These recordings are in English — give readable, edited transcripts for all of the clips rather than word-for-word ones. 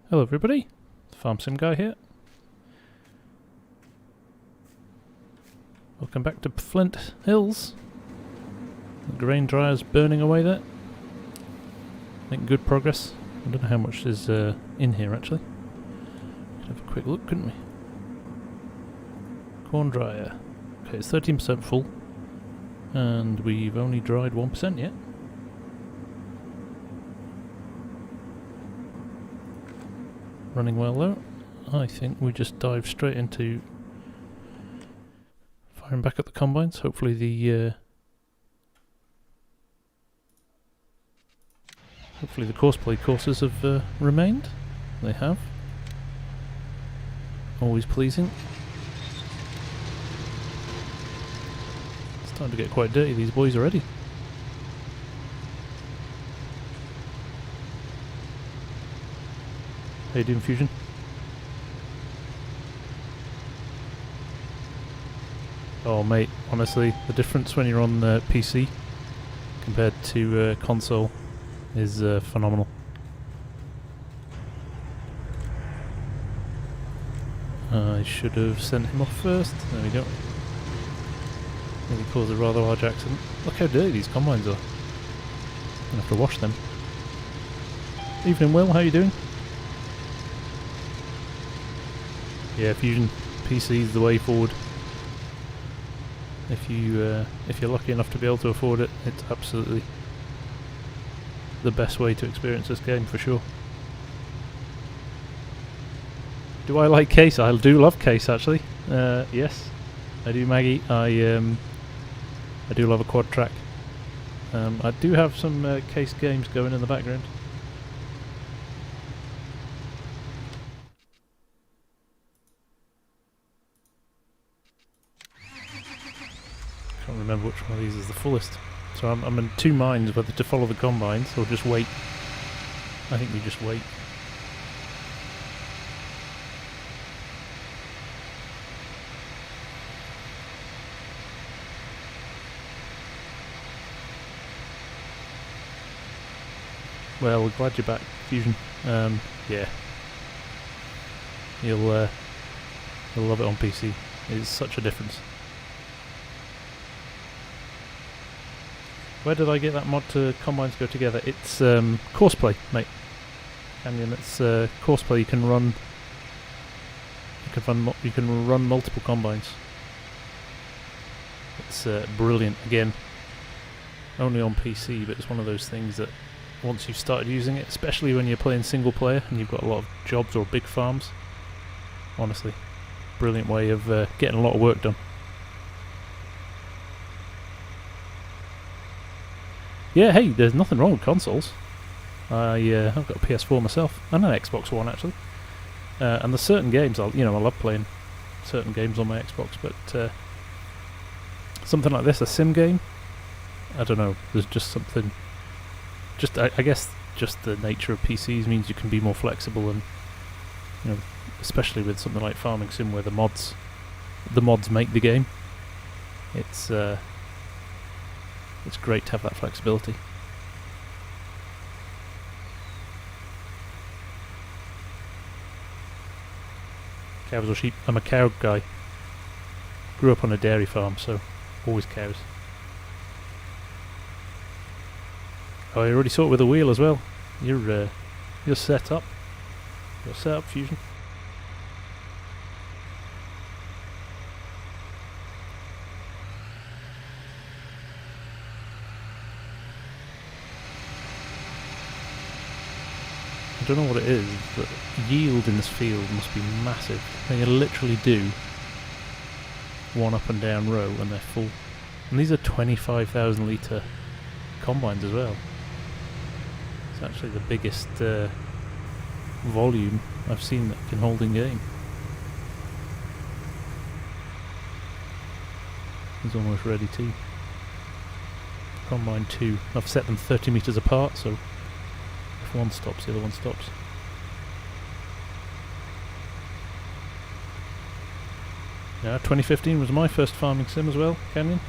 Hello everybody, Farm Sim Guy here. Welcome back to Flint Hills. The grain dryer's burning away there. Making good progress. I don't know how much is in here actually. Could have a quick look, couldn't we? Corn dryer. Okay, it's 13% full. And we've only dried 1% yet. Running well though. I think we just dive straight into firing back at the combines. Hopefully the courseplay courses have remained. They have. Always pleasing. It's starting to get quite dirty, these boys already. How you doing, Fusion? Oh mate, honestly, the difference when you're on PC compared to console is phenomenal. I should have sent him off first. There we go. Nearly caused a rather large accident. Look how dirty these combines are. I'm gonna have to wash them. Evening, Will. How you doing? Yeah, Fusion PC is the way forward. If you're lucky enough to be able to afford it, it's absolutely the best way to experience this game for sure. Do I like case? I do love case actually. Yes, I do, Maggie. I do love a quad track. I do have some case games going in the background. Can't remember which one of these is the fullest. So I'm in two minds whether to follow the combines or just wait. I think we just wait. Well, we're glad you're back, Fusion. Yeah. You'll love it on PC. It's such a difference. Where did I get that mod to combines go together? It's Courseplay, mate. Canyon. It's Courseplay. You can run multiple combines. It's brilliant. Again, only on PC, but it's one of those things that once you've started using it, especially when you're playing single player and you've got a lot of jobs or big farms, honestly, brilliant way of getting a lot of work done. Yeah, hey, there's nothing wrong with consoles. I've got a PS4 myself, and an Xbox One actually. And there's certain games I love playing certain games on my Xbox, but something like this, a sim game, I don't know. There's just something. I guess just the nature of PCs means you can be more flexible, and especially with something like Farming Sim, where the mods make the game. It's great to have that flexibility. Cows or sheep? I'm a cow guy. Grew up on a dairy farm, so always cows. Oh, you already saw it with a wheel as well. You're set up. You're set up, Fusion. I don't know what it is, but yield in this field must be massive. They literally do one up and down row and they're full. And these are 25,000 litre combines as well. It's actually the biggest volume I've seen that can hold in game. It's almost ready too. Combine 2. I've set them 30 metres apart, so if one stops, the other one stops. Yeah, 2015 was my first farming sim as well, Canyon.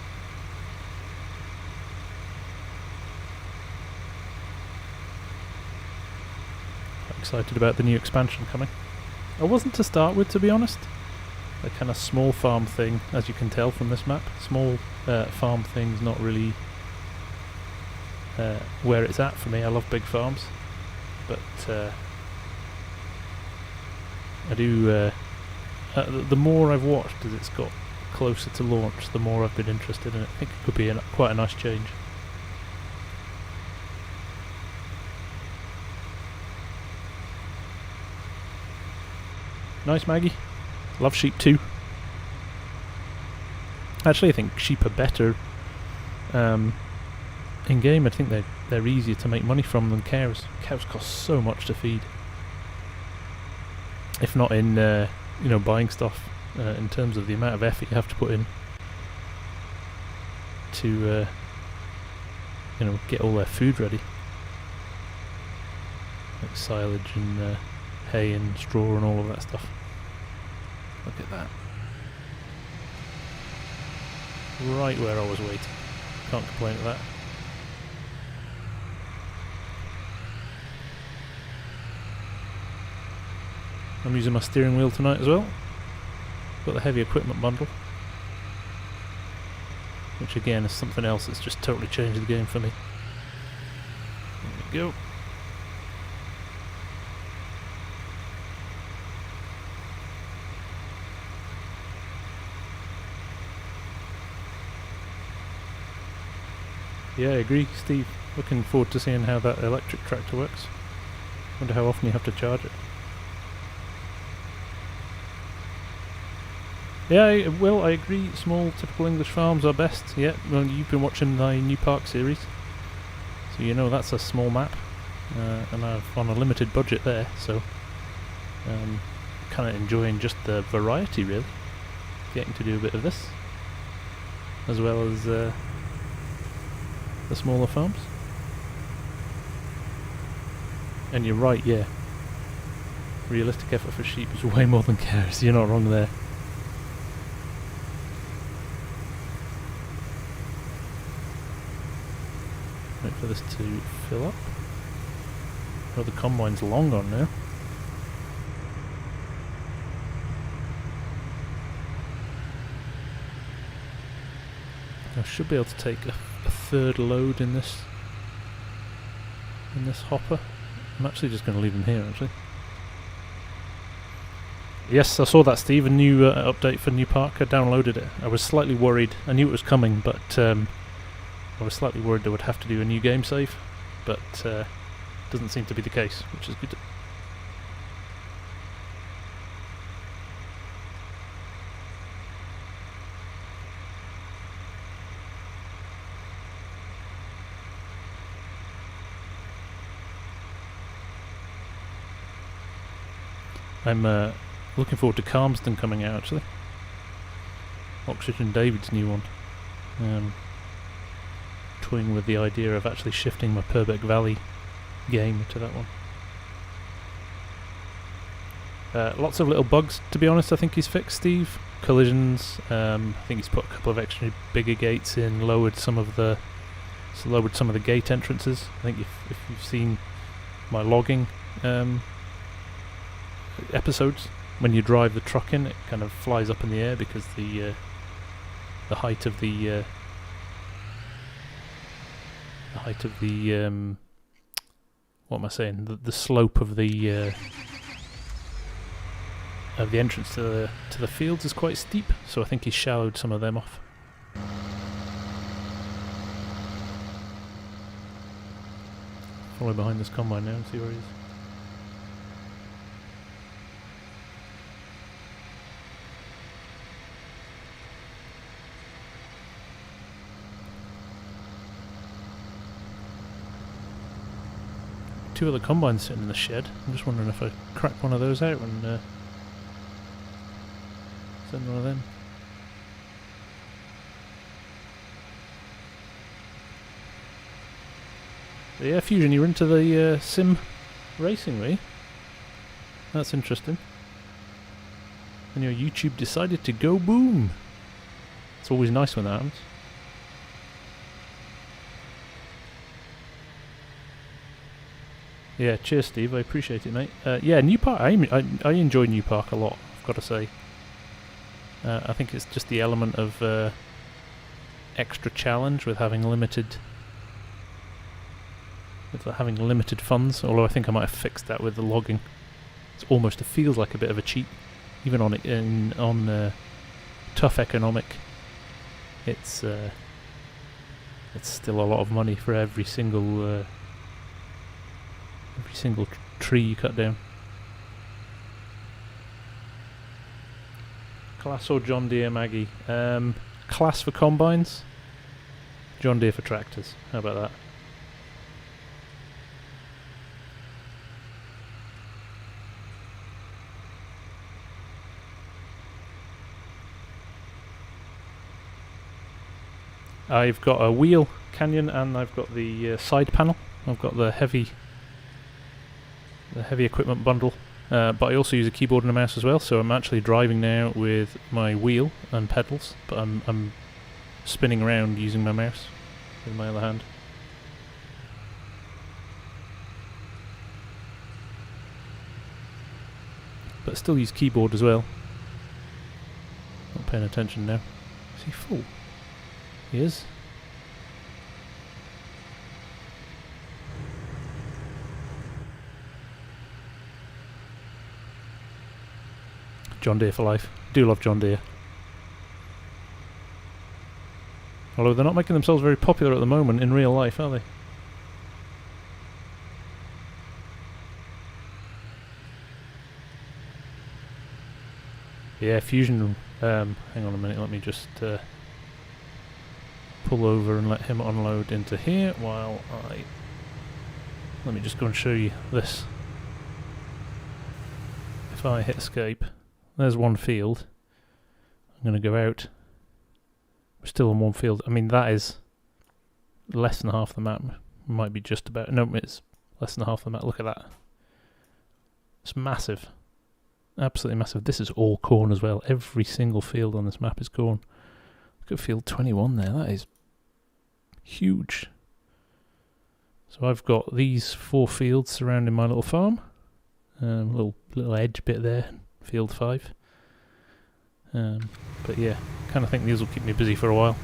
excited about the new expansion coming. I wasn't to start with, to be honest. A kind of small farm thing, as you can tell from this map. Small farm thing's not really where it's at for me. I love big farms, but I do. The more I've watched as it's got closer to launch, the more I've been interested in it. I think it could be quite a nice change. Nice, Maggie. Love sheep too. Actually, I think sheep are better in game. I think they're easier to make money from than cows. Cows cost so much to feed. If not in buying stuff, in terms of the amount of effort you have to put in to get all their food ready, like silage and hay and straw and all of that stuff. Look at that. Right where I was waiting. Can't complain with that. I'm using my steering wheel tonight as well. Got the heavy equipment bundle, which again is something else that's just totally changed the game for me. There we go. Yeah, I agree, Steve. Looking forward to seeing how that electric tractor works. Wonder how often you have to charge it. Yeah, I agree. Small, typical English farms are best. Yeah, well, you've been watching the New Park series, so you know that's a small map, and I've on a limited budget there, so kind of enjoying just the variety, really. Getting to do a bit of this, as well as the smaller farms. And you're right, yeah. Realistic effort for sheep is way more than cows. You're not wrong there. Wait for this to fill up. Oh, the combine's long on now. I should be able to take a third load in this hopper. I'm actually just going to leave them here, actually. Yes, I saw that, Steve, a new update for New Park. I downloaded it. I was slightly worried. I knew it was coming, but I was slightly worried they would have to do a new game save, but doesn't seem to be the case, which is good. I'm looking forward to Calmsden coming out, actually. Oxygen David's new one. Toying with the idea of actually shifting my Purbeck Valley game to that one. Lots of little bugs, to be honest. I think he's fixed, Steve. Collisions. I think he's put a couple of extra bigger gates in. Lowered some of the gate entrances. I think if you've seen my logging episodes, when you drive the truck in, it kind of flies up in the air because the height of the what am I saying? The slope of the entrance to the fields is quite steep, so I think he shallowed some of them off. Follow behind this combine now and see where he is. Two other combines sitting in the shed. I'm just wondering if I crack one of those out and send one of them. So yeah, Fusion, you're into the sim racing, were you? That's interesting. And your YouTube decided to go boom. It's always nice when that happens. Yeah, cheers, Steve. I appreciate it, mate. Yeah, New Park. I enjoy New Park a lot. I've got to say. I think it's just the element of extra challenge with having limited funds. Although I think I might have fixed that with the logging. It feels like a bit of a cheat, even on tough economic. It's still a lot of money for every single tree you cut down. Class or John Deere, Maggie? Class for combines, John Deere for tractors. How about that? I've got a wheel canyon and I've got the side panel. I've got the heavy equipment bundle, but I also use a keyboard and a mouse as well. So I'm actually driving now with my wheel and pedals, but I'm spinning around using my mouse with my other hand. But still use keyboard as well. Not paying attention now. Is he full? He is. John Deere for life. Do love John Deere. Although they're not making themselves very popular at the moment in real life, are they? Yeah, Fusion. Hang on a minute, let me just pull over and let him unload into here while let me just go and show you this. If I hit escape, there's one field. I'm going to go out. We're still on one field. I mean, that is less than half the map. Might be just about. No, it's less than half the map. Look at that. It's massive. Absolutely massive. This is all corn as well. Every single field on this map is corn. Look at field 21 there. That is huge. So I've got these 4 fields surrounding my little farm. Little edge bit there. Field 5. But yeah, kind of think these will keep me busy for a while.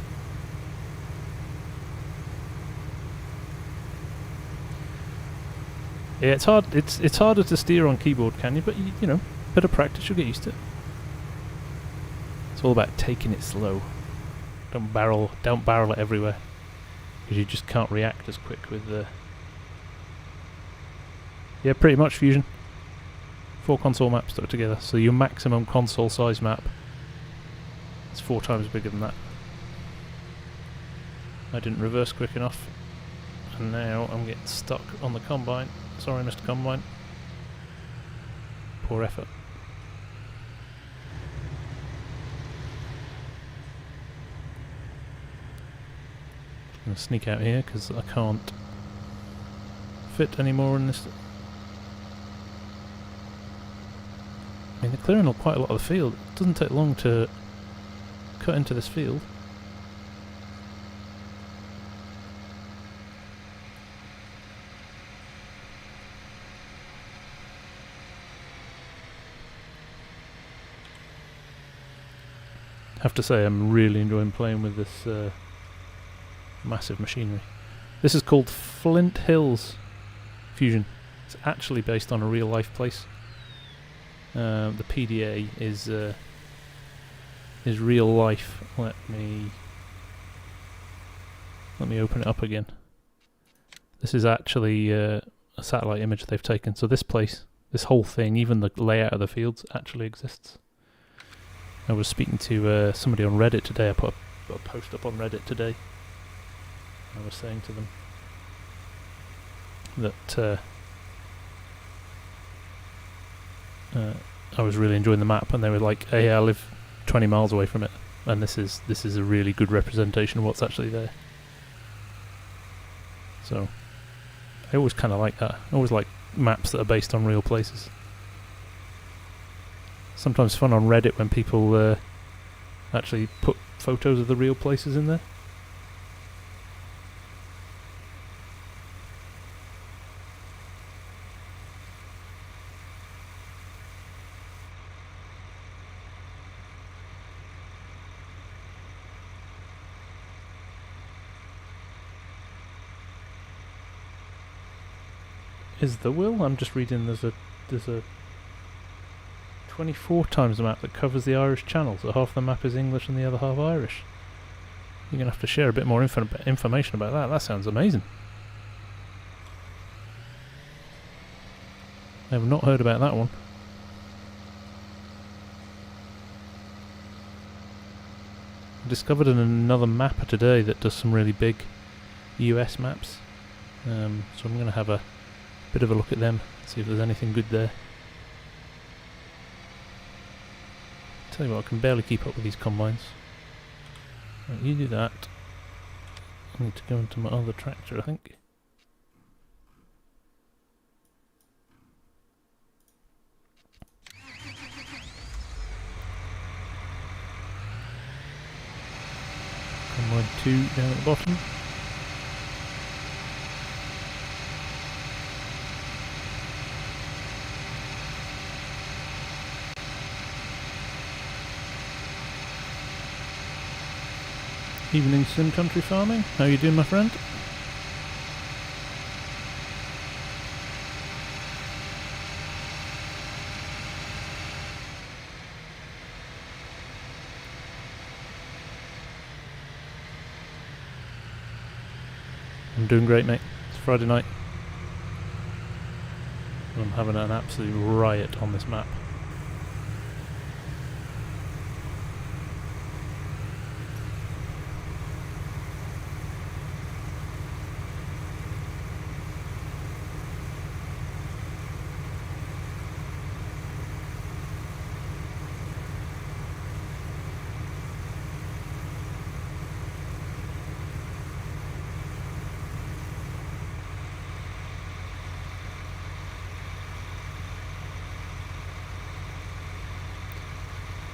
Yeah, it's hard. It's harder to steer on keyboard, can you? But you know, bit of practice, you'll get used to it. It's all about taking it slow. Don't barrel it everywhere, because you just can't react as quick with the. Yeah, pretty much Fusion. 4 console maps stuck together, so your maximum console size map is 4 times bigger than that. I didn't reverse quick enough, and now I'm getting stuck on the combine. Sorry, Mr. Combine. Poor effort. I'm going to sneak out here because I can't fit anymore in this. I mean, they're clearing up quite a lot of the field. It doesn't take long to cut into this field. I have to say, I'm really enjoying playing with this massive machinery. This is called Flint Hills Fusion. It's actually based on a real life place. The PDA is real life. Let me open it up again. This is actually a satellite image they've taken. So this place, this whole thing, even the layout of the fields, actually exists. I was speaking to somebody on Reddit today. I put a post up on Reddit today. I was saying to them that I was really enjoying the map, and they were like, "Hey, I live 20 miles away from it, and this is a really good representation of what's actually there." So I always kind of like that. I always like maps that are based on real places. Sometimes fun on Reddit when people actually put photos of the real places in there. is the will. I'm just reading there's a 24 times the map that covers the Irish Channel, so half the map is English and the other half Irish. You're going to have to share a bit more information about that. That sounds amazing. I have not heard about that one. I discovered another mapper today that does some really big US maps. So I'm going to have a bit of a look at them, see if there's anything good there. Tell you what, I can barely keep up with these combines. Right, you do that. I need to go into my other tractor, I think. Combine 2 down at the bottom. Evening Sim Country Farming. How you doing, my friend? I'm doing great, mate. It's Friday night. And I'm having an absolute riot on this map.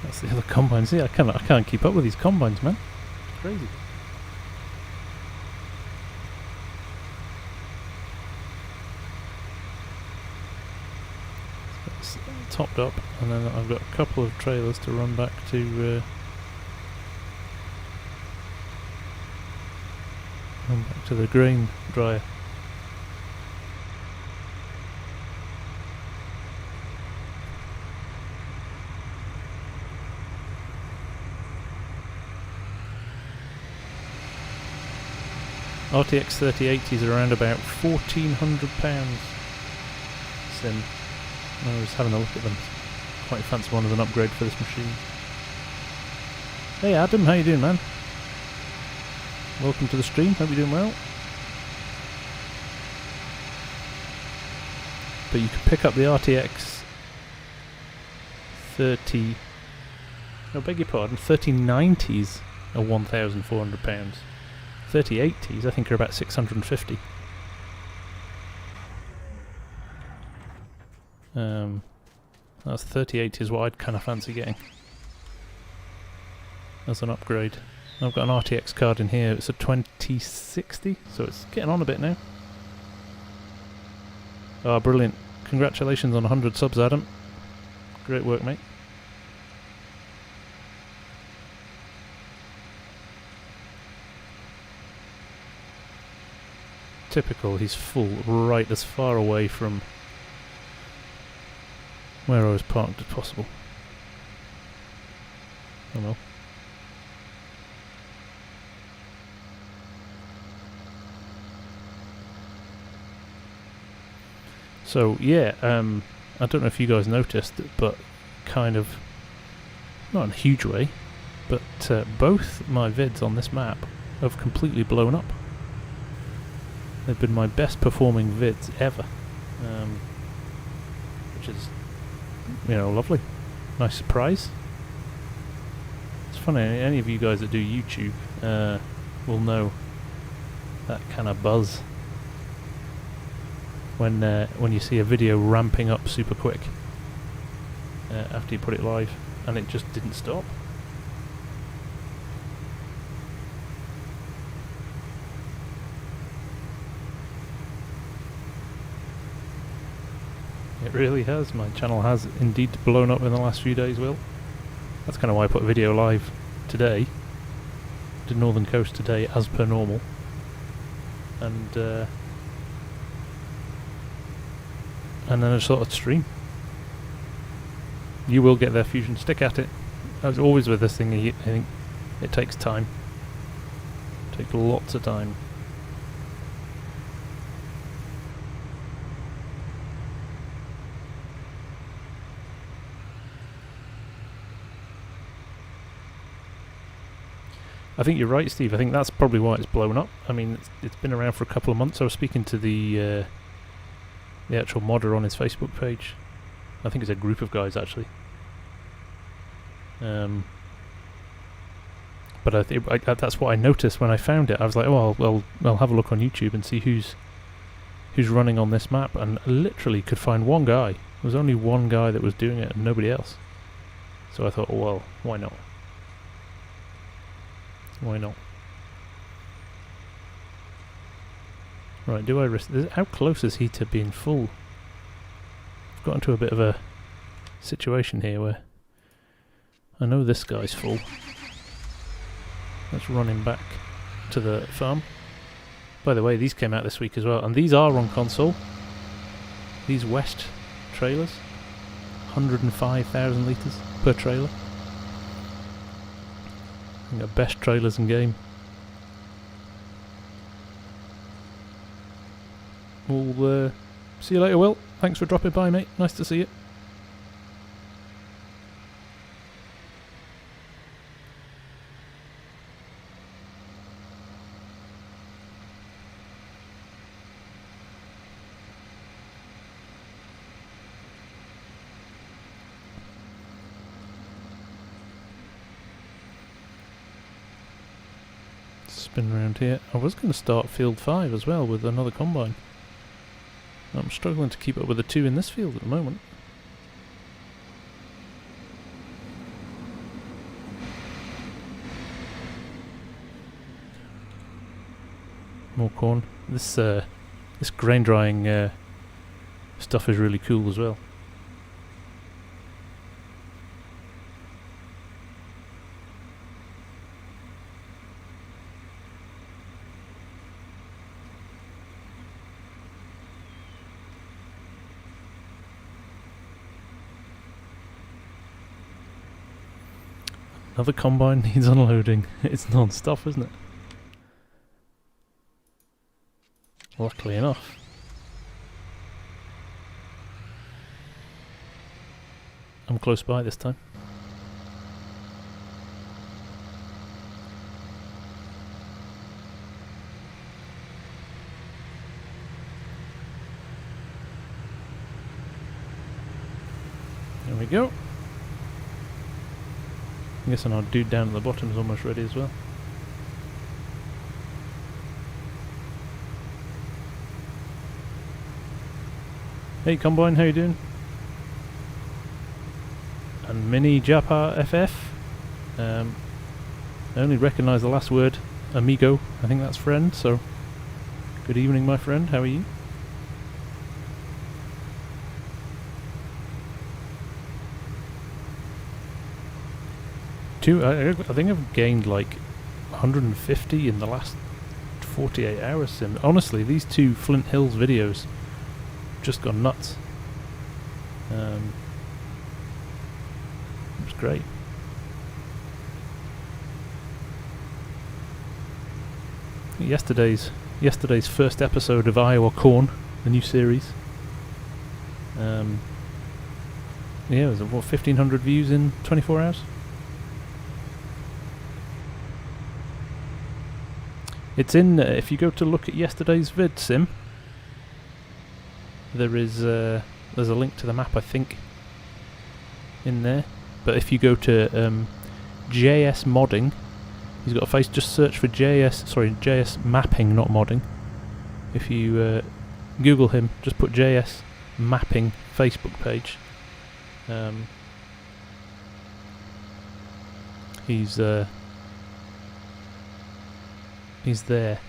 That's the other combines. Yeah, I can't keep up with these combines, man. It's crazy. So it's topped up, and then I've got a couple of trailers to run back to the grain dryer. RTX 3080s are around about £1,400 sim. I was having a look at them. Quite fancy one as an upgrade for this machine. Hey Adam, how you doing, man? Welcome to the stream, hope you're doing well. But you can pick up the RTX 3090s are £1,400. 3080s I think are about 650. That's 3080 is what I'd kind of fancy getting as an upgrade. I've got an RTX card in here. It's a 2060, so it's getting on a bit now. Oh, brilliant! Congratulations on 100 subs, Adam. Great work, mate. Typical, he's full right as far away from where I was parked as possible. Oh well. So yeah, I don't know if you guys noticed, but kind of, not in a huge way, but both my vids on this map have completely blown up. They've been my best performing vids ever, which is, you know, lovely. Nice surprise. It's funny, any of you guys that do YouTube will know that kind of buzz when you see a video ramping up super quick after you put it live, and it just didn't stop. It really has. My channel has indeed blown up in the last few days, Will. That's kind of why I put a video live today. Did Northern Coast today as per normal. And and then I sort of stream. You will get there, Fusion. Stick at it. As always with this thing, I think it takes time. It takes lots of time. I think you're right, Steve. I think that's probably why it's blown up. I mean, it's been around for a couple of months. I was speaking to the actual modder on his Facebook page. I think it's a group of guys, actually. But I think that's what I noticed when I found it. I was like, oh, I'll have a look on YouTube and see who's running on this map. And I literally could find one guy. There was only one guy that was doing it and nobody else. So I thought, oh, well, why not? Why not? Right, do I risk... How close is he to being full? I've got into a bit of a situation here where I know this guy's full. Let's run him back to the farm. By the way, these came out this week as well, and these are on console. These West trailers. 105,000 litres per trailer. I think the best trailers in game. We'll see you later, Will. Thanks for dropping by, mate. Nice to see you. Spin around here. I was going to start field 5 as well with another combine. I'm struggling to keep up with the two in this field at the moment. More corn. This grain drying stuff is really cool as well. Another combine needs unloading. It's non-stop, isn't it? Luckily enough. I'm close by this time. There we go. I'm guessing our dude down at the bottom is almost ready as well. Hey Combine, how you doing? And Mini Japa FF. I only recognise the last word, amigo. I think that's friend, so good evening my friend, how are you? I think I've gained like 150 in the last 48 hours. Sim. Honestly, these two Flint Hills videos just gone nuts. It was great. Yesterday's first episode of Iowa Corn, the new series. Yeah, it was what, 1,500 views in 24 hours. It's in, if you go to look at yesterday's vid, Sim, there's a link to the map, I think, in there. But if you go to JS Modding, he's got a face, just search for JS Mapping, not Modding. If you Google him, just put JS Mapping Facebook page. He's there.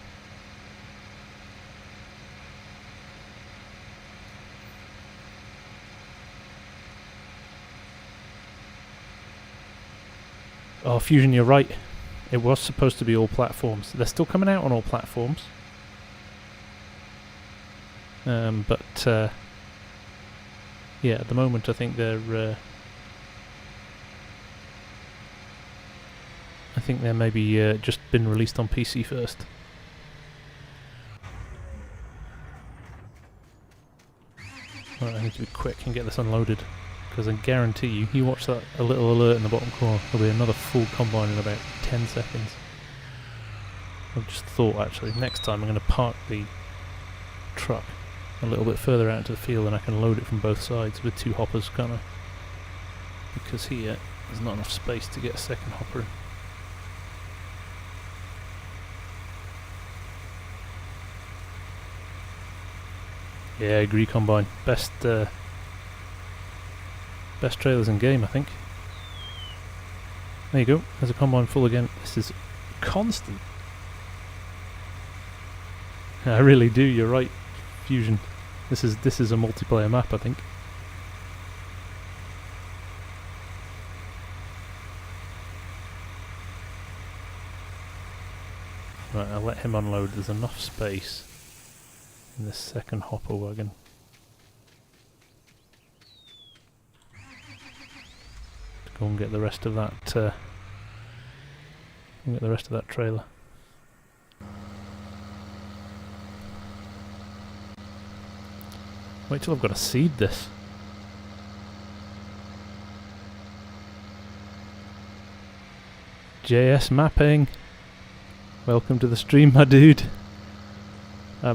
Oh, Fusion, you're right. It was supposed to be all platforms. They're still coming out on all platforms. But yeah, at the moment I think they're maybe just been released on PC first. Right, I need to be quick and get this unloaded, because I guarantee you, you watch that a little alert in the bottom corner, there'll be another full combine in about 10 seconds. I've just thought actually, next time I'm going to park the truck a little bit further out into the field and I can load it from both sides with 2 hoppers, can't I? Because here there's not enough space to get a second hopper in. Yeah, I agree, combine. Best trailers in game, I think. There you go, there's a combine full again. This is constant. I really do, you're right, Fusion. This is a multiplayer map, I think. Right, I'll let him unload. There's enough space in this second hopper wagon. To go and get the rest of that trailer. Wait till I've got to seed this. JS mapping. Welcome to the stream, my dude. I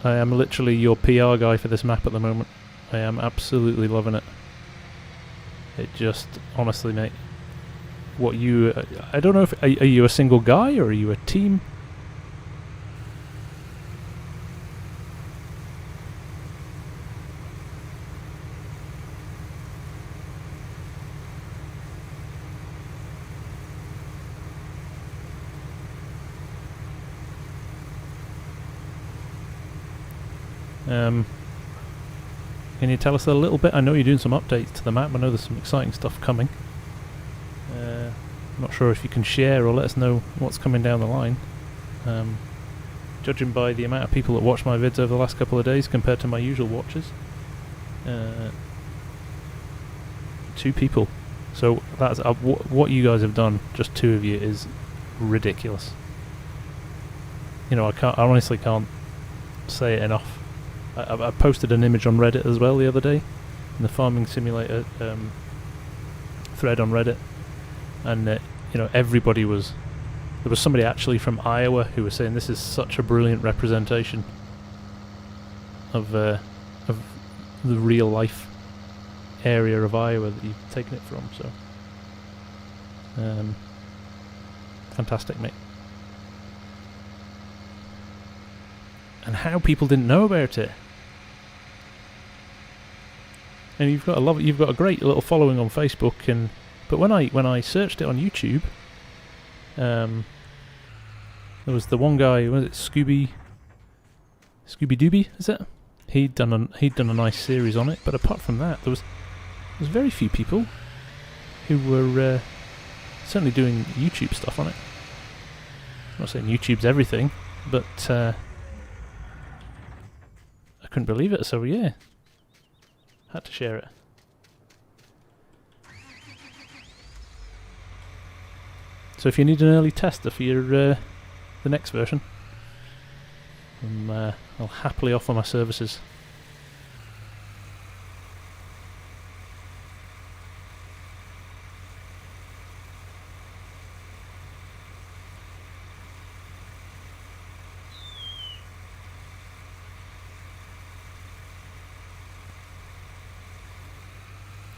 am literally your PR guy for this map at the moment. I am absolutely loving it. It just, honestly, mate, what you... I don't know if... Are you a single guy or are you a team? Can you tell us a little bit? I know you're doing some updates to the map. I know there's some exciting stuff coming. I'm not sure if you can share or let us know what's coming down the line. Judging by the amount of people that watch my vids over the last couple of days compared to my usual watchers, 2 people. So that's what you guys have done. Just 2 of you is ridiculous. You know, I honestly can't say it enough. I posted an image on Reddit as well the other day, in the farming simulator thread on Reddit, and you know, everybody was... There was somebody actually from Iowa who was saying this is such a brilliant representation of the real life area of Iowa that you've taken it from. So, fantastic, mate. And how people didn't know about it. And you've got a great little following on Facebook, but when I searched it on YouTube, there was the one guy, was it Scooby Dooby, is it? He'd done a nice series on it, but apart from that, there was very few people who were certainly doing YouTube stuff on it. I'm not saying YouTube's everything, but I couldn't believe it, so yeah, had to share it. So if you need an early tester for your the next version, I'll happily offer my services.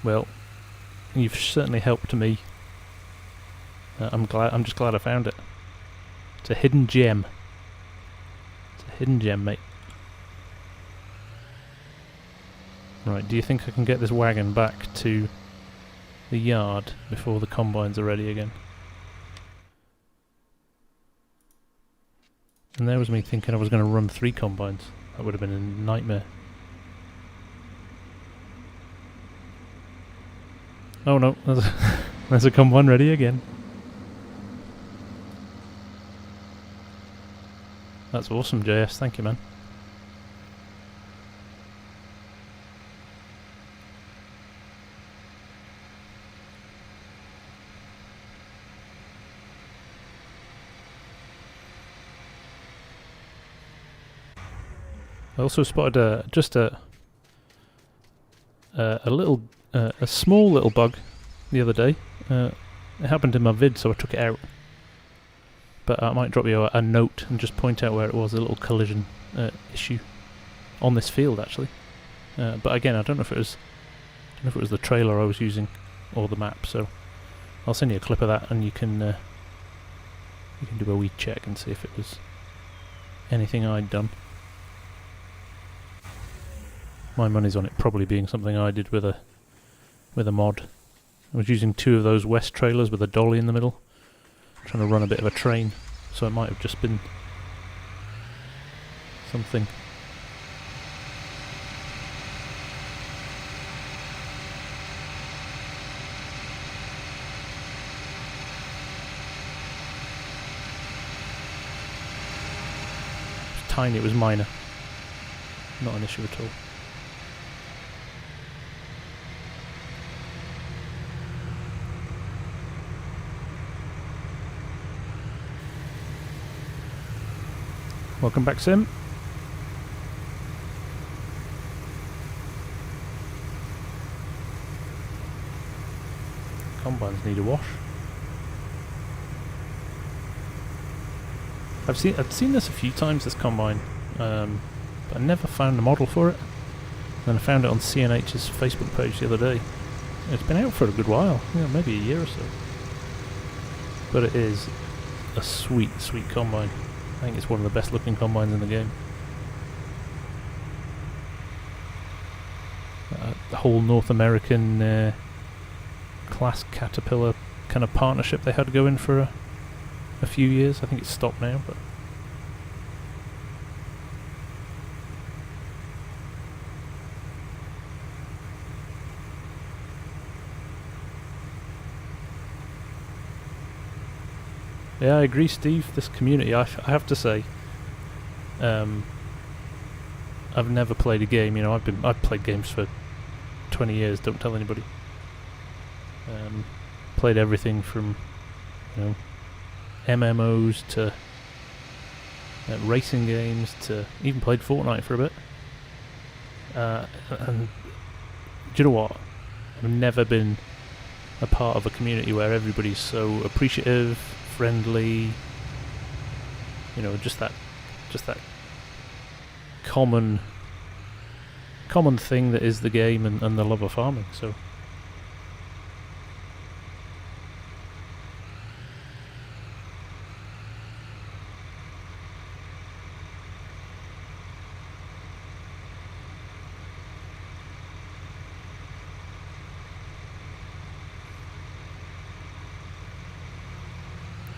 Well, you've certainly helped me. I'm just glad I found it. It's a hidden gem. It's a hidden gem, mate. Right, do you think I can get this wagon back to the yard before the combines are ready again? And there was me thinking I was going to run 3 combines. That would have been a nightmare. Oh no, there's a combine ready again. That's awesome, JS. Thank you, man. I also spotted just a little, a small little bug the other day. It happened in my vid, so I took it out. But I might drop you a note and just point out where it was, a little collision issue on this field actually. But again, I don't know if it was the trailer I was using or the map. So I'll send you a clip of that, and you can do a wee check and see if it was anything I'd done. My money's on it probably being something I did with a mod. I was using 2 of those West trailers with a dolly in the middle, trying to run a bit of a train, so it might have just been something. It was tiny, it was minor. Not an issue at all. Welcome back, Sim. Combines need a wash. I've seen this a few times, this combine, but I never found a model for it. Then I found it on CNH's Facebook page the other day. It's been out for a good while, maybe a year or so. But it is a sweet, sweet combine. I think it's one of the best looking combines in the game. The whole North American class Caterpillar kind of partnership they had going for a few years. I think it's stopped now, but yeah, I agree, Steve. This community, I have to say, I've never played a game. I've played games for 20 years. Don't tell anybody. Played everything from, MMOs to racing games to even played Fortnite for a bit. And do you know what? I've never been a part of a community where everybody's so appreciative, friendly, just that common thing that is the game and the love of farming. So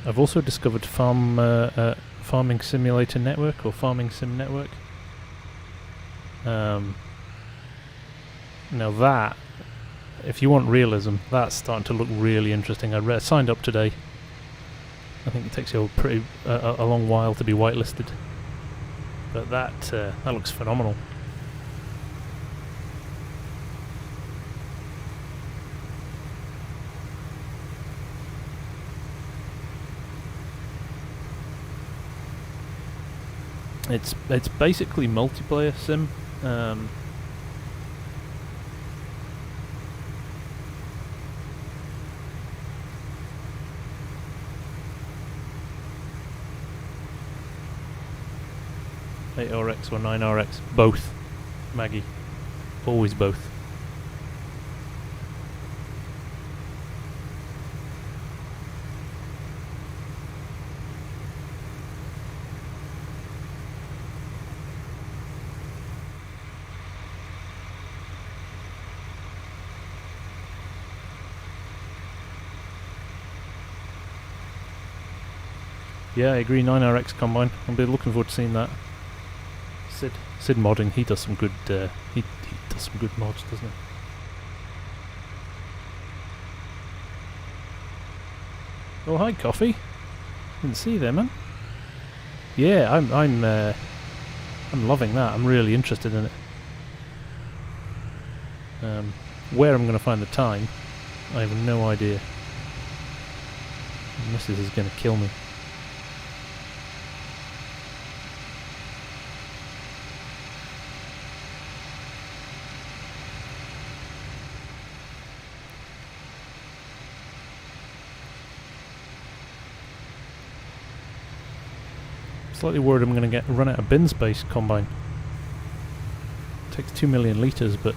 I've also discovered Farming Simulator Network, or Farming Sim Network. Now that, if you want realism, that's starting to look really interesting. I signed up today. I think it takes you a long while to be whitelisted, but that looks phenomenal. It's basically multiplayer sim. (8RX) or (9RX), both, Maggie, always both. Yeah, I agree. 9RX combine. I'll be looking forward to seeing that. Sid modding. He does some good. He does some good mods, doesn't he? Oh, hi, Coffee. Didn't see you there, man. Yeah, I'm loving that. I'm really interested in it. Where I'm going to find the time, I have no idea. Mrs. is going to kill me. Slightly worried I'm going to run out of bin space combine. Takes 2 million litres, but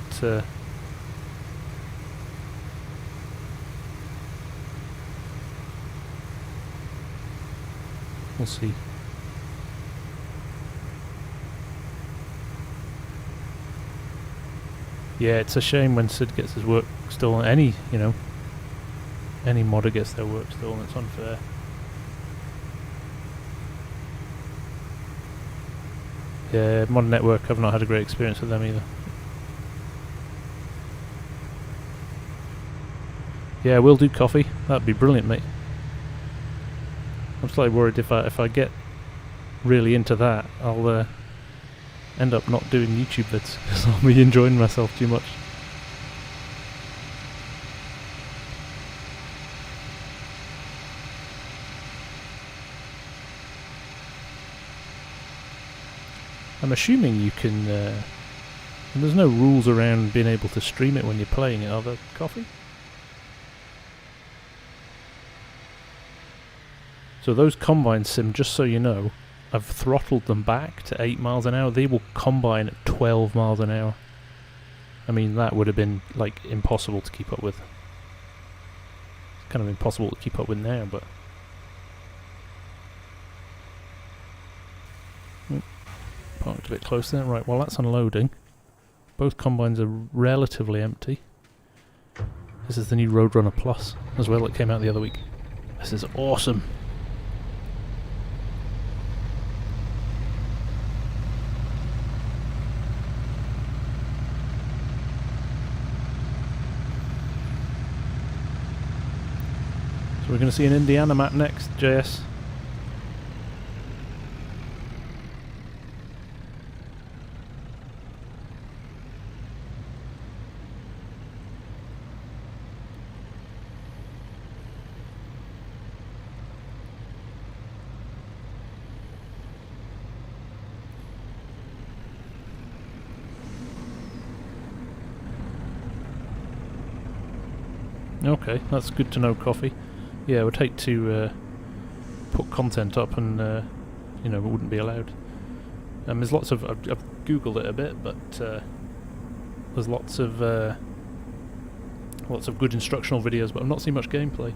we'll see. Yeah, it's a shame when Sid gets his work stolen. Any modder gets their work stolen. It's unfair. Yeah, Modern Network, I've not had a great experience with them either. Yeah, we'll do coffee. That'd be brilliant, mate. I'm slightly worried if I get really into that, I'll end up not doing YouTube vids because I'll be enjoying myself too much. I'm assuming you can, and there's no rules around being able to stream it when you're playing it, are there, Coffee? So those combine sim, just so you know, I've throttled them back to 8 miles an hour. They will combine at 12 miles an hour. I mean, that would have been, like, impossible to keep up with. It's kind of impossible to keep up with now, but... Parked a bit close there. Right, while that's unloading, both combines are relatively empty. This is the new Roadrunner Plus as well that came out the other week. This is awesome. So we're going to see an Indiana map next, JS. Okay, that's good to know, Coffee. Yeah, I would hate to put content up and, it wouldn't be allowed. There's lots of... I've googled it a bit, but there's lots of good instructional videos, but I've not seen much gameplay.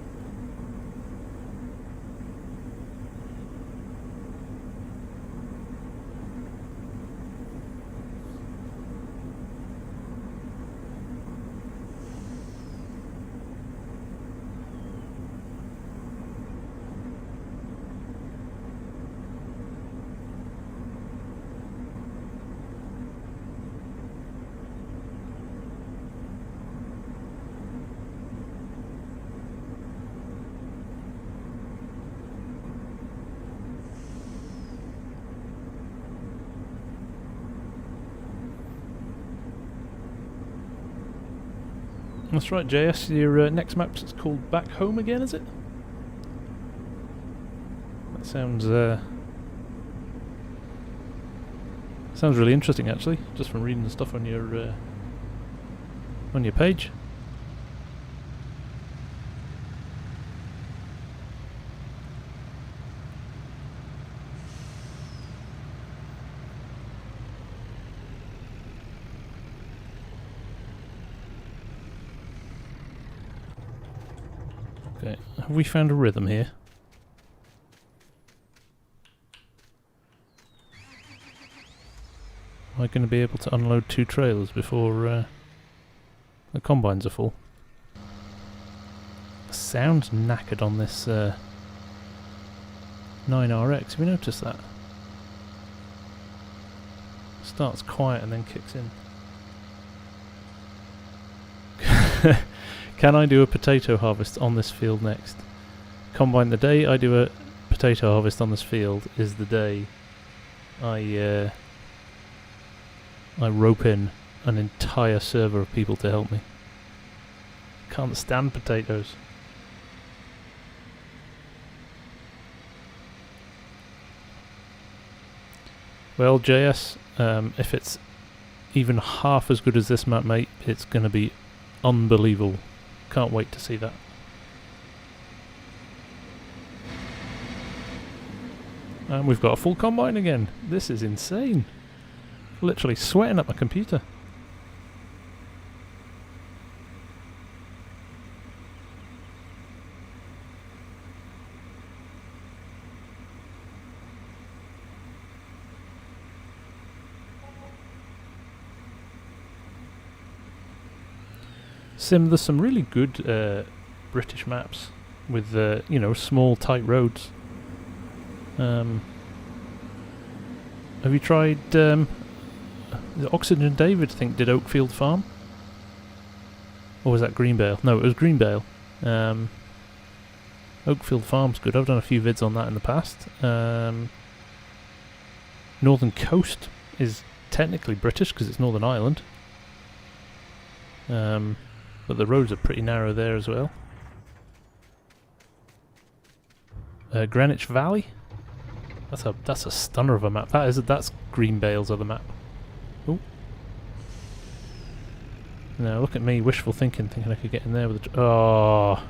That's right, JS. Your next map's called Back Home again, is it? That sounds really interesting, actually. Just from reading the stuff on your page. Okay, have we found a rhythm here? Am I going to be able to unload 2 trailers before the combines are full? The sound's knackered on this 9RX, have you noticed that? Starts quiet and then kicks in. Can I do a potato harvest on this field next? Combine, the day I do a potato harvest on this field is the day I rope in an entire server of people to help me. Can't stand potatoes. Well, JS, if it's even half as good as this map, mate, it's going to be unbelievable. Can't wait to see that. And we've got a full combine again. This is insane. Literally sweating at my computer. Sim, there's some really good British maps with you know, small tight roads. Have you tried Oxygen David, I think, did Oakfield Farm? Or was that Greenbale? No, it was Greenbale. Oakfield Farm's good. I've done a few vids on that in the past. Northern Coast is technically British because it's Northern Ireland. But the roads are pretty narrow there as well. Greenwich Valley? That's a stunner of a map. That's Greenbale's other map. Oh. Now look at me, wishful thinking I could get in there with the... Oh!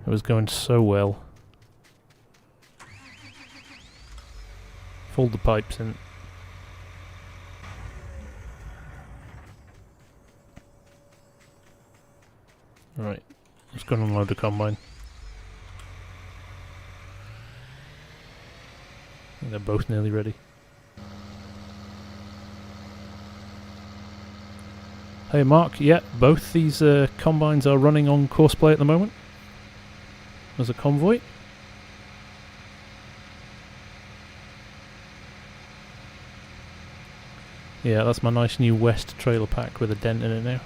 It was going so well. Fold the pipes in. Right, let's go and unload the combine. I think they're both nearly ready. Hey Mark, yeah, both these combines are running on Courseplay at the moment. As a convoy. Yeah, that's my nice new West trailer pack with a dent in it now.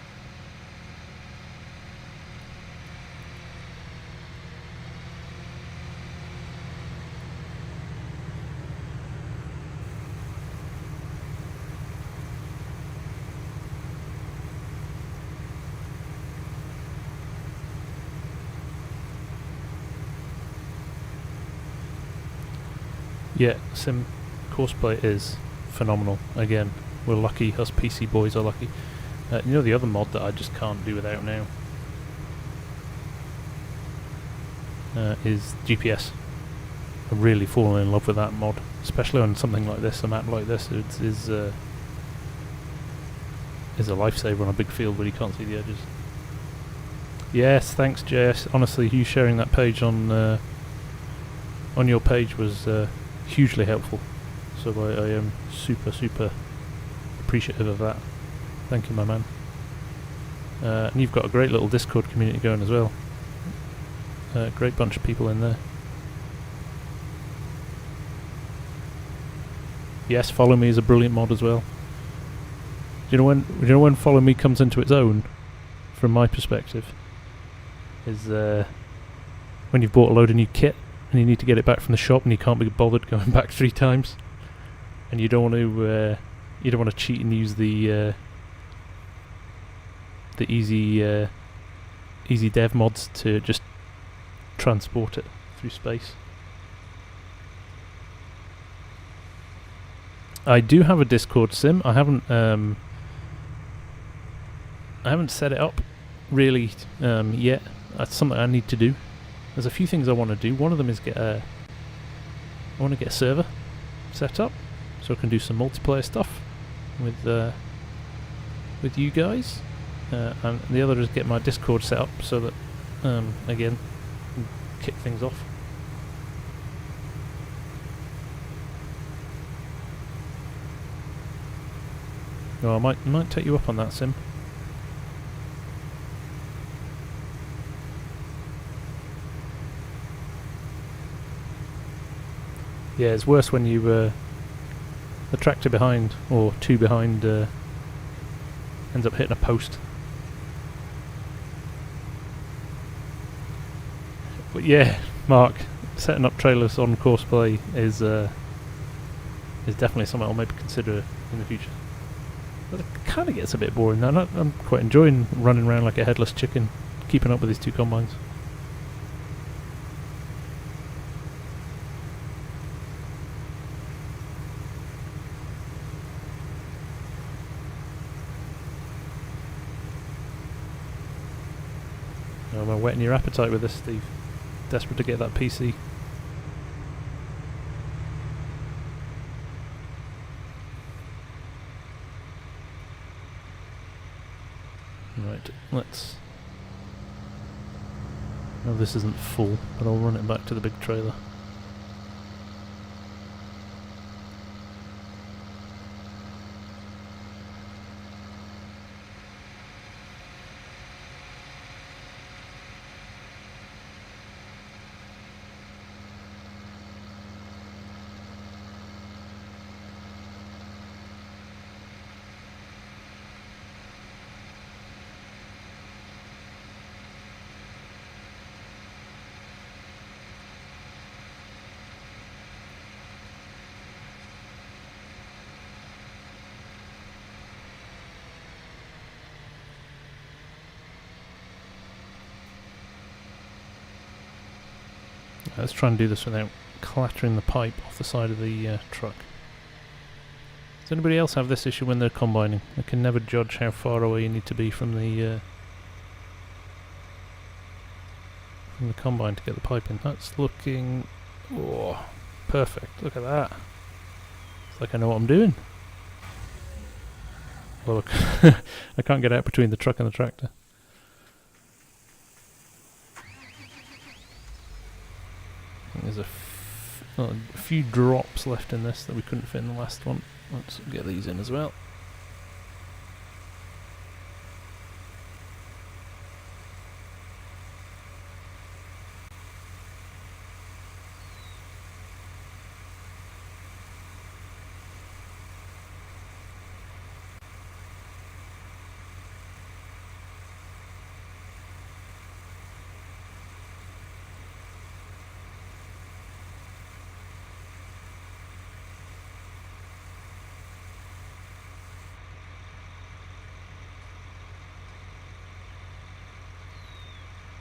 Yeah, Sim Courseplay is phenomenal. Again, we're lucky, us PC boys are lucky. You know the other mod that I just can't do without now? Is GPS. I've really fallen in love with that mod, especially on something like this, a map like this. It is a lifesaver on a big field where you can't see the edges. Yes, thanks JS. Honestly, you sharing that page on your page was hugely helpful, so I am super appreciative of that. Thank you, my man. And you've got a great little Discord community going as well. Great bunch of people in there. Yes, Follow Me is a brilliant mod as well. Do you know when Follow Me comes into its own, from my perspective, is when you've bought a load of new kit and you need to get it back from the shop and you can't be bothered going back 3 times, and you don't want to cheat and use the easy dev mods to just transport it through space. I do have a Discord, Sim. I haven't set it up really yet. That's something I need to do. There's a few things I want to do. One of them is I want to get a server set up so I can do some multiplayer stuff with you guys, and the other is get my Discord set up so that again, can kick things off. Oh, I might take you up on that, Sim. Yeah, it's worse when you the tractor behind, or 2 behind, ends up hitting a post. But yeah, Mark, setting up trailers on Courseplay is definitely something I'll maybe consider in the future. But it kind of gets a bit boring now. I'm quite enjoying running around like a headless chicken, keeping up with these 2 combines. Am I whetting your appetite with this, Steve? Desperate to get that PC. let's... No, this isn't full, but I'll run it back to the big trailer. Let's try and do this without clattering the pipe off the side of the truck. Does anybody else have this issue when they're combining? They can never judge how far away you need to be from the combine to get the pipe in. That's looking... oh, perfect. Look at that. It's like I know what I'm doing. Look, I can't get out between the truck and the tractor. There's a few drops left in this that we couldn't fit in the last one. Let's get these in as well.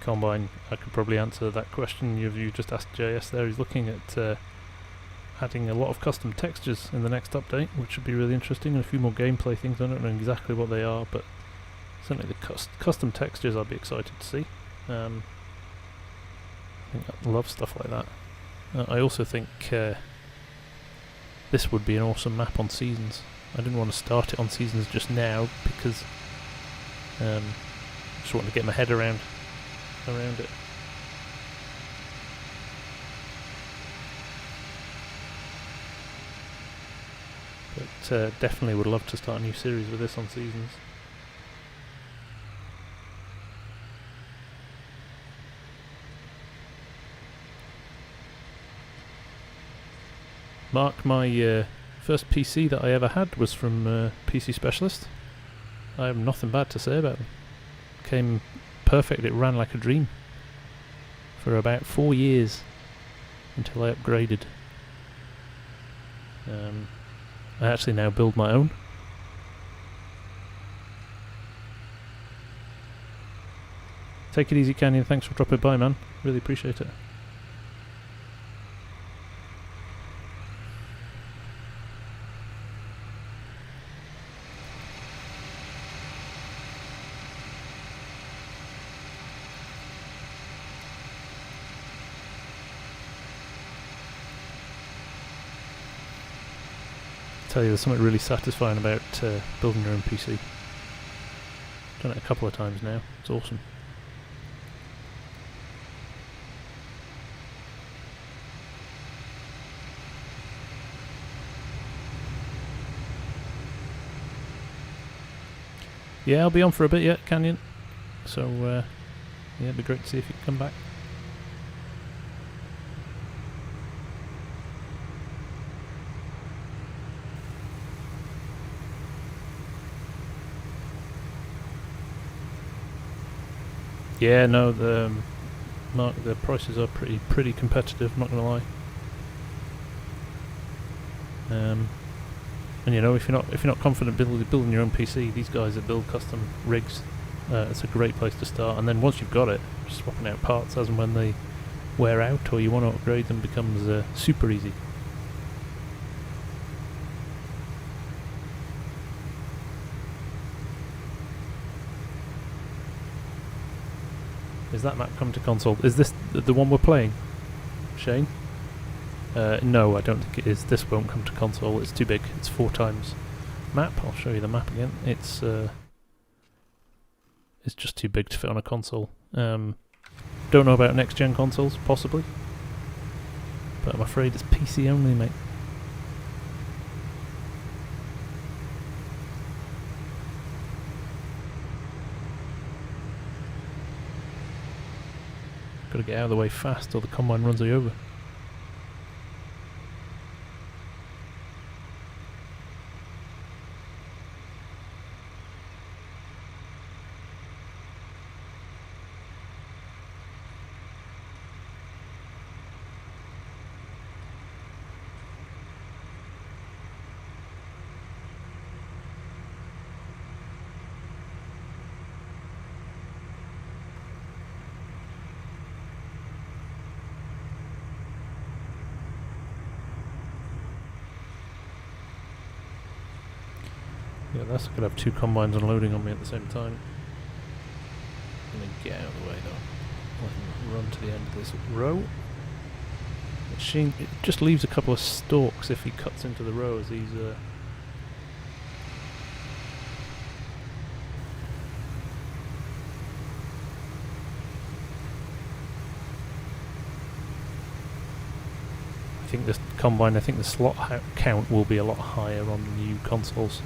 Combine, I could probably answer that question you just asked JS there. He's looking at adding a lot of custom textures in the next update, which should be really interesting, and a few more gameplay things. I don't know exactly what they are, but certainly the custom textures I'd be excited to see. I think I love stuff like that. I also think this would be an awesome map on Seasons. I didn't want to start it on Seasons just now because I just wanted to get my head around it. But definitely would love to start a new series with this on Seasons. Mark, my first PC that I ever had was from PC Specialist. I have nothing bad to say about them. Came perfect, it ran like a dream for about 4 years until I upgraded. I actually now build my own. Take it easy, Canyon. Thanks for dropping by, man. Really appreciate it. Tell you, there's something really satisfying about building your own PC. Done it a couple of times now. It's awesome. Yeah, I'll be on for a bit yet, Canyon. So yeah, it'd be great to see if you can come back. Yeah, no, Mark, the prices are pretty competitive, I'm not gonna lie. And you know, if you're not confident building your own PC, these guys that build custom rigs, it's a great place to start. And then once you've got it, just swapping out parts as and when they wear out or you want to upgrade them becomes super easy. Is that map come to console? Is this the one we're playing, Shane? No, I don't think it is. This won't come to console. It's too big. It's 4 times map. I'll show you the map again. It's is just too big to fit on a console. Don't know about next-gen consoles, possibly. But I'm afraid it's PC only, mate. Gotta get out of the way fast or the combine runs me over. Yeah, that's gonna have two combines unloading on me at the same time. I'm gonna get out of the way though. Let him run to the end of this row. It just leaves a couple of stalks if he cuts into the row as he's I think this combine, I think the slot count will be a lot higher on the new consoles.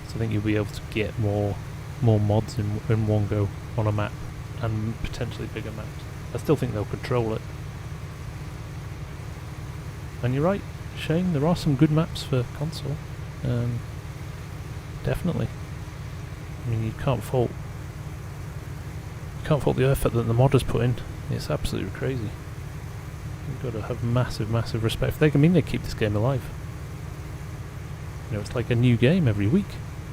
So I think you'll be able to get more mods in one go on a map, and potentially bigger maps. I still think they'll control it. And you're right, Shane, there are some good maps for console. Definitely. I mean, you can't fault the effort that the modders put in. It's absolutely crazy. You've got to have massive respect for them. I mean, they keep this game alive. You know, it's like a new game every week.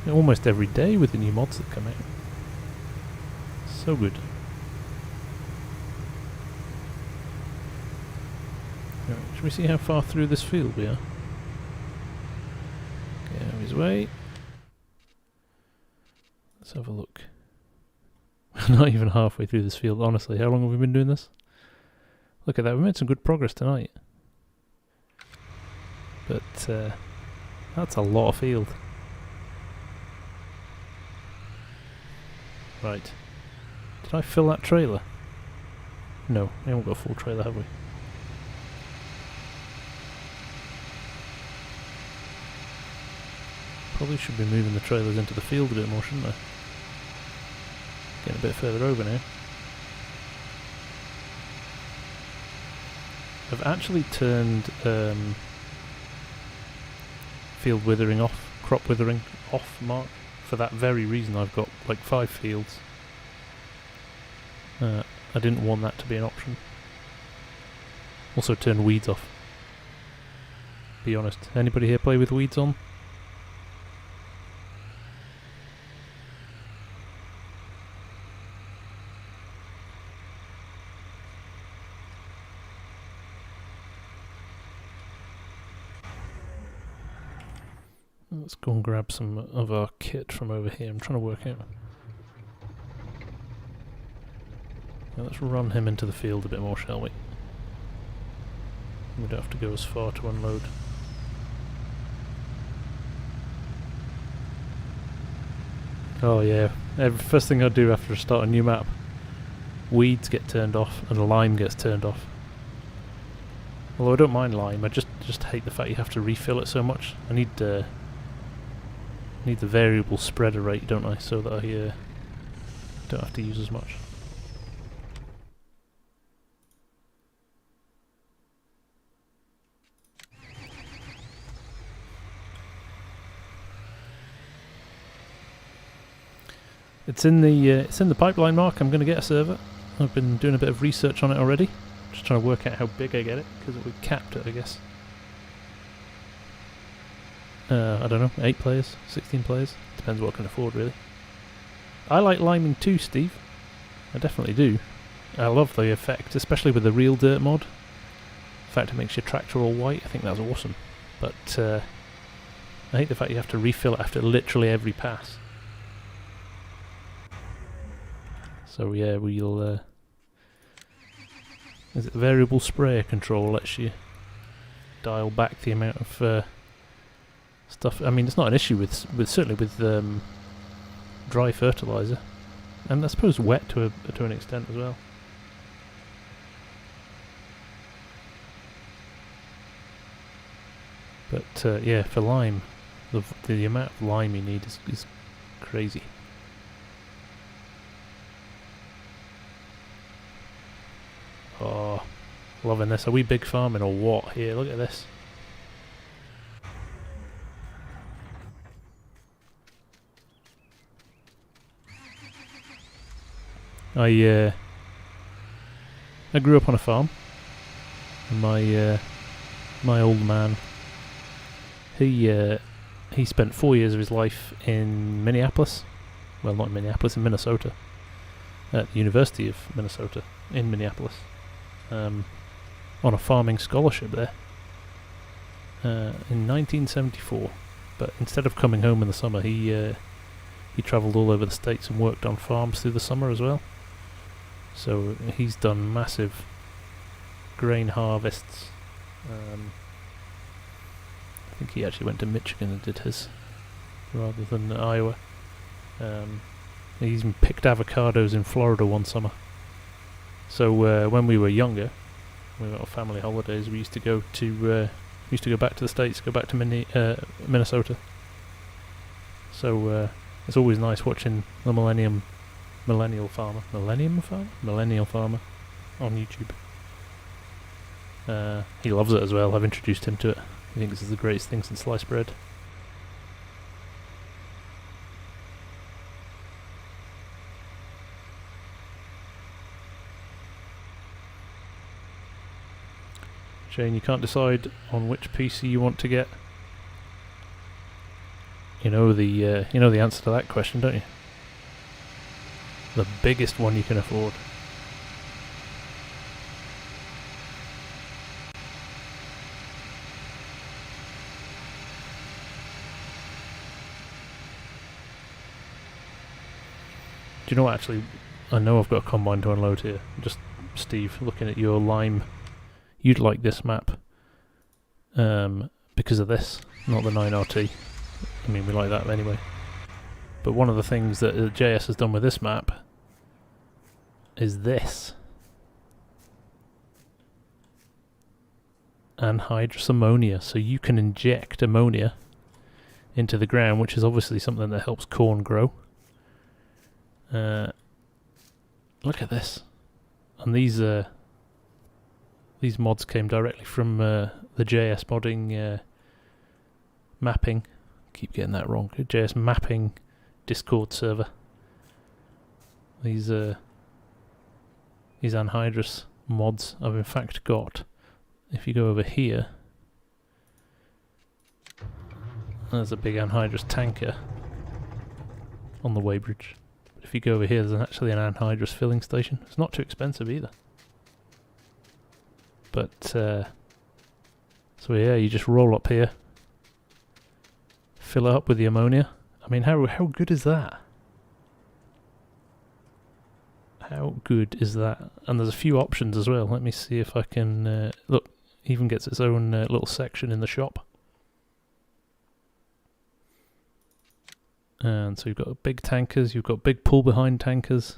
Almost every day with the new mods that come out. So good. Right, should we see how far through this field we are? Get out of his way. Let's have a look. Not even halfway through this field, honestly. How long have we been doing this? Look at that, we made some good progress tonight. But that's a lot of field. Right. Did I fill that trailer? No, we haven't got a full trailer, have we? Probably should be moving the trailers into the field a bit more, shouldn't I? Getting a bit further over now. I've actually turned field withering off, crop withering off, Mark. For that very reason, I've got like 5 fields. I didn't want that to be an option. Also turn weeds off. Be honest, anybody here play with weeds on? Let's go and grab some of our kit from over here. I'm trying to work out. Now let's run him into the field a bit more, shall we? We don't have to go as far to unload. Oh yeah, first thing I do after I start a new map, weeds get turned off and lime gets turned off. Although I don't mind lime, I just hate the fact you have to refill it so much. I need the variable spreader rate, don't I, so that I don't have to use as much. It's in the pipeline, Mark. I'm going to get a server. I've been doing a bit of research on it already. Just trying to work out how big I get it, because we capped it, I guess. I don't know, 8 players, 16 players, depends what I can afford really. I like liming too, Steve. I definitely do. I love the effect, especially with the real dirt mod. The fact it makes your tractor all white, I think that's awesome. But I hate the fact you have to refill it after literally every pass. So yeah, we'll... is it variable sprayer control lets you dial back the amount of... stuff. I mean, it's not an issue with certainly with dry fertilizer. and I suppose wet to an extent as well. But yeah, for lime, the amount of lime you need is crazy. Oh, loving this. Are we big farming or what here? Look at this. I grew up on a farm, and my old man, he spent 4 years of his life in Minneapolis. Well, not in Minneapolis, in Minnesota, at the University of Minnesota in Minneapolis, on a farming scholarship there in 1974. But instead of coming home in the summer, he travelled all over the States and worked on farms through the summer as well. So he's done massive grain harvests. I think he actually went to Michigan and did his, rather than Iowa. He even picked avocados in Florida one summer. So when we were younger, we went on family holidays, we used to go back to the States, go back to Minnesota. So it's always nice watching the millennial farmer on YouTube. He loves it as well. I've introduced him to it. He thinks it's the greatest thing since sliced bread. Shane, you can't decide on which PC you want to get. You know the answer to that question, don't you? The biggest one you can afford. Do you know what, actually, I know I've got a combine to unload here. Just, Steve, looking at your lime, you'd like this map because of this, not the 9RT. I mean, we like that anyway. But one of the things that JS has done with this map is this. Anhydrous ammonia. So you can inject ammonia into the ground, which is obviously something that helps corn grow. Look at this. And these mods came directly from the JS modding mapping. Keep getting that wrong. JS mapping Discord server. These anhydrous mods I've in fact got. If you go over here, there's a big anhydrous tanker on the weighbridge. But if you go over here, there's actually an anhydrous filling station. It's not too expensive either. But so yeah, you just roll up here, fill it up with the ammonia. I mean, how good is that? How good is that? And there's a few options as well. Let me see if I can look. Even gets its own little section in the shop. And so you've got big tankers, you've got big pull behind tankers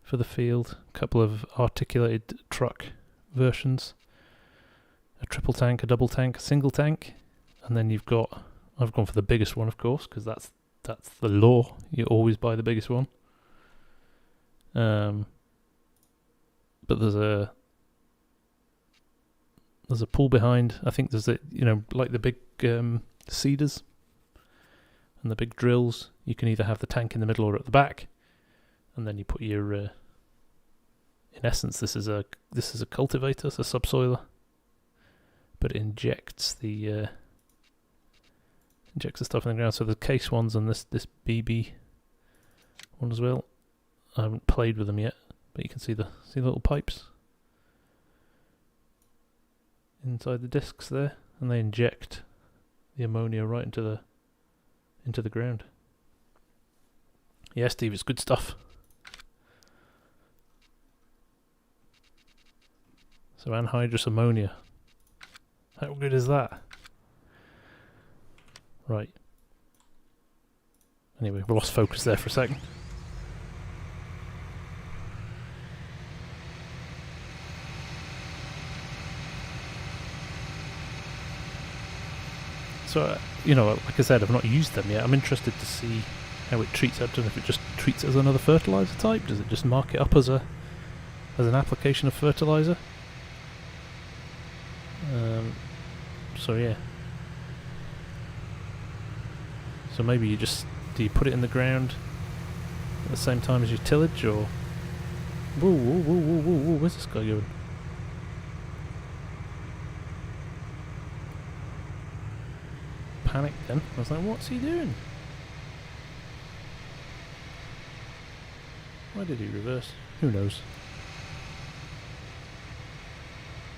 for the field, a couple of articulated truck versions, a triple tank, a double tank, a single tank, and then you've got, I've gone for the biggest one, of course, because that's the law. You always buy the biggest one. But there's a pull behind. I think there's like the big seeders and the big drills. You can either have the tank in the middle or at the back, and then you put your in essence this is a cultivator, it's a subsoiler, but it injects the stuff in the ground. So the case ones and this BB one as well. I haven't played with them yet, but you can see the little pipes inside the discs there, and they inject the ammonia right into the ground. Yeah, Steve, it's good stuff. So anhydrous ammonia, how good is that? Right. Anyway, we lost focus there for a second. So, you know, like I said, I've not used them yet. I'm interested to see how it treats it. I don't know if it just treats it as another fertilizer type. Does it just mark it up as an application of fertilizer? So yeah. So maybe do you put it in the ground at the same time as your tillage, or... Whoa, whoa, whoa, whoa, whoa, whoa, where's this guy going? Panicked then. I was like, what's he doing? Why did he reverse? Who knows?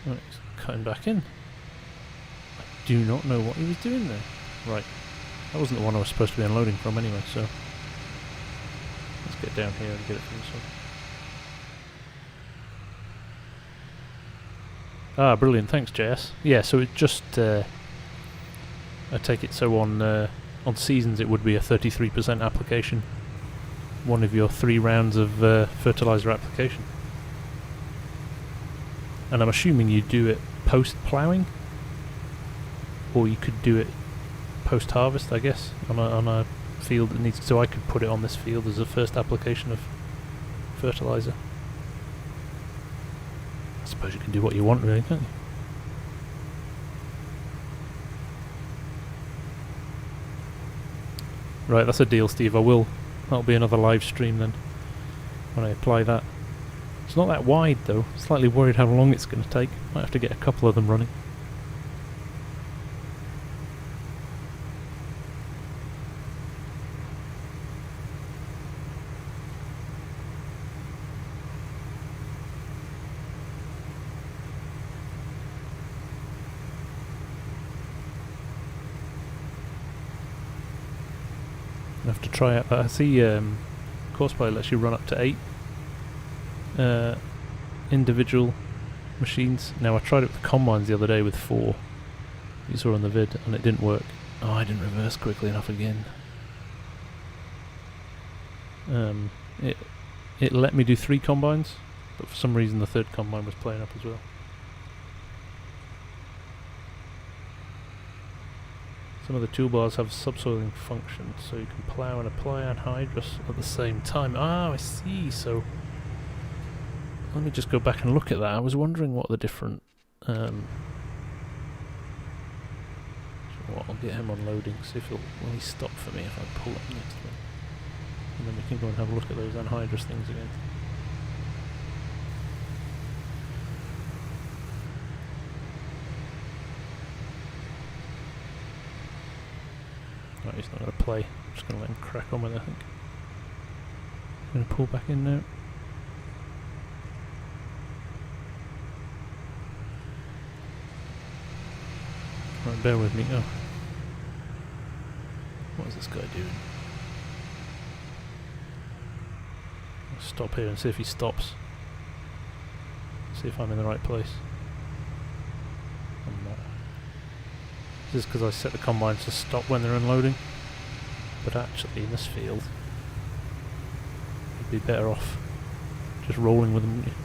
Right, he's cutting back in. I do not know what he was doing there. Right. That wasn't the one I was supposed to be unloading from anyway, so... Let's get down here and get it from this one. Ah, brilliant. Thanks, JS. Yeah, so it just... I take it so on seasons it would be a 33% application. One of your 3 rounds of fertilizer application. And I'm assuming you do it post-ploughing? Or you could do it post-harvest, I guess, on a field that needs... So I could put it on this field as a first application of fertilizer. I suppose you can do what you want, really, can't you? Right, that's a deal, Steve. That'll be another live stream then, when I apply that. It's not that wide though. Slightly worried how long it's going to take. Might have to get a couple of them running. I have to try out that. I see Corsair lets you run up to 8 individual machines. Now I tried it with the combines the other day with 4. You saw on the vid, and it didn't work. Oh, I didn't reverse quickly enough again. It let me do 3 combines, but for some reason the 3rd combine was playing up as well. Some of the toolbars have subsoiling functions, so you can plough and apply anhydrous at the same time. Ah, I see. So let me just go back and look at that. I was wondering what the different... I'll get him unloading, see if will he stop for me if I pull up next to him. And then we can go and have a look at those anhydrous things again. Right, he's not going to play. I'm just going to let him crack on with it, I think. He's going to pull back in now. Right, bear with me. Oh. What is this guy doing? I'll stop here and see if he stops. See if I'm in the right place. I'm not. This is because I set the combines to stop when they're unloading. But actually in this field, you'd be better off just rolling with them, wouldn't you?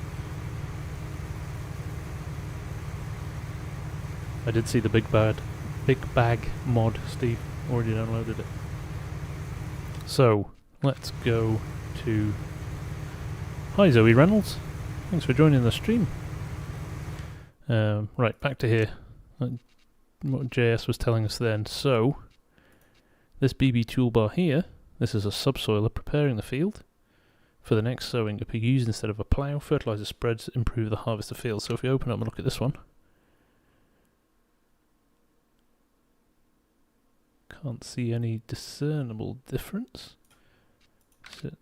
I did see the big bag mod, Steve. Already downloaded it. So, let's go to... Hi Zoe Reynolds. Thanks for joining the stream. Right, back to here. What JS was telling us then. So, this BB toolbar here, this is a subsoiler preparing the field for the next sowing. It can be used instead of a plough. Fertilizer spreads improve the harvest of field. So if we open up and look at this one, can't see any discernible difference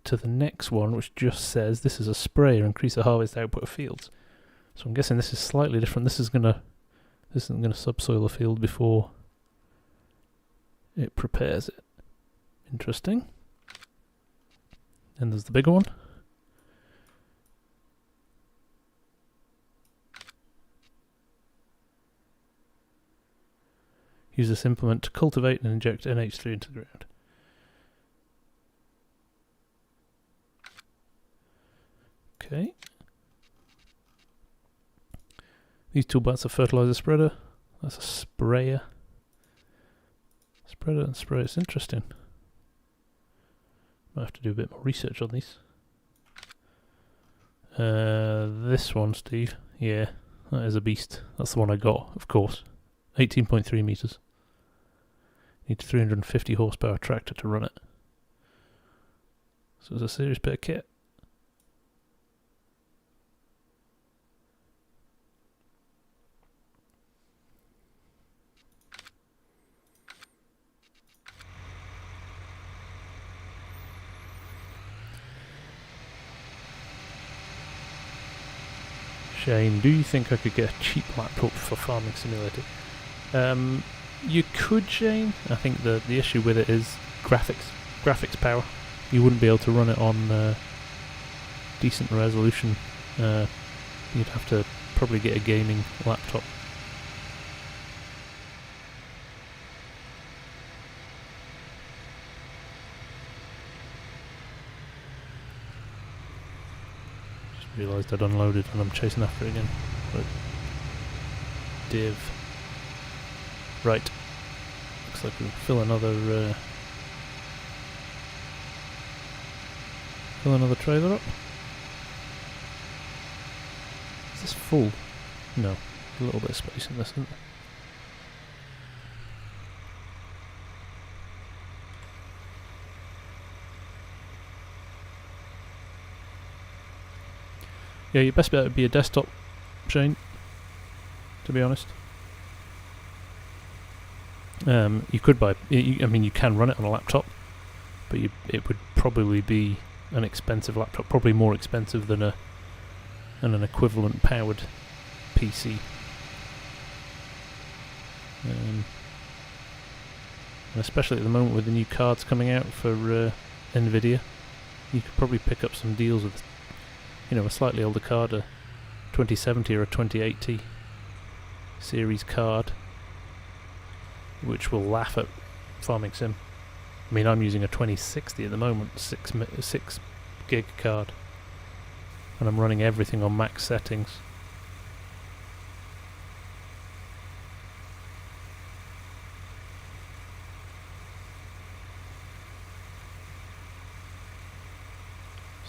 to the next one, which just says this is a sprayer, increase the harvest output of fields. So I'm guessing this is slightly different. This isn't gonna subsoil the field before it prepares it. Interesting. And there's the bigger one. Use this implement to cultivate and inject NH3 into the ground. Okay. These toolbars are fertilizer spreader. That's a sprayer. Spread it and spray. It's interesting. Might have to do a bit more research on these. This one, Steve. Yeah, that is a beast. That's the one I got, of course. 18.3 meters. Need 350 horsepower tractor to run it. So it's a serious bit of kit. Shane, do you think I could get a cheap laptop for Farming Simulator? You could, Shane. I think the issue with it is graphics power. You wouldn't be able to run it on decent resolution. You'd have to probably get a gaming laptop. Realised I'd unloaded and I'm chasing after it again. Right. Div. Right. Looks like we can fill another trailer up. Is this full? No. A little bit of space in this, isn't there? Yeah, your best bet would be a desktop, Shane, to be honest. You could buy, I mean you can run it on a laptop, but it would probably be an expensive laptop, probably more expensive than an equivalent powered PC. And especially at the moment with the new cards coming out for Nvidia, you could probably pick up some deals with, you know, a slightly older card, a 2070 or a 2080 series card, which will laugh at Farming Sim. I mean, I'm using a 2060 at the moment, 6 gig card, and I'm running everything on max settings.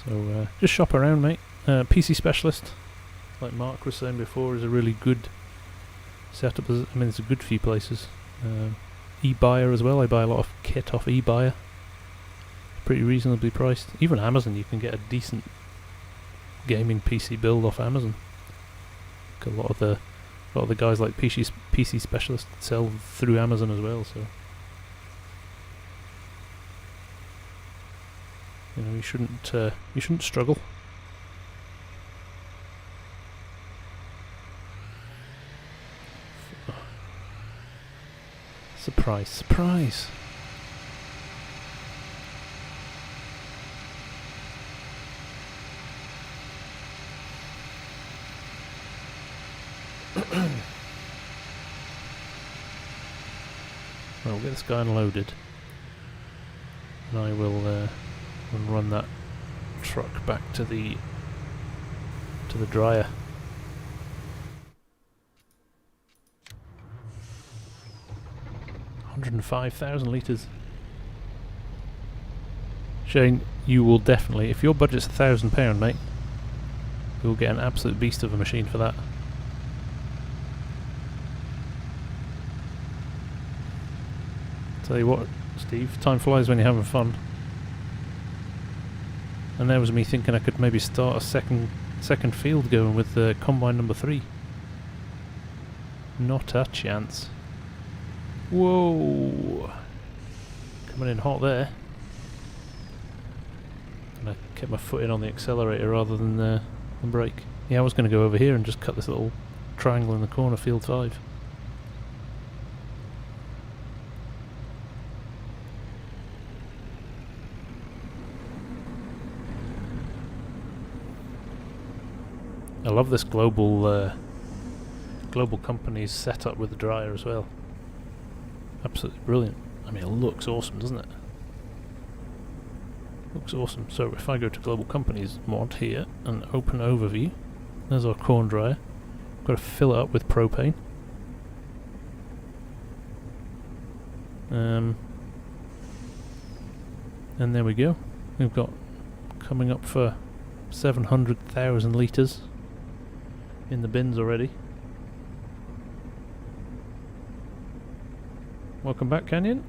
So just shop around, mate. PC Specialist, like Mark was saying before, is a really good setup. I mean, there's a good few places. eBuyer as well. I buy a lot of kit off eBuyer. Pretty reasonably priced. Even Amazon, you can get a decent gaming PC build off Amazon. A lot of the guys like PC Specialist sell through Amazon as well. So you know, you shouldn't struggle. Surprise, surprise. Well, we'll get this guy unloaded, and I will run that truck back to the dryer. $105,000 litres. Shane, you will definitely, if your budget's £1,000, mate, you'll get an absolute beast of a machine for that. Tell you what, Steve, time flies when you're having fun. And there was me thinking I could maybe start a second field going with combine number 3. Not a chance. Whoa! Coming in hot there. And I kept my foot in on the accelerator rather than the brake. Yeah, I was going to go over here and just cut this little triangle in the corner, field 5. I love this global company's setup with the dryer as well. Absolutely brilliant. I mean, it looks awesome, doesn't it? Looks awesome. So if I go to Global Companies mod here and open overview, there's our corn dryer. Got to fill it up with propane. And there we go. We've got coming up for 700,000 litres in the bins already. Welcome back, Canyon.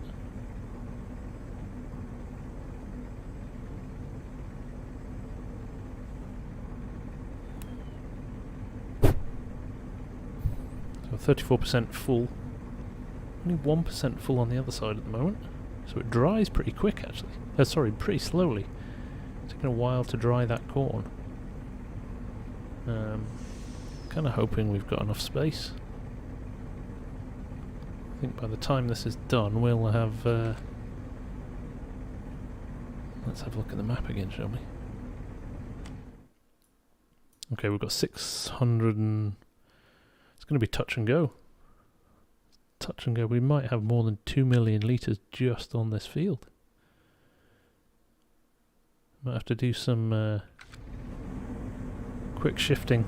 So 34% full. Only 1% full on the other side at the moment. So it dries pretty quick actually. Sorry, pretty slowly. It's taking a while to dry that corn. Kind of hoping we've got enough space. I think by the time this is done we'll have... let's have a look at the map again, shall we? Okay, we've got 600 and... It's going to be touch and go. Touch and go. We might have more than 2 million litres just on this field. Might have to do some quick shifting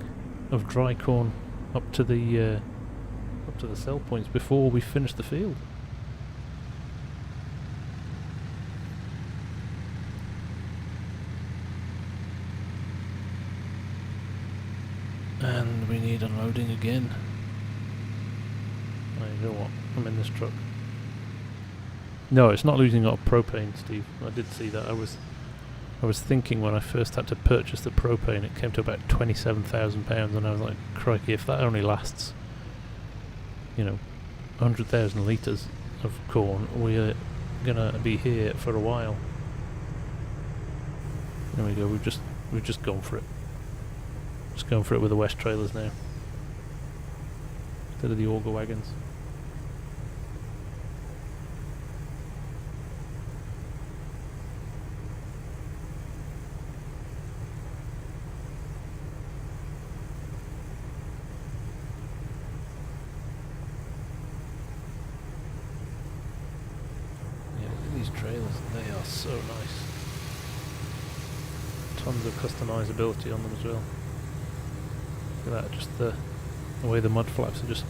of dry corn up to the sell points before we finish the field. And we need unloading again. You know what? I'm in this truck. No, it's not losing a lot of propane, Steve. I did see that. I was thinking when I first had to purchase the propane, it came to about £27,000, and I was like, crikey, if that only lasts, 100,000 litres of corn, we're gonna be here for a while. There we go. We've just gone for it. Just going for it with the West trailers now, instead of the auger wagons. Trailers, they are so nice. Tons of customizability on them as well. Look at that, just the way the mud flaps are just...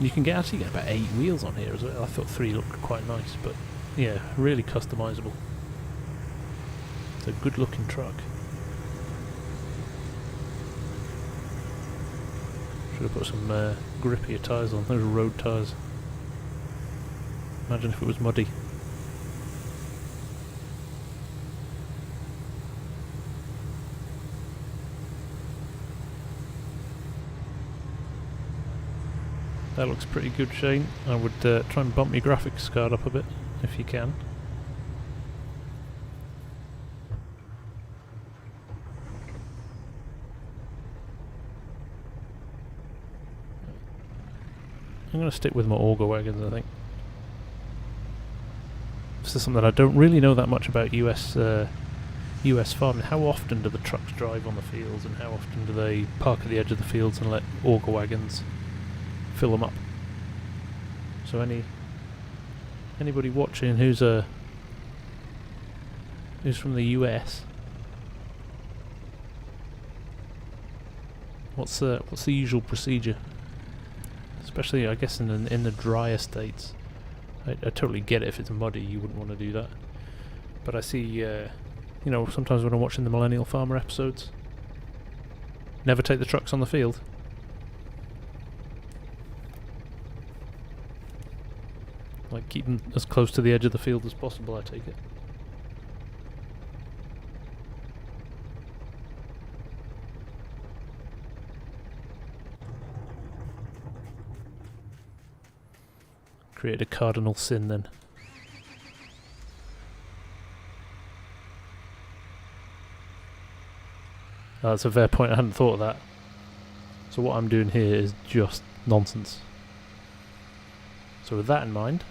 You can actually get about 8 wheels on here as well. I thought 3 looked quite nice, but yeah, really customizable. It's a good looking truck. Should have put some grippier tyres on. Those are road tyres. Imagine if it was muddy. That looks pretty good, Shane. I would try and bump your graphics card up a bit, if you can. I'm going to stick with my auger wagons, I think. This is something I don't really know that much about US farming. How often do the trucks drive on the fields, and how often do they park at the edge of the fields and let auger wagons fill them up? So anybody watching who's from the US, what's the usual procedure? Especially, I guess, in the drier states. I totally get it. If it's muddy, you wouldn't want to do that. But I see, sometimes when I'm watching the Millennial Farmer episodes, never take the trucks on the field. Like, keep them as close to the edge of the field as possible, I take it. Create a cardinal sin then. Oh, that's a fair point, I hadn't thought of that. So what I'm doing here is just nonsense. So with that in mind,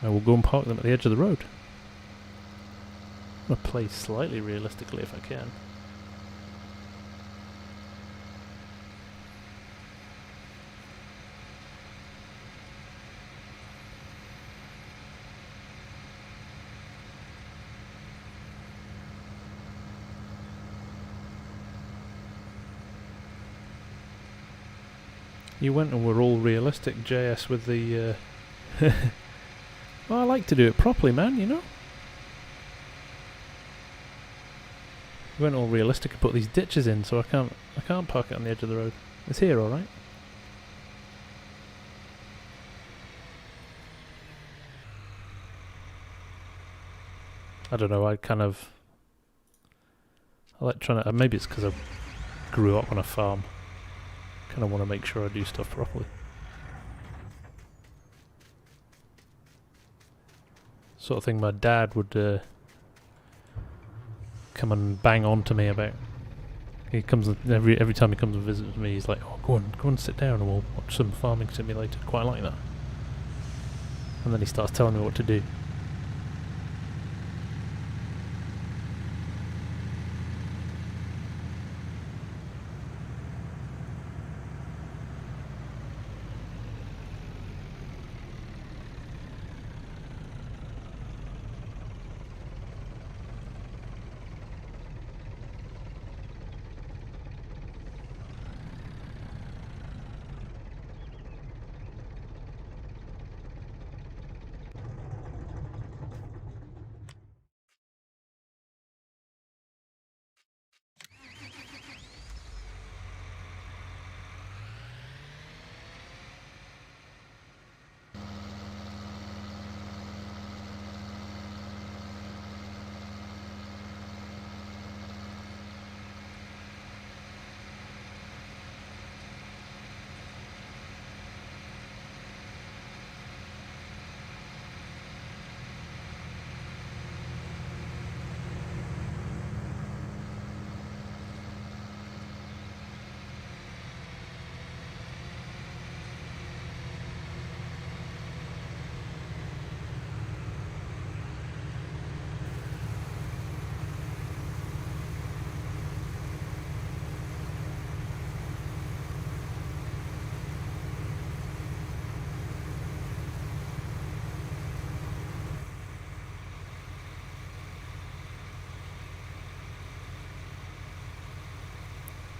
I will go and park them at the edge of the road. I'm going to play slightly realistically if I can. You went and were all realistic, JS, with the... Well, I like to do it properly, man, you know? You went all realistic and put these ditches in, so I can't park it on the edge of the road. It's here, alright? I don't know, I like trying to... maybe it's because I grew up on a farm. Kind of want to make sure I do stuff properly. Sort of thing my dad would come and bang on to me about. He comes every time he comes and visits me, he's like, "Oh, go on, sit down, and we'll watch some farming simulator." Quite like that. And then he starts telling me what to do.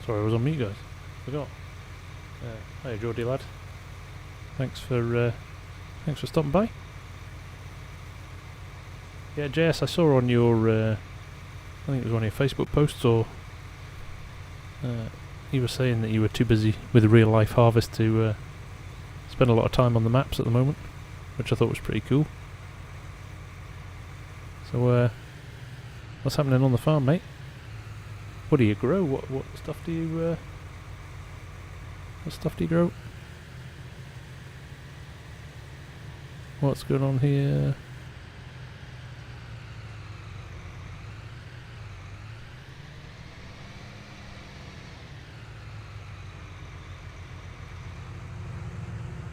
Sorry, I was on mute, guys. Forgot. Hey, Geordie lad. Thanks for stopping by. Yeah, JS, I saw on your, I think it was one of your Facebook posts, or you were saying that you were too busy with Real Life Harvest to spend a lot of time on the maps at the moment, which I thought was pretty cool. So, what's happening on the farm, mate? What do you grow? What stuff do you grow? What's going on here?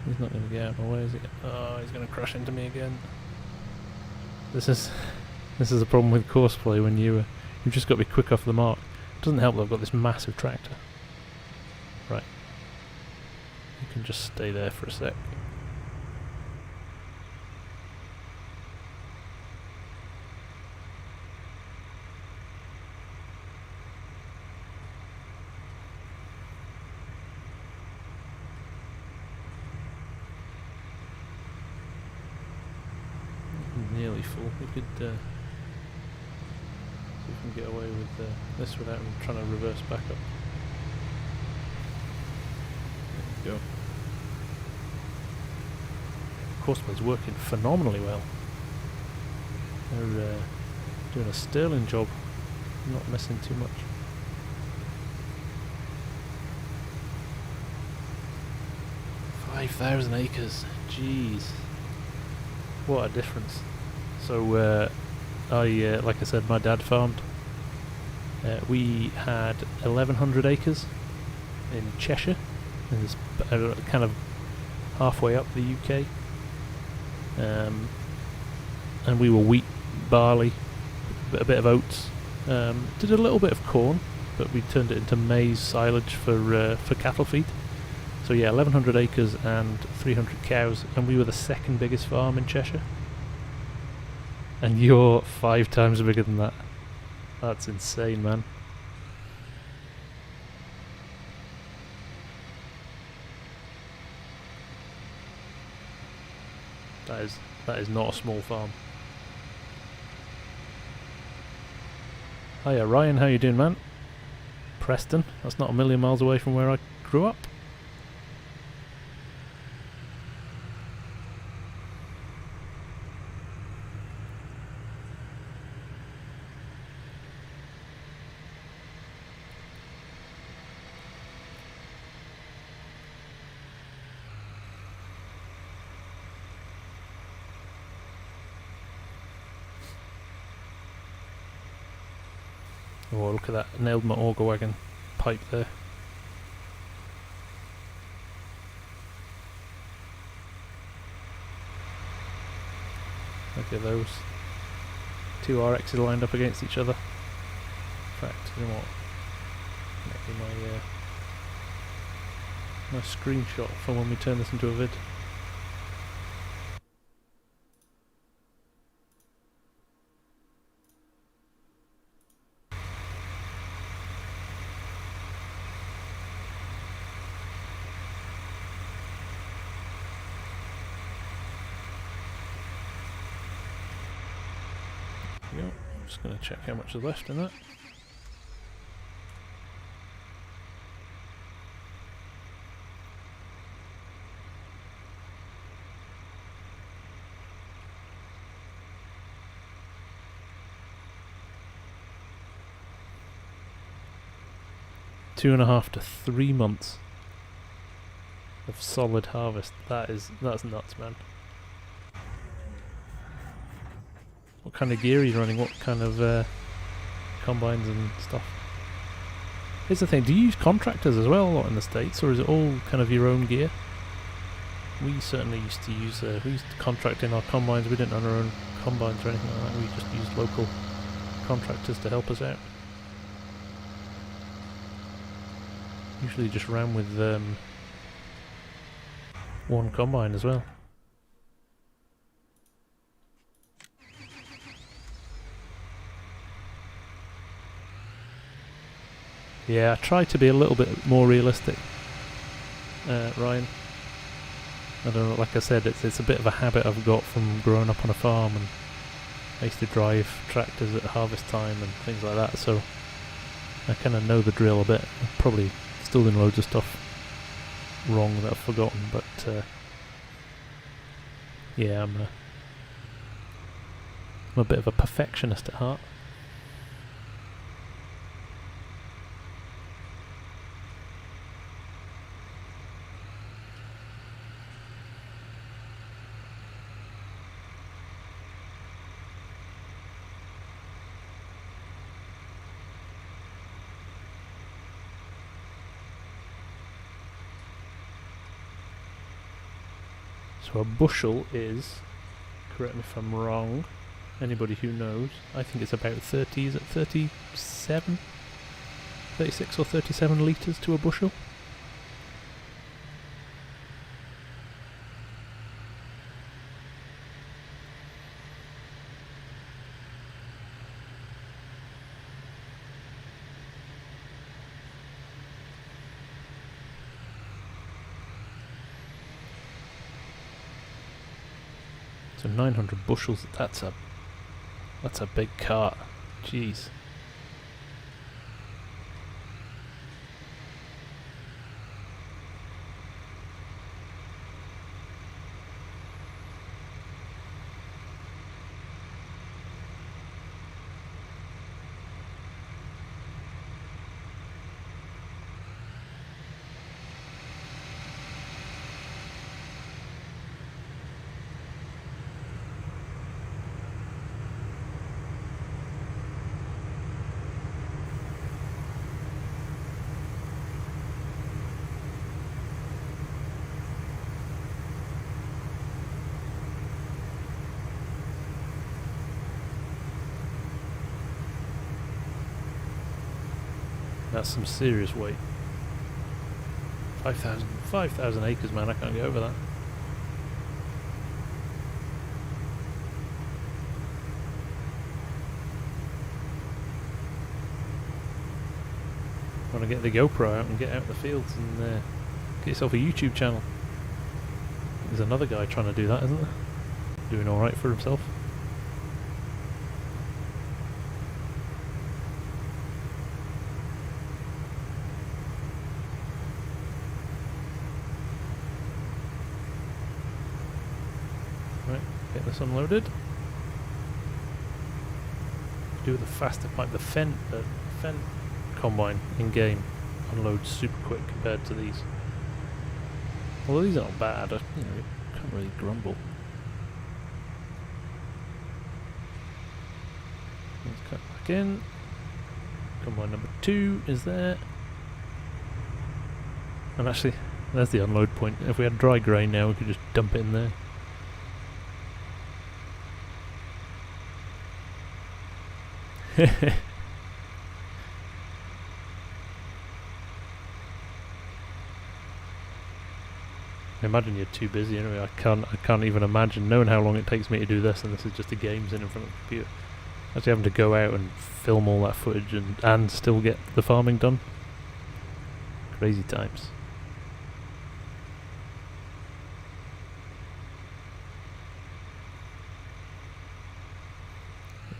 He's not going to get out of my way, is he? Oh, he's going to crash into me again. This is a problem with courseplay when you've just got to be quick off the mark. Doesn't help that I've got this massive tractor. Right. You can just stay there for a sec. Nearly full. We could can get away with this without him trying to reverse back up. There you go. Coursplay's working phenomenally well. They're doing a sterling job, not missing too much. "5,000 acres, jeez, what a difference." So like I said, my dad farmed. We had 1,100 acres in Cheshire, in this kind of halfway up the UK, and we were wheat, barley, a bit of oats. Did a little bit of corn, but we turned it into maize silage for cattle feed. So yeah, 1,100 acres and 300 cows, and we were the second biggest farm in Cheshire. And you're 5 times bigger than that. That's insane, man. That is not a small farm. Hiya Ryan, how you doing, man? Preston, that's not a million miles away from where I grew up. Oh, look at that, nailed my auger wagon pipe there. Look at those. Two RXs lined up against each other. In fact, you know what? Maybe my screenshot for when we turn this into a vid. I'm just going to check how much is left in that. Two and a half to 3 months of solid harvest. That's nuts, man. What kind of gear are you running? What kind of combines and stuff? Here's the thing, do you use contractors as well a lot in the States, or is it all kind of your own gear? We certainly used to use, we used to contract in our combines. We didn't own our own combines or anything like that. We just used local contractors to help us out. Usually just ran with one combine as well. Yeah, I try to be a little bit more realistic, Ryan. I don't know, like I said, it's a bit of a habit I've got from growing up on a farm, and I used to drive tractors at harvest time and things like that, so I kind of know the drill a bit. I'm probably still doing loads of stuff wrong that I've forgotten, but yeah, I'm a bit of a perfectionist at heart. So a bushel is, correct me if I'm wrong, anybody who knows, I think it's about 30, is it 37? 36 or 37 litres to a bushel? So 900 bushels, that's a big cart. Jeez. That's some serious weight. 5,000 acres, man, I can't get over that. Want to get the GoPro out and get out in the fields and get yourself a YouTube channel. There's another guy trying to do that, isn't there? doing alright for himself. Right, get this unloaded. Do the faster pipe. The Fendt combine in game unloads super quick compared to these. Although these aren't bad, you can't really grumble. Let's cut back in. Combine number 2 is there. And actually, there's the unload point. If we had dry grain now, we could just dump it in there. Imagine you're too busy anyway. I can't even imagine knowing how long it takes me to do this, and this is just a games in front of the computer. Actually having to go out and film all that footage and still get the farming done. Crazy times.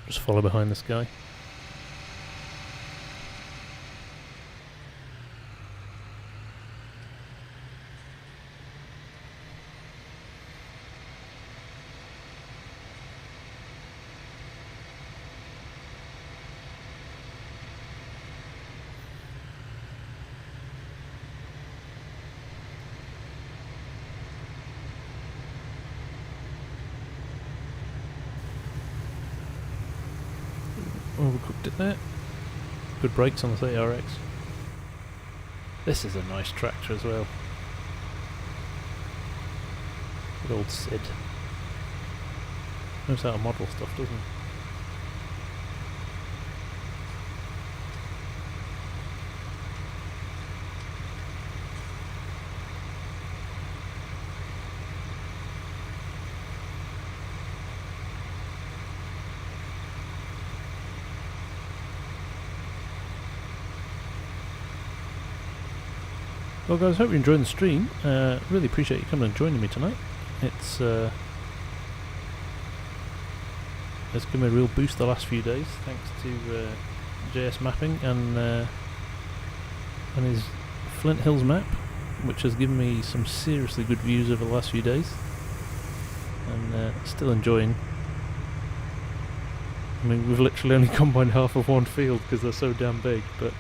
Just follow behind this guy. Overcooked it there. Good brakes on the RTX. This is a nice tractor as well. Good old Sid. Knows how to model stuff, doesn't he? Well guys, hope you're enjoying the stream. Really appreciate you coming and joining me tonight. It's given me a real boost the last few days, thanks to JS Mapping and his Flint Hills map, which has given me some seriously good views over the last few days. And still enjoying. I mean, we've literally only combined half of one field because they're so damn big, but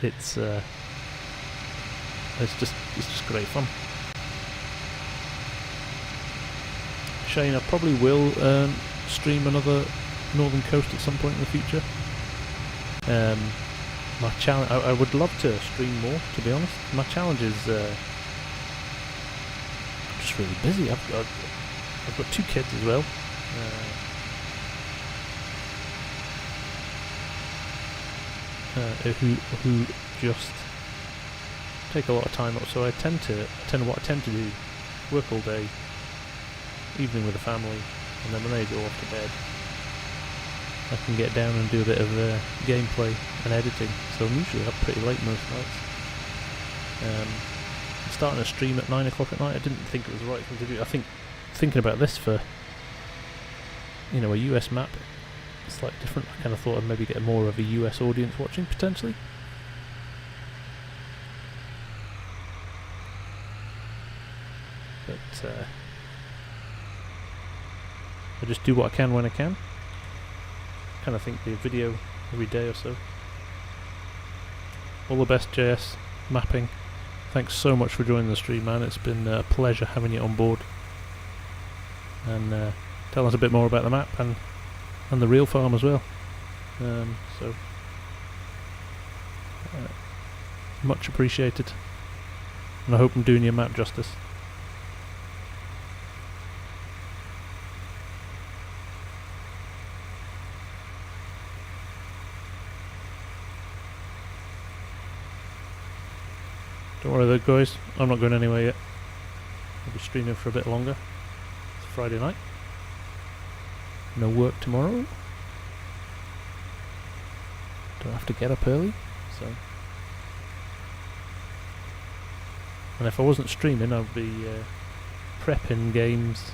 it's just great fun. Shane, I probably will stream another Northern Coast at some point in the future. My challenge, I would love to stream more, to be honest. My challenge is I'm just really busy. I've got 2 kids as well. Who just take a lot of time up. So I tend to do, work all day, evening with the family, and then when they go off to bed, I can get down and do a bit of gameplay and editing. So I'm usually up pretty late most nights. I'm starting a stream at 9 o'clock at night. I didn't think it was the right thing to do. I think thinking about this for, you know, a US map, slightly different. I kind of thought I'd maybe get more of a US audience watching potentially. But I just do what I can when I can. Kind of think the video every day or so. All the best, JS Mapping. Thanks so much for joining the stream, man. It's been a pleasure having you on board. And tell us a bit more about the map and the real farm as well. Much appreciated, and I hope I'm doing your map justice. Don't worry though guys, I'm not going anywhere yet. I'll be streaming for a bit longer. It's Friday night. No work tomorrow. Don't have to get up early, so. And if I wasn't streaming, I'd be prepping games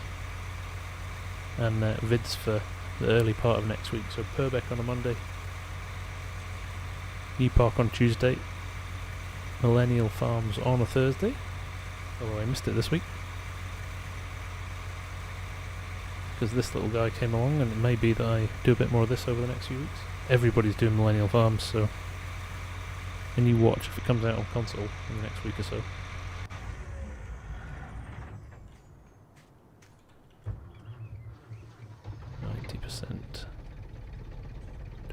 and vids for the early part of next week. So Purbeck on a Monday, New Park on Tuesday, Millennial Farms on a Thursday, although I missed it this week because this little guy came along, and it may be that I do a bit more of this over the next few weeks. Everybody's doing Millennial Farms, so and you watch if it comes out on console in the next week or so.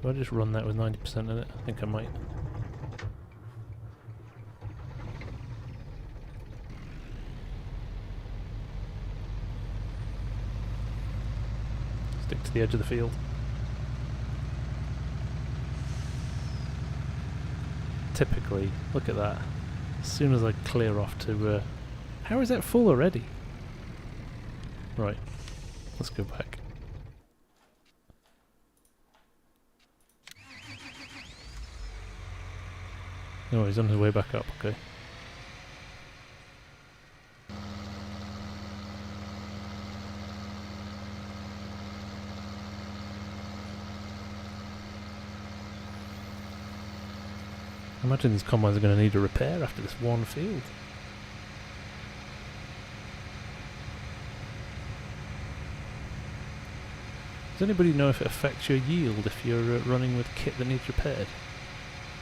Do I just run that with 90% in it? I think I might. Stick to the edge of the field. Typically, look at that. As soon as I clear off to... how is that full already? Right, let's go back. Oh, he's on his way back up, okay. I imagine these combines are going to need a repair after this one field. Does anybody know if it affects your yield if you're running with kit that needs repaired?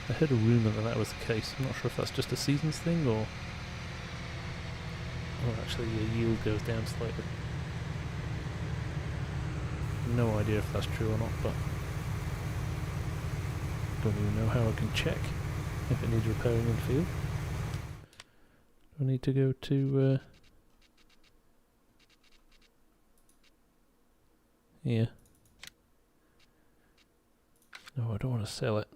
I heard a rumour that that was the case. I'm not sure if that's just a seasons thing or actually your yield goes down slightly. No idea if that's true or not, but don't even know how I can check if it needs repairing in the field. Do I need to go to here? No, I don't want to sell it.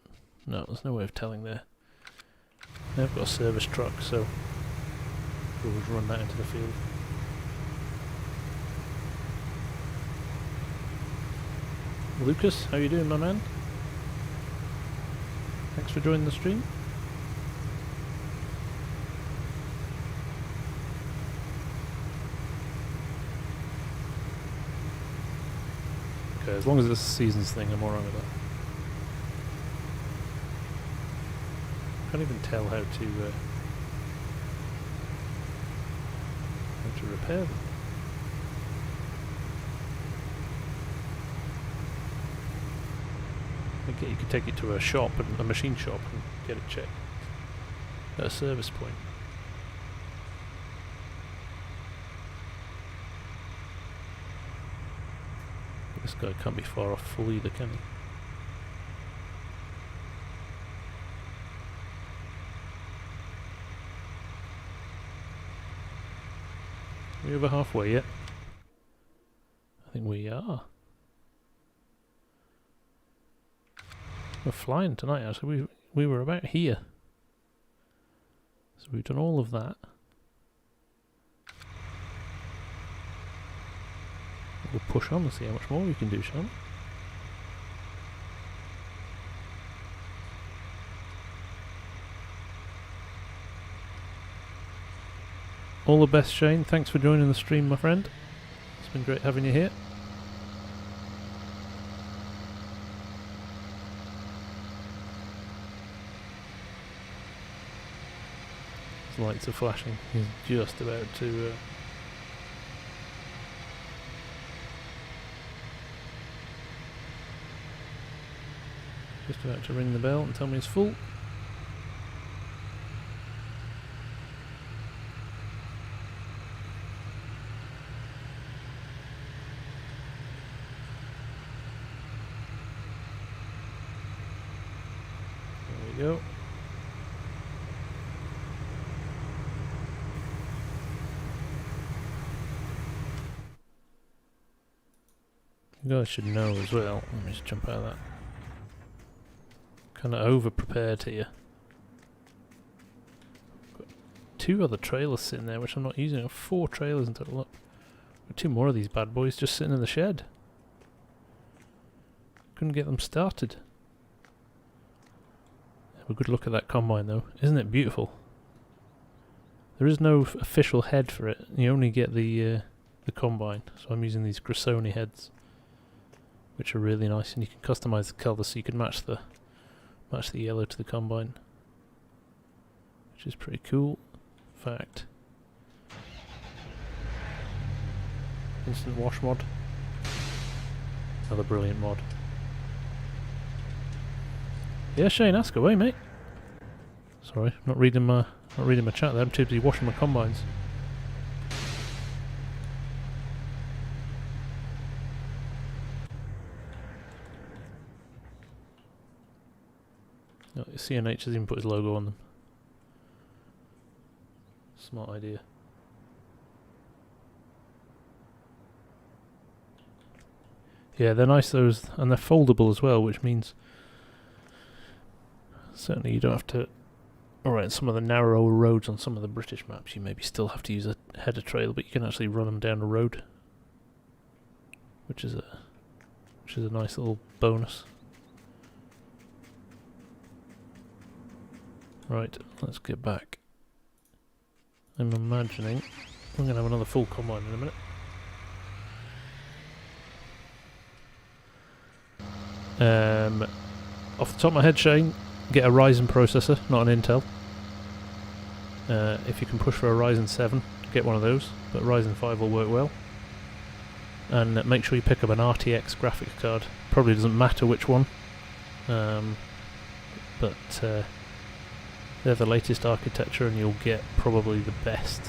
No, there's no way of telling there. I've got a service truck, so we'll just run that into the field. Lucas, how you doing, my man? Thanks for joining the stream. Okay, as long as it's a seasons thing, I'm alright with that. I can't even tell how to repair them. You could take it to a shop, a machine shop, and get it checked at a service point. This guy can't be far off full either, can he? Are we over halfway yet? I think we are. We're flying tonight, actually. We were about here. So we've done all of that. We'll push on and see how much more we can do, shall we? All the best, Shane. Thanks for joining the stream, my friend. It's been great having you here. His lights are flashing. He's just about to... just about to ring the bell and tell me it's full. Go. You guys should know as well. Let me just jump out of that. Kind of over prepared here. Got 2 other trailers sitting there which I'm not using. I have 4 trailers in total. Look, got 2 more of these bad boys just sitting in the shed. Couldn't get them started. Have a good look at that combine though. Isn't it beautiful? There is no official head for it. You only get the combine. So I'm using these Grissoni heads, which are really nice, and you can customize the colour so you can match the yellow to the combine, which is pretty cool. Fact. Instant wash mod. Another brilliant mod. Yeah, Shane, ask away, mate. Sorry, not reading my chat there. I'm too busy washing my combines. No, CNH has even put his logo on them. Smart idea. Yeah, they're nice, those, and they're foldable as well, which means certainly you don't have to. Alright, some of the narrower roads on some of the British maps, you maybe still have to use a header trailer, but you can actually run them down a road, which is a nice little bonus. Right, let's get back. I'm imagining I'm going to have another full combine in a minute. Off the top of my head, Shane, get a Ryzen processor, not an Intel. If you can push for a Ryzen 7, get one of those, but Ryzen 5 will work well. And make sure you pick up an RTX graphics card. Probably doesn't matter which one, but they're the latest architecture, and you'll get probably the best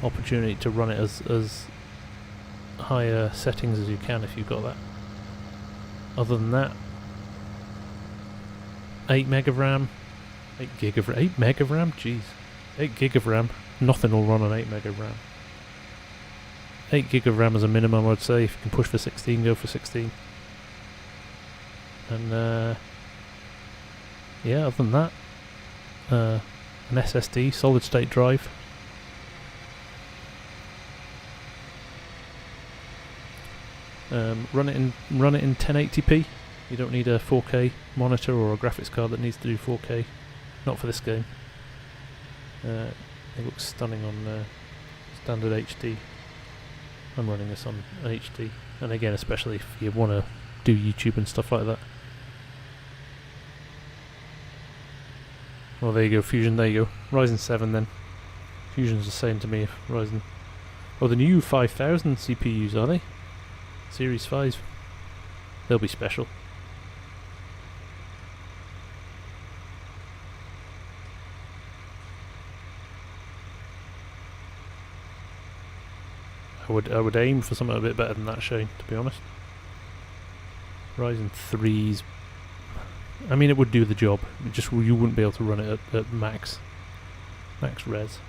opportunity to run it as higher settings as you can if you've got that. Other than that, 8 meg of RAM, 8 gig of RAM, 8 meg of RAM, jeez, 8 gig of RAM, nothing will run on 8 meg of RAM. 8 gig of RAM is a minimum, I'd say. If you can push for 16, go for 16. And yeah, other than that, an SSD, solid state drive. Run it in 1080p. You don't need a 4K monitor or a graphics card that needs to do 4K. Not for this game. It looks stunning on standard HD. I'm running this on HD, and again, especially if you want to do YouTube and stuff like that. Well, there you go, Fusion, there you go. Ryzen 7 then. Fusion's the same to me if Ryzen... Oh, the new 5000 CPUs, are they? Series 5. They'll be special. I would aim for something a bit better than that, Shane, to be honest. Ryzen 3's... I mean, it would do the job. It just, you wouldn't be able to run it at max res.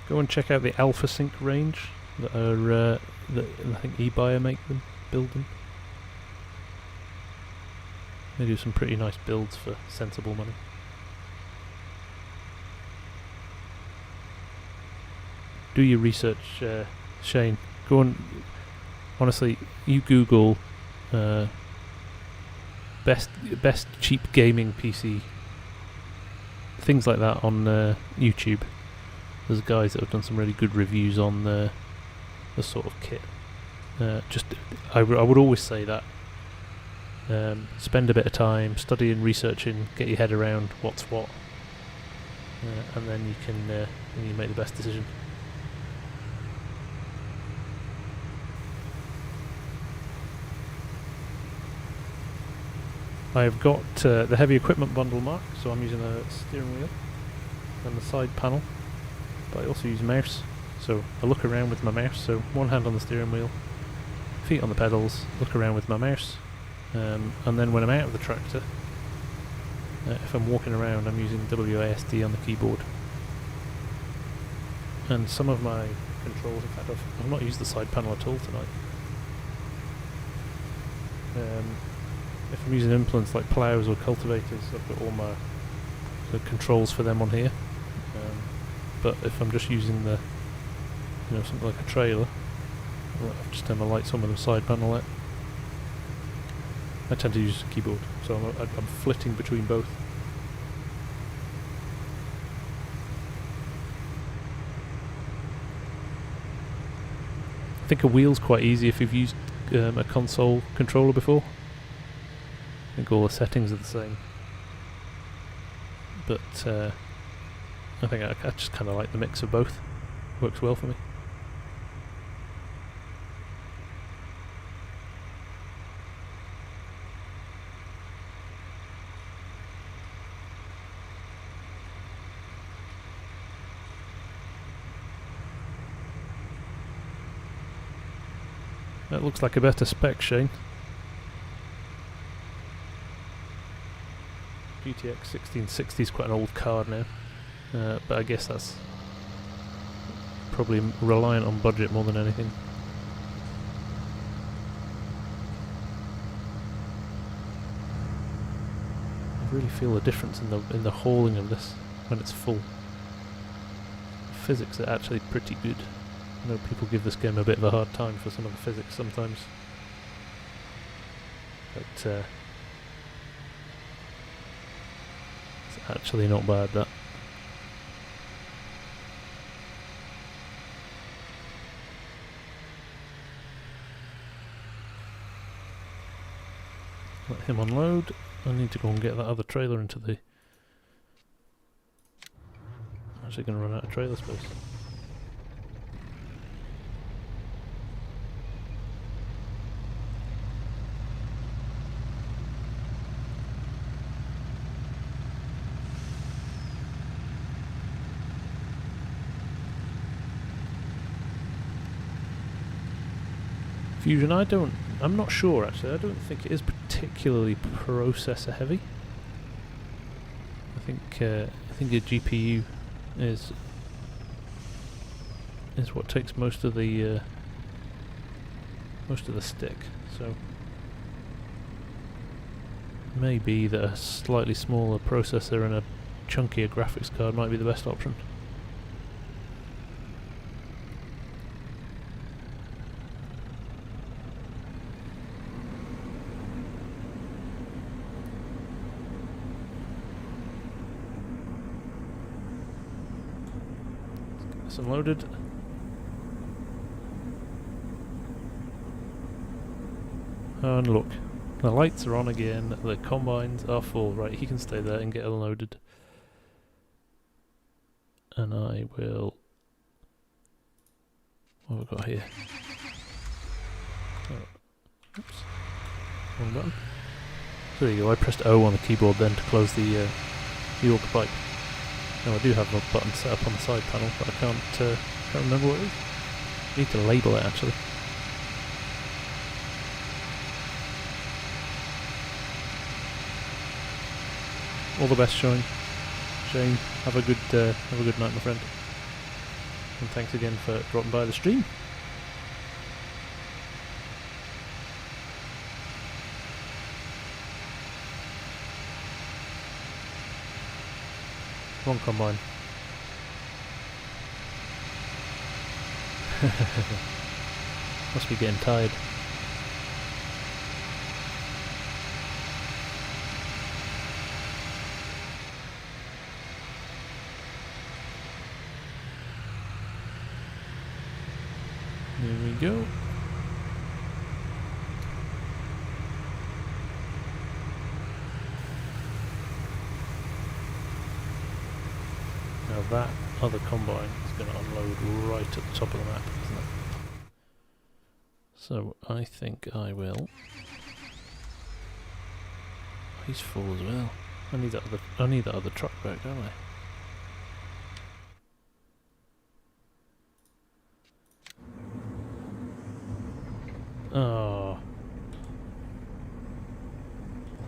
Go and check out the AlphaSync range that are that I think eBuyer build them. They do some pretty nice builds for sensible money. Do your research, Shane. Go on. Honestly, you Google best cheap gaming PC, things like that on YouTube. There's guys that have done some really good reviews on the sort of kit. I would always say that. Spend a bit of time studying, researching, get your head around what's what, and then you make the best decision. I've got the heavy equipment bundle mark, so I'm using a steering wheel and the side panel, but I also use mouse, so I look around with my mouse, so one hand on the steering wheel, feet on the pedals, look around with my mouse, and then when I'm out of the tractor, if I'm walking around, I'm using WASD on the keyboard. And some of my controls, in fact I've not used the side panel at all tonight. If I'm using implements like ploughs or cultivators, I've got all my controls for them on here. but if I'm just using the, something like a trailer, I've just turned my lights on with a side panel light. I tend to use a keyboard, so I'm flitting between both. I think a wheel's quite easy if you've used a console controller before. I think all the settings are the same. But I think I just kind of like the mix of both. Works well for me. That looks like a better spec, Shane. GTX 1660 is quite an old card now, but I guess that's probably reliant on budget more than anything. I really feel the difference in the hauling of this when it's full. The physics are actually pretty good. I know people give this game a bit of a hard time for some of the physics sometimes, but it's actually not bad, that. Let him unload. I need to go and get that other trailer into the... I'm actually going to run out of trailer space. Fusion, I'm not sure actually, I don't think it is particularly processor heavy. I think your GPU is what takes most of the stick, so maybe that a slightly smaller processor and a chunkier graphics card might be the best option. Unloaded. And look, the lights are on again, the combines are full. Right, he can stay there and get unloaded. And I will... What have we got here? Oh, oops. Wrong button. So there you go, I pressed O on the keyboard then to close the auger pipe. Now I do have a button set up on the side panel, but I can't remember what it is. I need to label it actually. All the best, Shane. Have a good night, my friend. And thanks again for dropping by the stream. Wrong combine. Must be getting tired. There we go. Now that other combine is going to unload right at the top of the map, isn't it? So I think I will... He's full as well. I need that other truck back, don't I? Oh.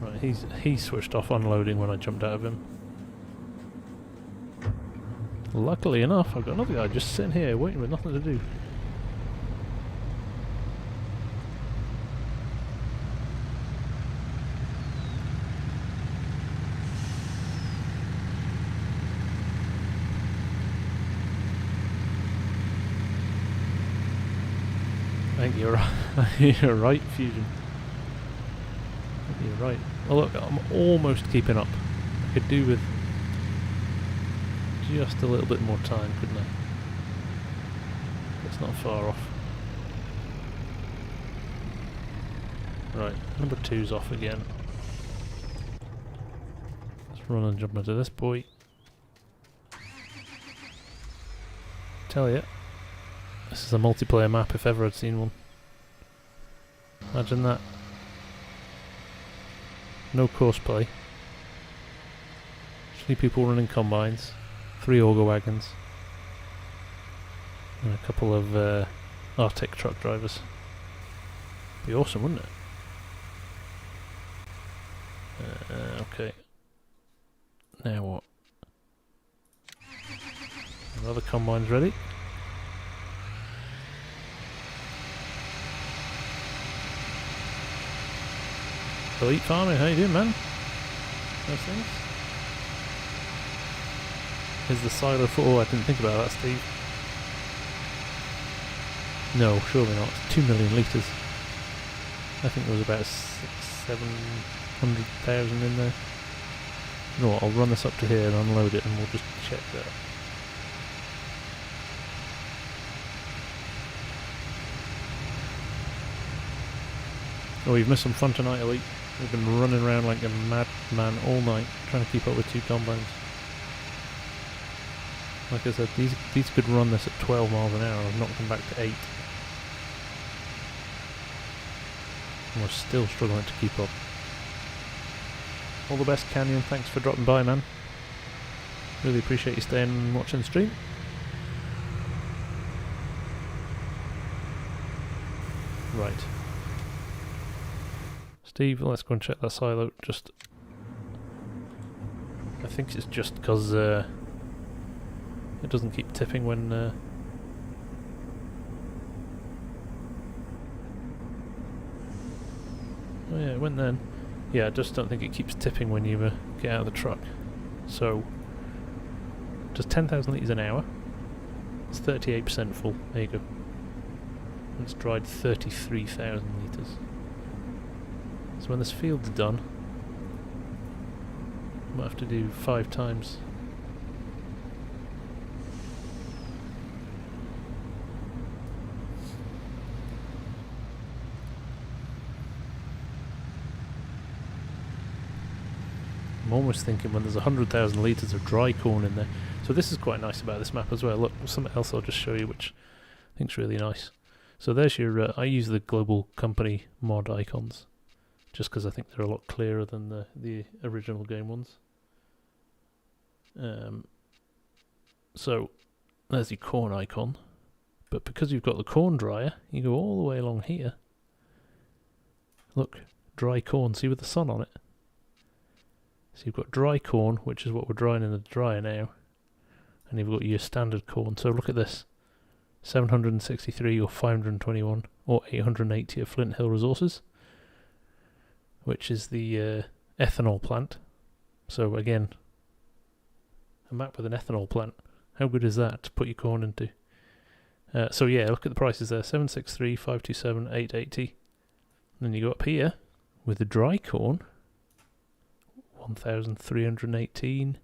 Right, he's switched off unloading when I jumped out of him. Luckily enough, I've got another guy just sitting here waiting with nothing to do. You're right. You're right, Fusion. You're right. Oh look, I'm almost keeping up. I could do with just a little bit more time, couldn't I? It's not far off. Right, number 2's off again. Let's run and jump into this boy. Tell ya, this is a multiplayer map if ever I'd seen one. Imagine that. No courseplay. 3 people running combines, 3 auger wagons, and a couple of Arctic truck drivers. Be awesome, wouldn't it? Okay. Now what? Another combine's ready. Elite Farming, how you doing, man? Those things? Is the silo for... Oh, I didn't think about that, Steve. No, surely not. It's 2 million litres. I think there was about 700,000 in there. You know what, I'll run this up to here and unload it and we'll just check that. Oh, you've missed some fun tonight, Elite. We've been running around like a madman all night, trying to keep up with 2 combines. Like I said, these could run this at 12 miles an hour. I've knocked them back to 8. And we're still struggling to keep up. All the best, Canyon. Thanks for dropping by, man. Really appreciate you staying and watching the stream. Right. Steve, let's go and check that silo. I think it's just because it doesn't keep tipping when oh yeah, it went then. Yeah, I just don't think it keeps tipping when you get out of the truck. So, just 10,000 litres an hour. It's 38% full. There you go. And it's dried 33,000 litres. So when this field's done, I might have to do 5 times. I'm almost thinking when there's 100,000 litres of dry corn in there. So this is quite nice about this map as well. Look, something else I'll just show you which I think's really nice. So there's your, I use the global company mod icons, just because I think they're a lot clearer than the original game ones. So there's your corn icon, but because you've got the corn dryer, you go all the way along here. Look, dry corn, see with the sun on it. So you've got dry corn, which is what we're drying in the dryer now, and you've got your standard corn. So look at this, 763 or 521 or 880 of Flint Hill Resources, which is the ethanol plant. So again, a map with an ethanol plant. How good is that to put your corn into? So yeah, look at the prices there, 763, 527, 880. And then you go up here with the dry corn, 1,318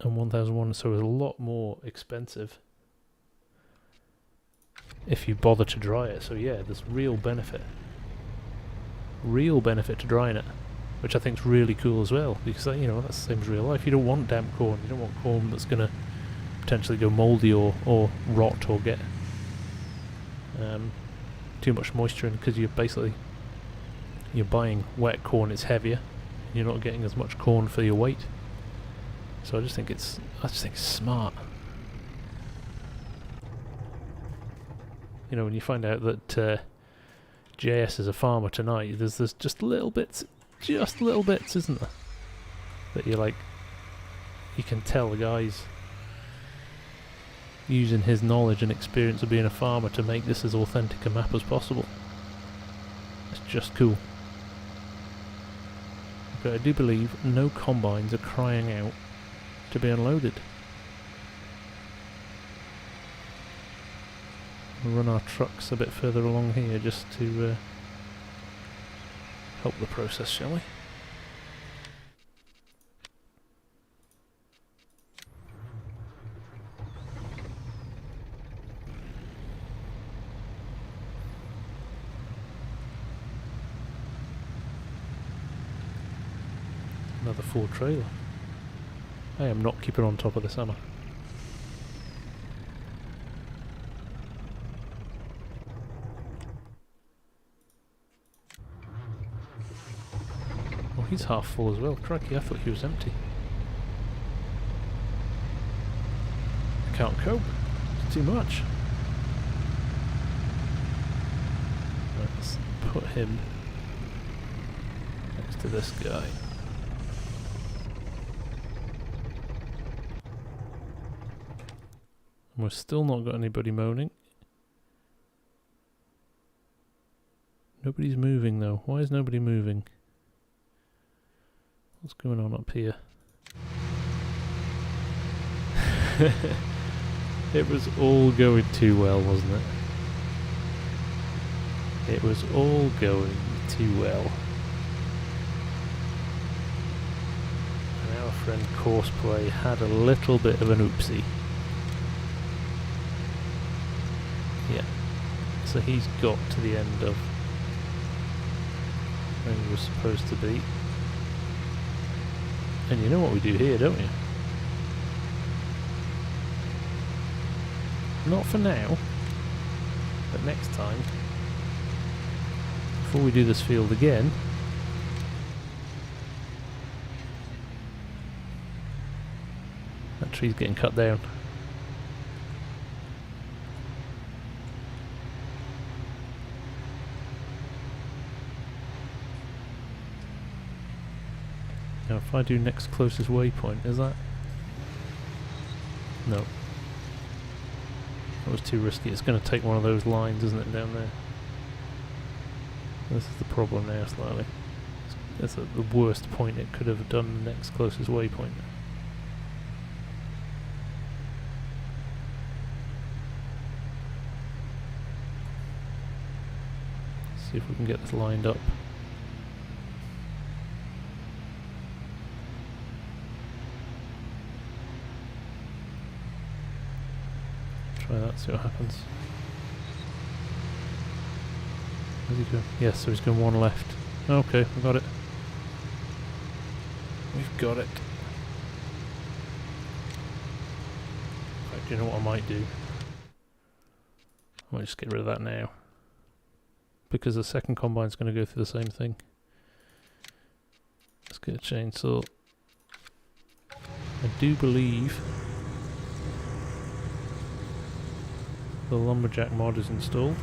and 1,001, so it's a lot more expensive if you bother to dry it. So yeah, there's real benefit to drying it, which I think is really cool as well, because you know, that's the same as real life. You don't want damp corn, you don't want corn that's going to potentially go mouldy or rot or get too much moisture in, because you're buying wet corn, it's heavier, you're not getting as much corn for your weight. So I just think it's smart. You know, when you find out that JS is a farmer tonight, there's just little bits, isn't there? That you're like, you can tell the guy's using his knowledge and experience of being a farmer to make this as authentic a map as possible. It's just cool. But I do believe no combines are crying out to be unloaded. We'll run our trucks a bit further along here just to help the process, shall we? Another Ford trailer. I am not keeping on top of this, am I? Oh, he's half full as well. Crikey, I thought he was empty. I can't cope. It's too much. Let's put him next to this guy. And we've still not got anybody moaning. Nobody's moving though. Why is nobody moving? What's going on up here? It was all going too well, wasn't it? It was all going too well. And our friend Courseplay had a little bit of an oopsie. Yeah. So he's got to the end of where he was supposed to be. And you know what we do here, don't you? Not for now, but next time, before we do this field again, that tree's getting cut down. Now if I do next closest waypoint, is that? No. That was too risky. It's going to take one of those lines, isn't it, down there? This is the problem now, slightly. It's at the worst point it could have done the next closest waypoint. See if we can get this lined up. Try that, see what happens. Where's he going? Yes, so he's going one left. Okay, we got it. We've got it. Right, do you know what I might do? I might just get rid of that now. Because the second combine's going to go through the same thing. Let's get a chainsaw. I do believe the lumberjack mod is installed.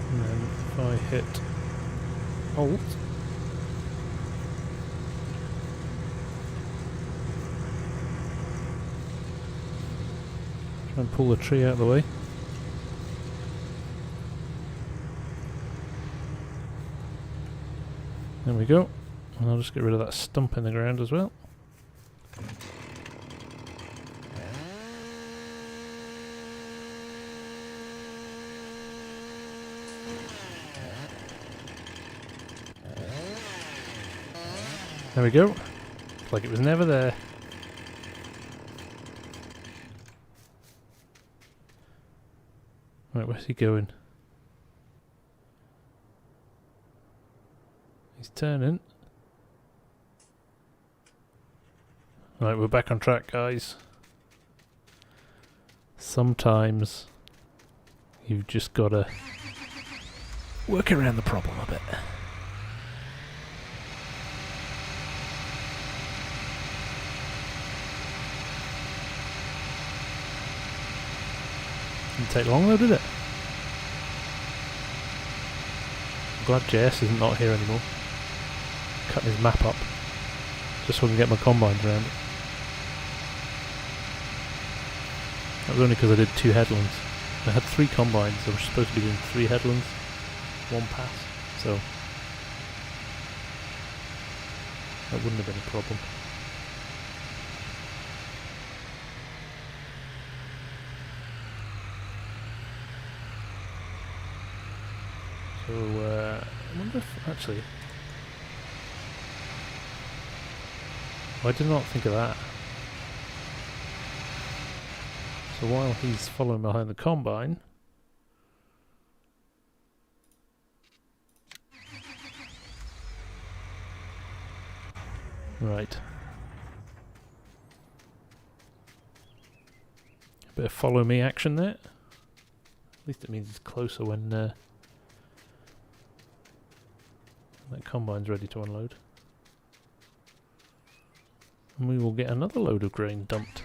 And then if I hit Alt, try and pull the tree out of the way. There we go, and I'll just get rid of that stump in the ground as well. There we go, it's like it was never there. Right, where's he going? He's turning. Right, we're back on track, guys. Sometimes you've just gotta work around the problem a bit. Didn't take long though, did it? I'm glad JS isn't not here anymore. Cutting his map up just so I can get my combines around it. That was only because I did 2 headlands. I had 3 combines, I was supposed to be doing 3 headlands. one pass, so that wouldn't have been a problem. So I wonder if actually, I did not think of that. So while he's following behind the combine, right, a bit of follow me action there. At least it means it's closer when that combine's ready to unload. And we will get another load of grain dumped.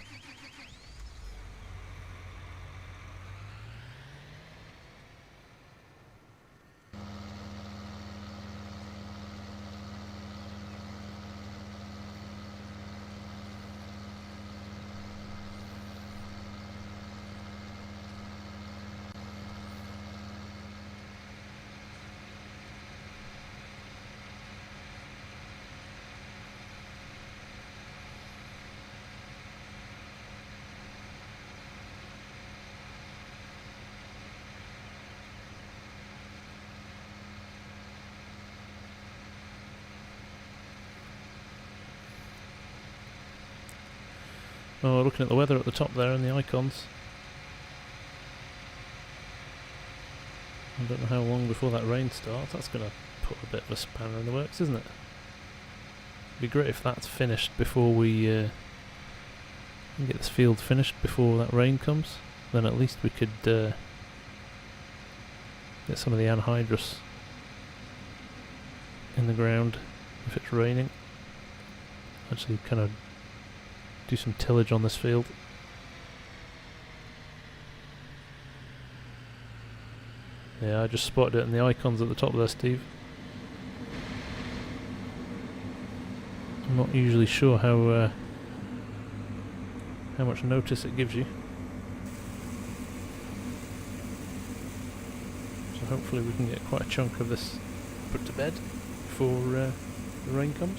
Oh, looking at the weather at the top there and the icons. I don't know how long before that rain starts. That's going to put a bit of a spanner in the works, isn't it? It'd be great if that's finished before we get this field finished before that rain comes. Then at least we could get some of the anhydrous in the ground if it's raining. Actually kind of do some tillage on this field. Yeah, I just spotted it in the icons at the top there, Steve. I'm not usually sure how much notice it gives you. So hopefully we can get quite a chunk of this put to bed before the rain comes.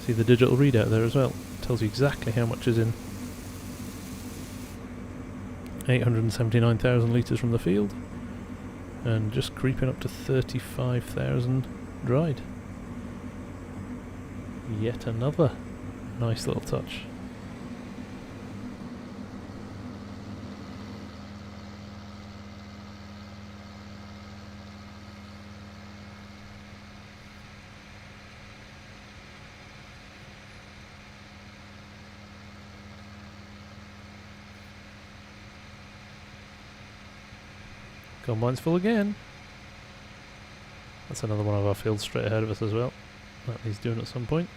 See the digital readout there as well. Tells you exactly how much is in. 879,000 litres from the field, and just creeping up to 35,000 dried. Yet another nice little touch. Combine's full again. That's another one of our fields straight ahead of us as well, that he's doing at some point.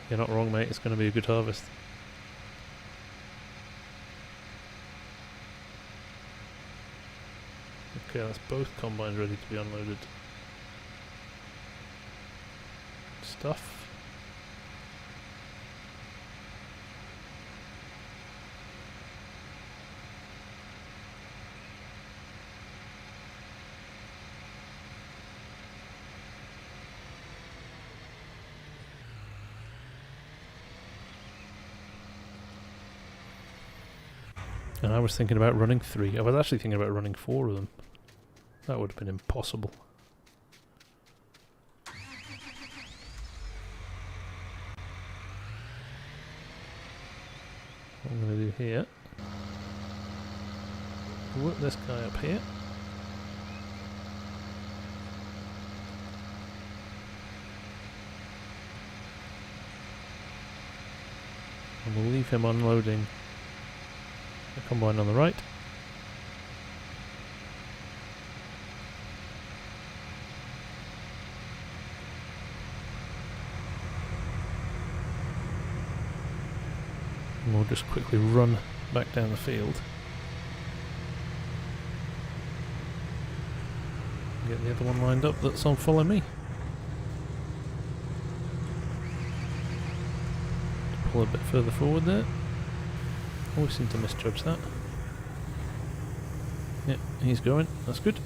You're not wrong, mate, it's going to be a good harvest. Okay, that's both combines ready to be unloaded. Stuff. And I was thinking about running 3. I was actually thinking about running 4 of them. That would have been impossible. What I'm going to do here, work this guy up here. And we'll leave him unloading the combine on the right. And we'll just quickly run back down the field. Get the other one lined up that's on follow me. Pull a bit further forward there. Always seem to misjudge that. Yep, he's going. That's good.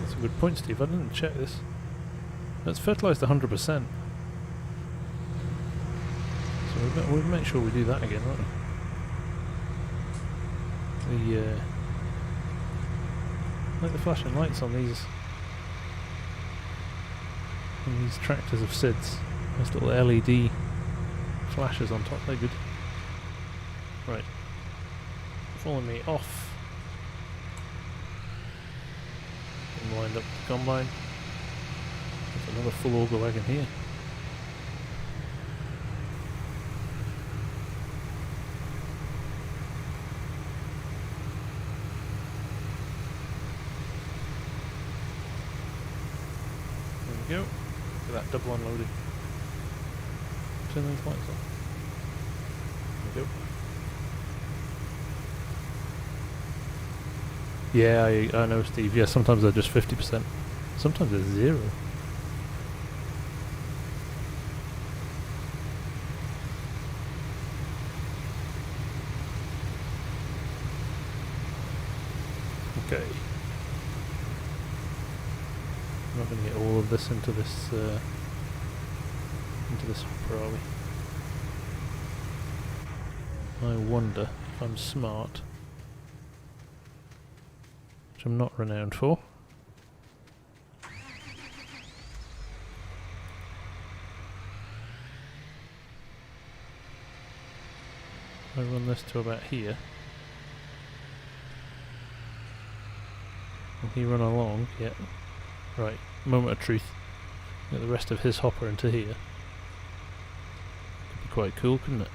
That's a good point, Steve. I didn't check this. It's fertilised 100%. So we'll make sure we do that again, won't we? Like the flashing lights on these tractors of SIDS. Nice little LED flashes on top, they're good. Right. Follow me off. And wind up the combine. There's another full auger wagon here. There we go. Look at that double unloading. Turn those lights on. There we go. Yeah, I know, Steve. Yeah, sometimes they're just 50%. Sometimes they're 0. Okay. I'm not going to get all of this into this hopper, are we? I wonder if I'm smart, which I'm not renowned for. I run this to about here. Will he run along? Yeah. Right, moment of truth. Get the rest of his hopper into here. Could be quite cool, couldn't it?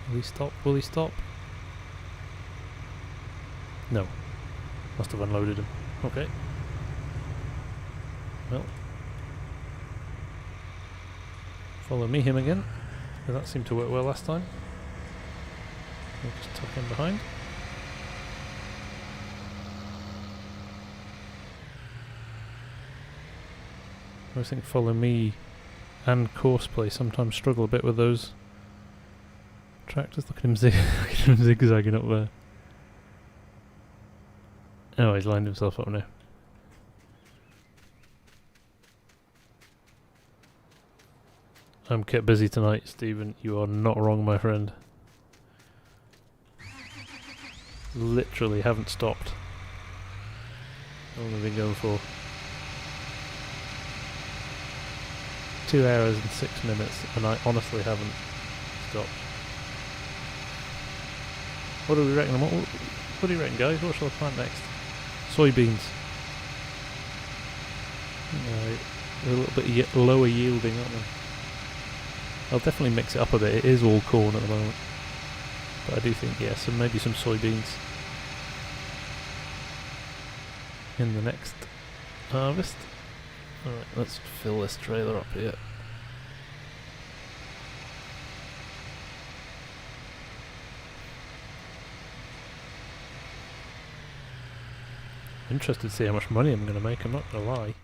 Will he stop? Will he stop? No. Must have unloaded him. Okay. Well. Follow me him again. That seemed to work well last time. We'll just tuck him behind. I think follow me and courseplay sometimes struggle a bit with those tractors. Look at him, look at him zigzagging up there. Oh, he's lined himself up now. I'm kept busy tonight, Stephen. You are not wrong, my friend. Literally haven't stopped. How long have I been going for? 2 hours and 6 minutes, and I honestly haven't stopped. What do we reckon? What do you reckon, guys? What shall I plant next? Soybeans. They're a little bit lower yielding, aren't they? I'll definitely mix it up a bit. It is all corn at the moment, but I do think, yeah, maybe some soybeans in the next harvest. Alright, let's fill this trailer up here. Interested to see how much money I'm going to make, I'm not going to lie.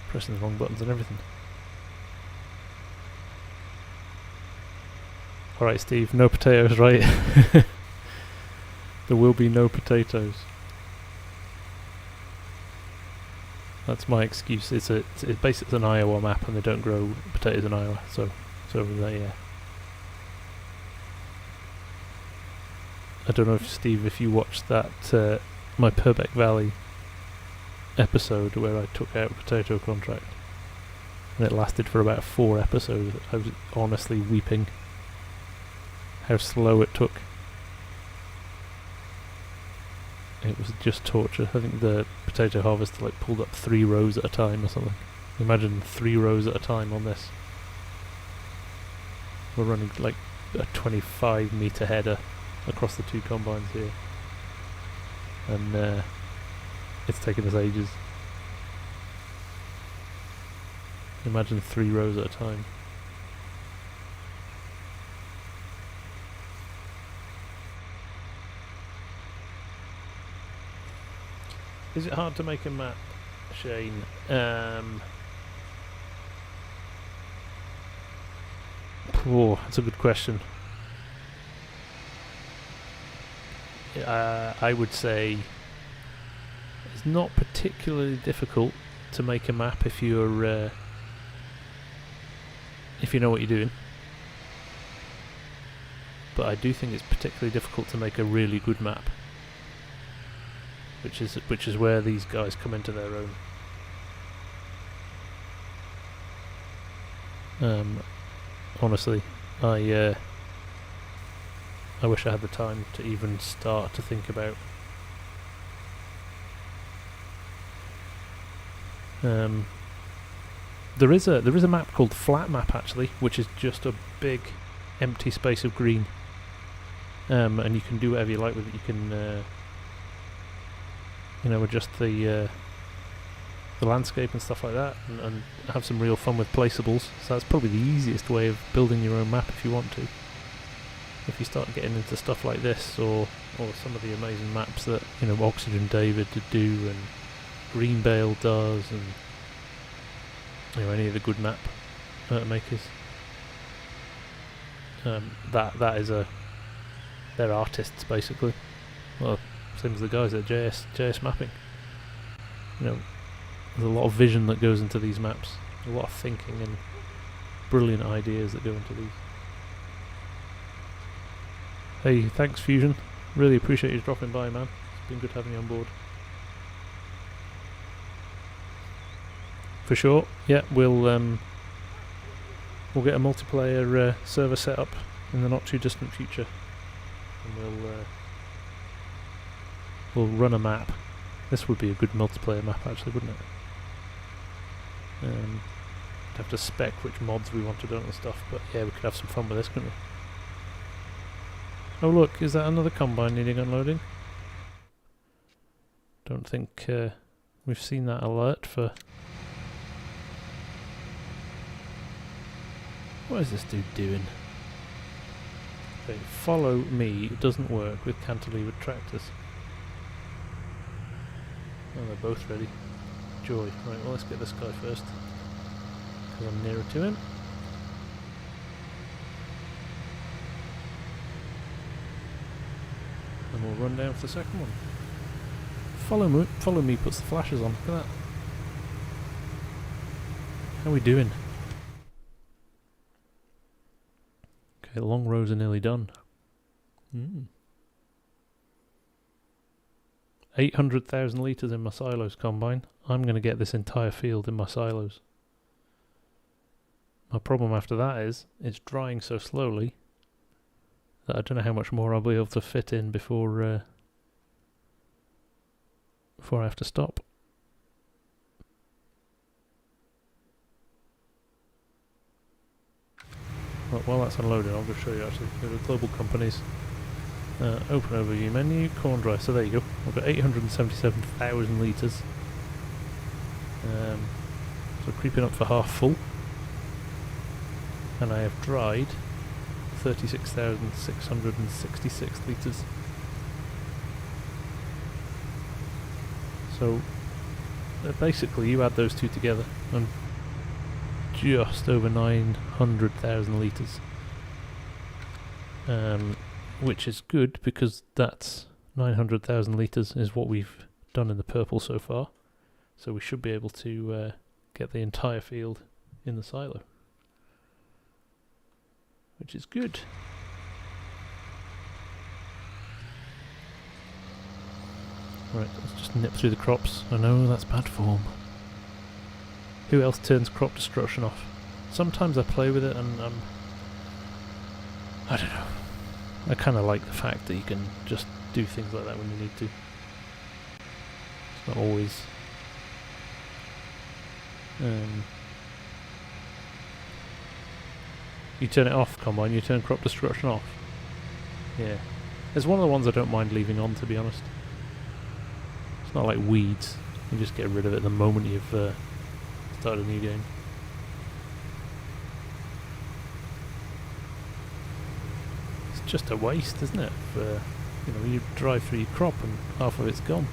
Pressing the wrong buttons and everything. Alright, Steve, no potatoes, right? There will be no potatoes. That's my excuse. It's basically an Iowa map, and they don't grow potatoes in Iowa. So over there, yeah. I don't know if Steve, if you watched that my Purbeck Valley episode where I took out a potato contract, and it lasted for about 4 episodes. I was honestly weeping how slow it took. It was just torture. I think the potato harvester pulled up 3 rows at a time or something. Imagine 3 rows at a time on this. We're running like a 25 metre header across the 2 combines here, and it's taken us ages. Imagine 3 rows at a time. Is it hard to make a map, Shane? Oh, that's a good question. I would say it's not particularly difficult to make a map if you're if you know what you're doing. But I do think it's particularly difficult to make a really good map, which is where these guys come into their own. Honestly, I wish I had the time to even start to think about. There is a map called Flat Map actually, which is just a big empty space of green, and you can do whatever you like with it. You can adjust the landscape and stuff like that, and have some real fun with placeables. So that's probably the easiest way of building your own map if you want to. If you start getting into stuff like this, or some of the amazing maps that Oxygen David do and Greenbale does, and any of the good map makers, that is they're artists basically. Well, same as the guys at JS Mapping. There's a lot of vision that goes into these maps, a lot of thinking and brilliant ideas that go into these. Hey, thanks Fusion, really appreciate you dropping by, man. It's been good having you on board. For sure, yeah, we'll get a multiplayer server set up in the not too distant future, and we'll run a map. This would be a good multiplayer map actually, wouldn't it? We'd have to spec which mods we wanted on and stuff, but yeah, we could have some fun with this, couldn't we? Oh look, is that another combine needing unloading? Don't think we've seen that alert for... What is this dude doing? Okay, follow me doesn't work with cantilevered tractors. Oh, they're both ready. Joy. Right, well let's get this guy first, because I'm nearer to him. And we'll run down for the second one. Follow me puts the flashes on. Look at that. How are we doing? Okay, the long rows are nearly done. 800,000 litres in my silos combine. I'm going to get this entire field in my silos. My problem after that is, it's drying so slowly that I don't know how much more I'll be able to fit in before I have to stop. Well, while that's unloading, I'll just show you actually. Go to global companies, open overview menu, corn dry. So there you go. I've got 877,000 litres. So creeping up for half full. And I have dried 36,666 litres. So basically you add those two together and just over 900,000 litres, which is good because that's 900,000 litres is what we've done in the purple so far, so we should be able to get the entire field in the silo, which is good. Right, let's just nip through the crops. I know that's bad form. Who else turns crop destruction off? Sometimes I play with it and I don't know. I kind of like the fact that you can just do things like that when you need to. It's not always... You turn it off, Combine, you turn crop destruction off. Yeah. It's one of the ones I don't mind leaving on, to be honest. It's not like weeds. You just get rid of it the moment you've started a new game. It's just a waste, isn't it? You drive through your crop and half of it's gone.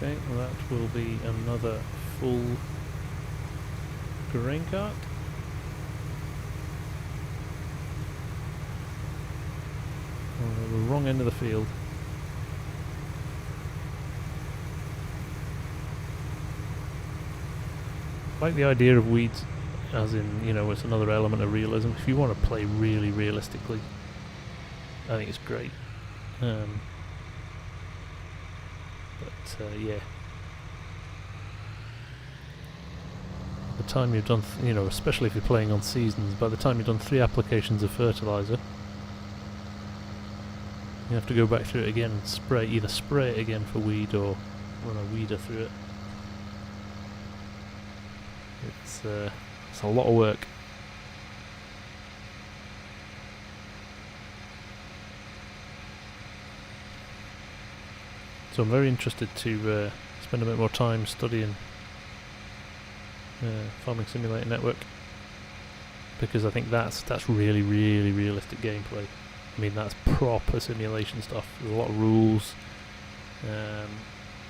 Okay, well that will be another full grain cart. Oh, the wrong end of the field. I like the idea of weeds, as in, you know, it's another element of realism. If you want to play really realistically, I think it's great. But yeah. By the time you've done, you know, especially if you're playing on seasons, by the time you've done 3 applications of fertilizer, you have to go back through it again and spray, either spray it again for weed or run a weeder through it. It's a lot of work. So I'm very interested to spend a bit more time studying Farming Simulator Network, because I think that's really realistic gameplay. I mean, that's proper simulation stuff. There's a lot of rules.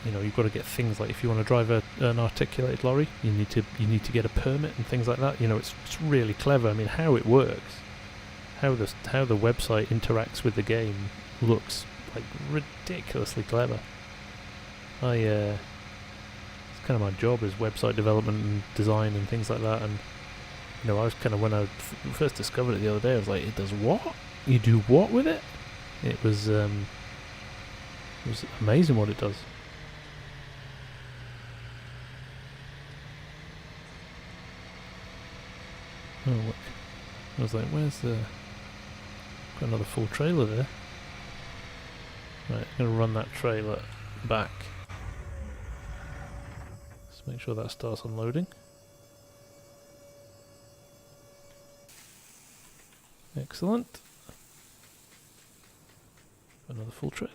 You know, you've got to get things like, if you want to drive an articulated lorry, you need to get a permit and things like that. You know, it's really clever. I mean, how it works, how the website interacts with the game looks like ridiculously clever. It's kind of my job is website development and design and things like that. And you know, I was kind of, when I first discovered it the other day, I was like, it does what? You do what with it? It was amazing what it does. Oh, look. I was like, where's the... Got another full trailer there. Right, I'm going to run that trailer back. Just make sure that starts unloading. Excellent. Another full trailer.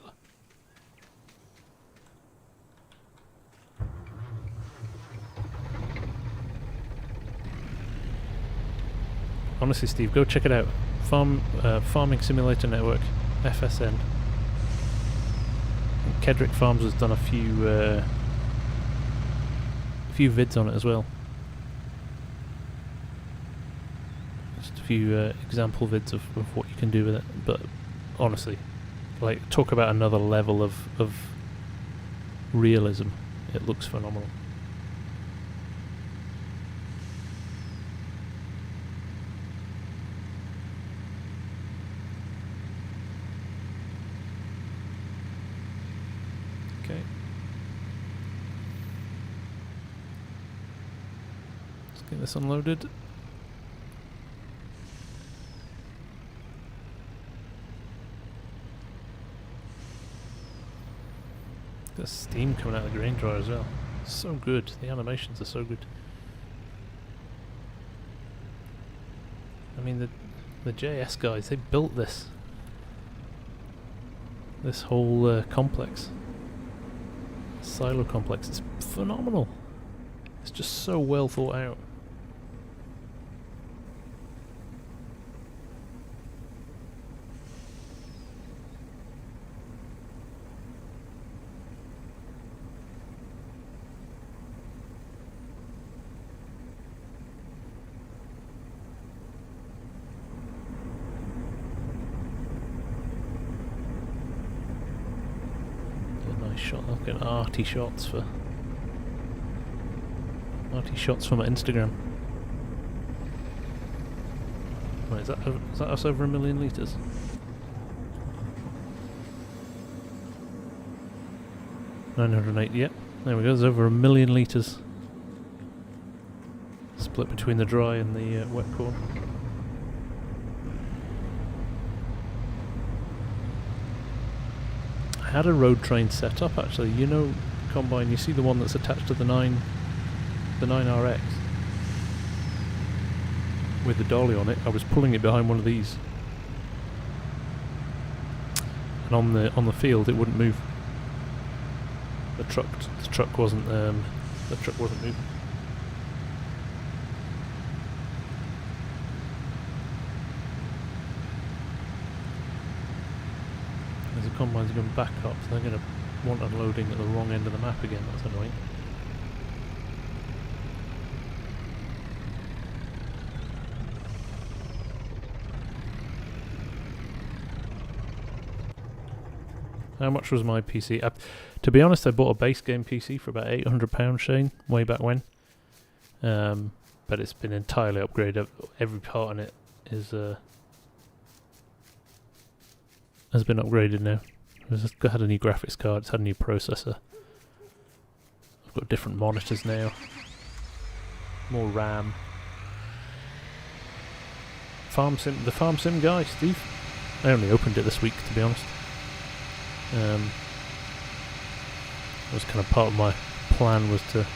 Honestly, Steve, go check it out. Farming Simulator Network, FSN. And Kedrick Farms has done a few vids on it as well. Just a few example vids of what you can do with it. But honestly, like, talk about another level of realism. It looks phenomenal. Okay. Let's get this unloaded. There's steam coming out of the grain dryer as well. So good. The animations are so good. I mean, the JS guys, they built this whole complex. Silo complex. It's phenomenal. It's just so well thought out. Shot, look at arty shots from my Instagram. Right, is that us over 1 million litres? $980, yep. There we go, there's over 1 million litres. Split between the dry and the wet corn. I had a road train set up actually, you know, combine, you see the one that's attached to the 9RX with the dolly on it. I was pulling it behind one of these, and on the field it wouldn't move. The truck wasn't moving. The combines are going back up, so they're going to want unloading at the wrong end of the map again, that's annoying. How much was my PC? To be honest, I bought a base game PC for about £800, Shane, way back when. But it's been entirely upgraded. Every part in it is has been upgraded now. It's had a new graphics card, it's had a new processor. I've got different monitors now. More RAM. The Farm Sim guy, Steve. I only opened it this week, to be honest. It was kind of part of my plan was to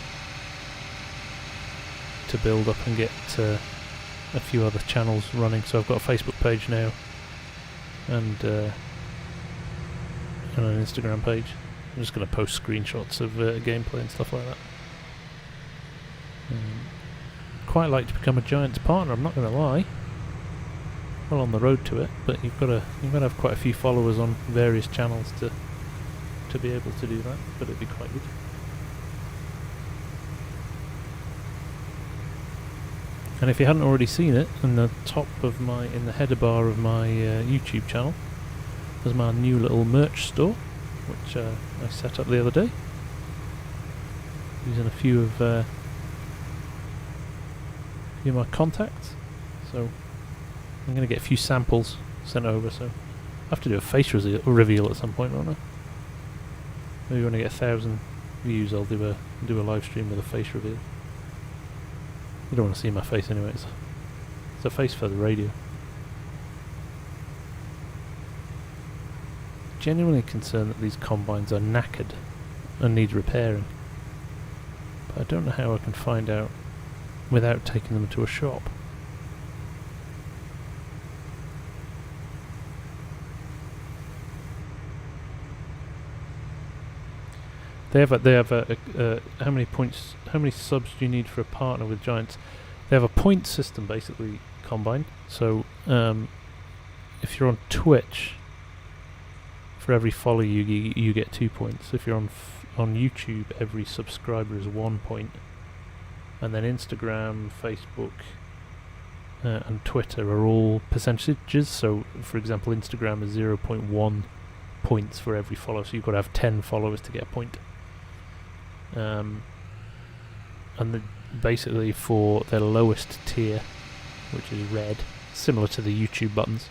build up and get a few other channels running. So I've got a Facebook page now and an Instagram page. I'm just going to post screenshots of gameplay and stuff like that. Quite like to become a Giants partner, I'm not going to lie. Well, on the road to it, but you've got to have quite a few followers on various channels to be able to do that. But it'd be quite good. And if you hadn't already seen it, in the header bar of my YouTube channel, there's my new little merch store, which I set up the other day, using a few of my contacts. So I'm going to get a few samples sent over, so I have to do a face reveal at some point, won't I? Maybe when I get 1,000 views I'll do a live stream with a face reveal. You don't want to see my face anyway, it's a face for the radio. Genuinely concerned that these combines are knackered and need repairing. But I don't know how I can find out without taking them to a shop. They have how many subs do you need for a partner with Giants? They have a point system basically combined. So if you're on Twitch, for every follow you get 2 points. If you're on YouTube, every subscriber is 1 point, and then Instagram, Facebook, and Twitter are all percentages. So, for example, Instagram is 0.1 points for every follower. So you've got to have 10 followers to get a point. And basically for their lowest tier, which is red, similar to the YouTube buttons,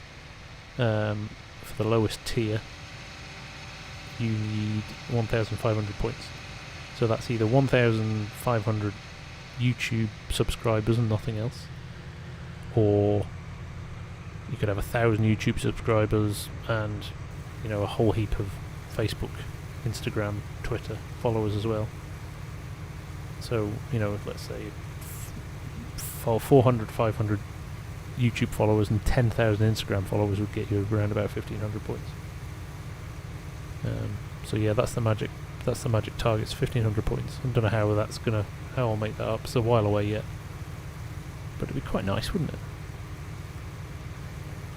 for the lowest tier you need 1,500 points. So that's either 1,500 YouTube subscribers and nothing else, or you could have 1,000 YouTube subscribers and a whole heap of Facebook, Instagram, Twitter followers as well. So, let's say 400, 500 YouTube followers and 10,000 Instagram followers would get you around about 1,500 points. So yeah, that's the magic target. It's 1,500 points. I don't know how I'll make that up. It's a while away yet, but it'd be quite nice, wouldn't it?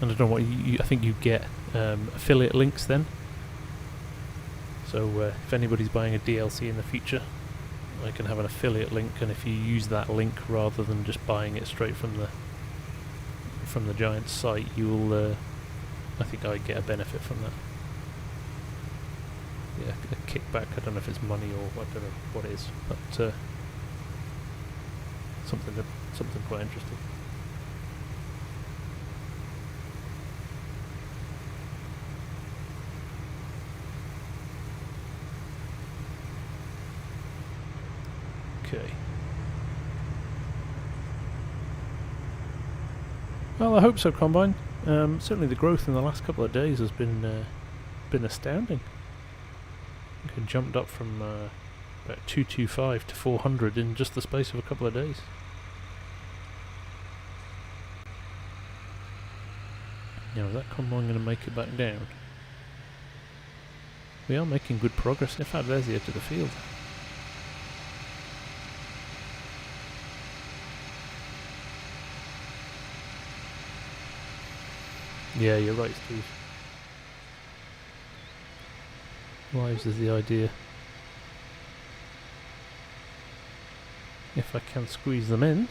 And I don't know what I think you get affiliate links then. So if anybody's buying a DLC in the future, I can have an affiliate link, and if you use that link rather than just buying it straight from the Giants site, you'll I think I get a benefit from that. Yeah, a kickback. I don't know if it's money or I don't know what it is, but something quite interesting. Okay. Well, I hope so, Combine. Certainly the growth in the last couple of days has been astounding. It jumped up from about 225 to 400 in just the space of a couple of days. Now, is that Combine going to make it back down? We are making good progress. In fact, there's the edge of the field. Yeah, you're right, Steve. lives is the idea. If I can squeeze them in.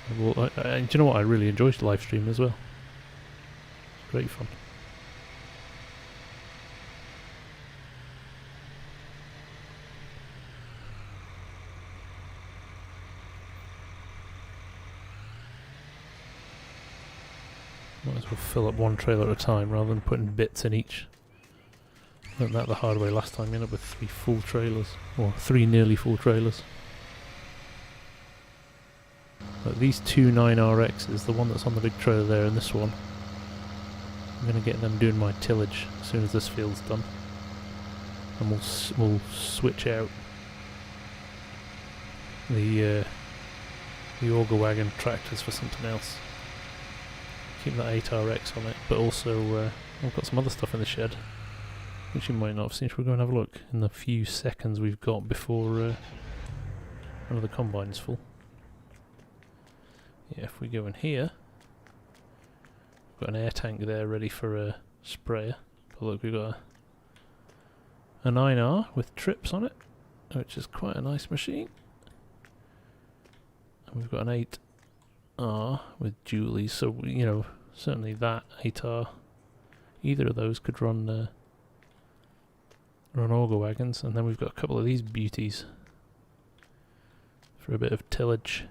Do you know what? I really enjoy live stream as well. It's great fun. Might as well fill up one trailer at a time rather than putting bits in each. Learned that the hard way last time. You end up with 3 full trailers, or 3 nearly full trailers. But these 2 9RXs, the one that's on the big trailer there and this one, I'm going to get them doing my tillage as soon as this field's done. And we'll switch out the auger wagon tractors for something else. Keep that 8RX on it, but also I've got some other stuff in the shed, which you might not have seen. Should we go and have a look in the few seconds we've got before another combine is full? Yeah, if we go in here, we've got an air tank there ready for a sprayer. But look, we've got a 9R with trips on it, which is quite a nice machine. And we've got an 8R with dualies, so you know, certainly that 8R, either of those could run auger wagons. And then we've got a couple of these beauties for a bit of tillage.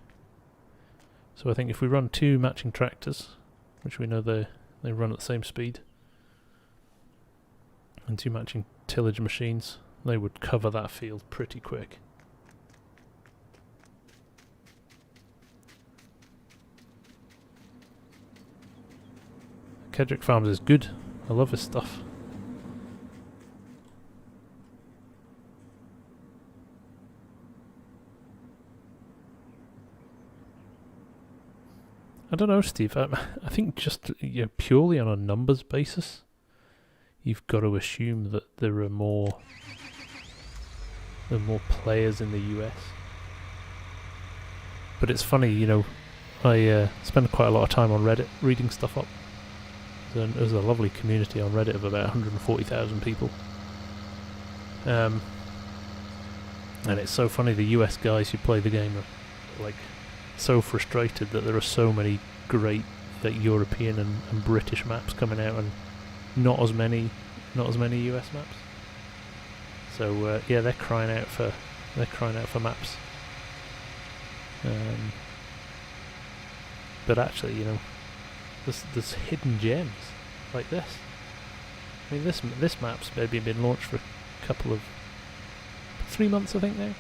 So I think if we run 2 matching tractors, which we know they run at the same speed, and 2 matching tillage machines, they would cover that field pretty quick. Kedrick Farms is good. I love his stuff. I don't know, Steve. I think just purely on a numbers basis, you've got to assume that there are more players in the US. But it's funny, you know, I spend quite a lot of time on Reddit reading stuff up. There's a lovely community on Reddit of about 140,000 people. And it's so funny, the US guys who play the game are like so frustrated that there are so many great European and British maps coming out and not as many US maps. So yeah, they're crying out for maps. But actually, you know, there's hidden gems like this. I mean, this map's maybe been launched for a couple of 3 months, I think now.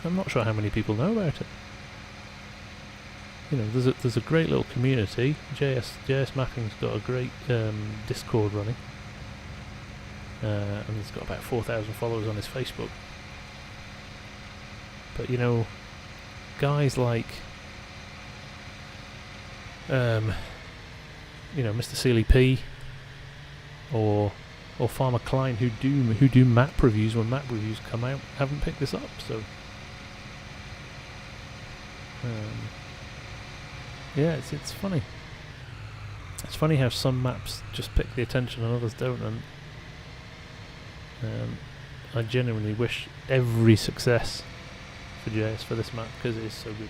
I'm not sure how many people know about it. You know, there's a great little community. JS Mapping's got a great Discord running, and he's got about 4,000 followers on his Facebook. But you know, guys like Mr. Sealy P or Farmer Klein, who do map reviews when map reviews come out, haven't picked this up. So yeah, it's funny. It's funny how some maps just pick the attention and others don't, and I genuinely wish every success for JS for this map because it is so good.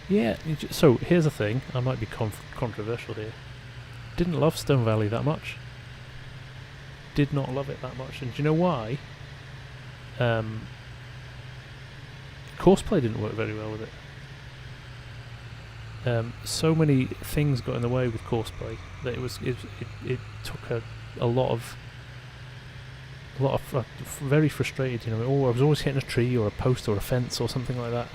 Yeah, so here's the thing, I might be controversial here. Didn't love Stone Valley that much. Did not love it that much, and do you know why? Courseplay didn't work very well with it. So many things got in the way with Courseplay that it took a lot of very frustrated. You know, I was always hitting a tree or a post or a fence or something like that,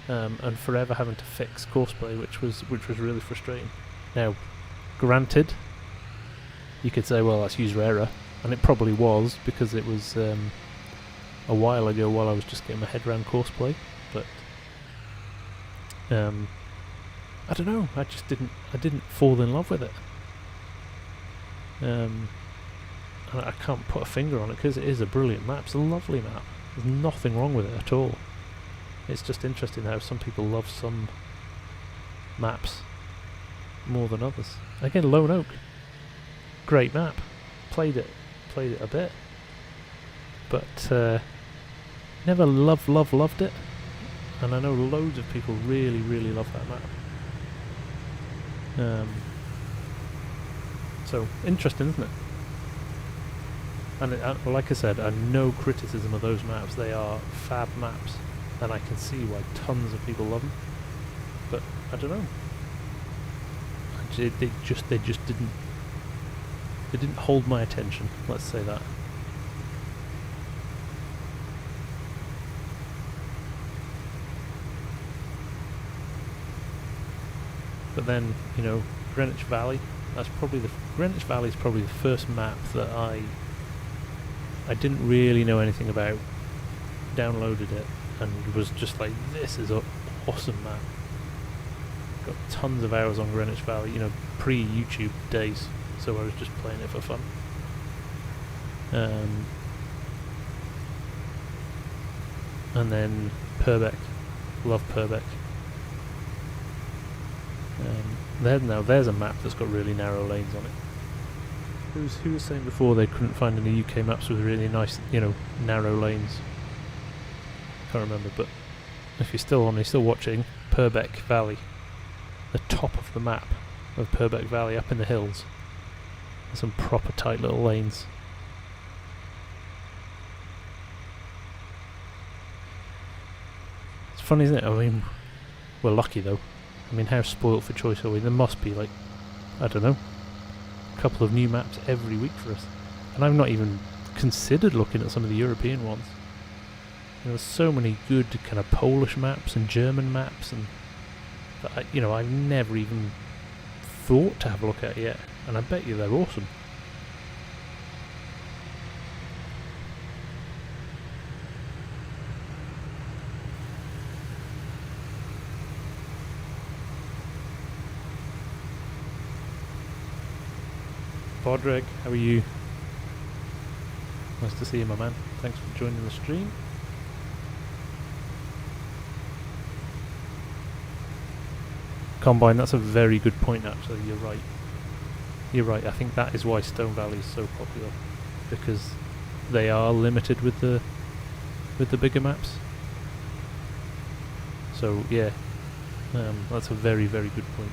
and forever having to fix Courseplay, which was really frustrating. Now, granted, you could say, well, that's user error, and it probably was because it was a while ago while I was just getting my head around Courseplay, but I don't know, I didn't fall in love with it. And I can't put a finger on it because it is a brilliant map. It's a lovely map. There's nothing wrong with it at all. It's just interesting how some people love some maps more than others. Again, Lone Oak, great map. Played it a bit, but never loved it. And I know loads of people really love that map. So interesting, isn't it? And well, like I said, no criticism of those maps. They are fab maps, and I can see why tons of people love them. But I don't know. They just didn't. They didn't hold my attention. Let's say that. But then, you know, Greenwich Valley. Greenwich Valley is probably the first map that I didn't really know anything about. Downloaded it and was just like, this is an awesome map. Got tons of hours on Greenwich Valley, you know, pre-YouTube days, so I was just playing it for fun. And then Purbeck, love Purbeck. There's a map that's got really narrow lanes on it. Who was saying before they couldn't find any UK maps with really nice, you know, narrow lanes? Can't remember, but if you're still watching, Purbeck Valley, the top of the map of Purbeck Valley up in the hills. There's some proper tight little lanes. It's funny, isn't it? I mean, we're lucky though. I mean, how spoilt for choice are we? There must be, like, I don't know, a couple of new maps every week for us. And I've not even considered looking at some of the European ones. There's so many good kind of Polish maps and German maps, and that I've never even thought to have a look at yet. And I bet you they're awesome. Podreg, how are you? Nice to see you, my man. Thanks for joining the stream. Combine, that's a very good point actually, you're right. You're right, I think that is why Stone Valley is so popular. Because they are limited with the bigger maps. So yeah, that's a very good point.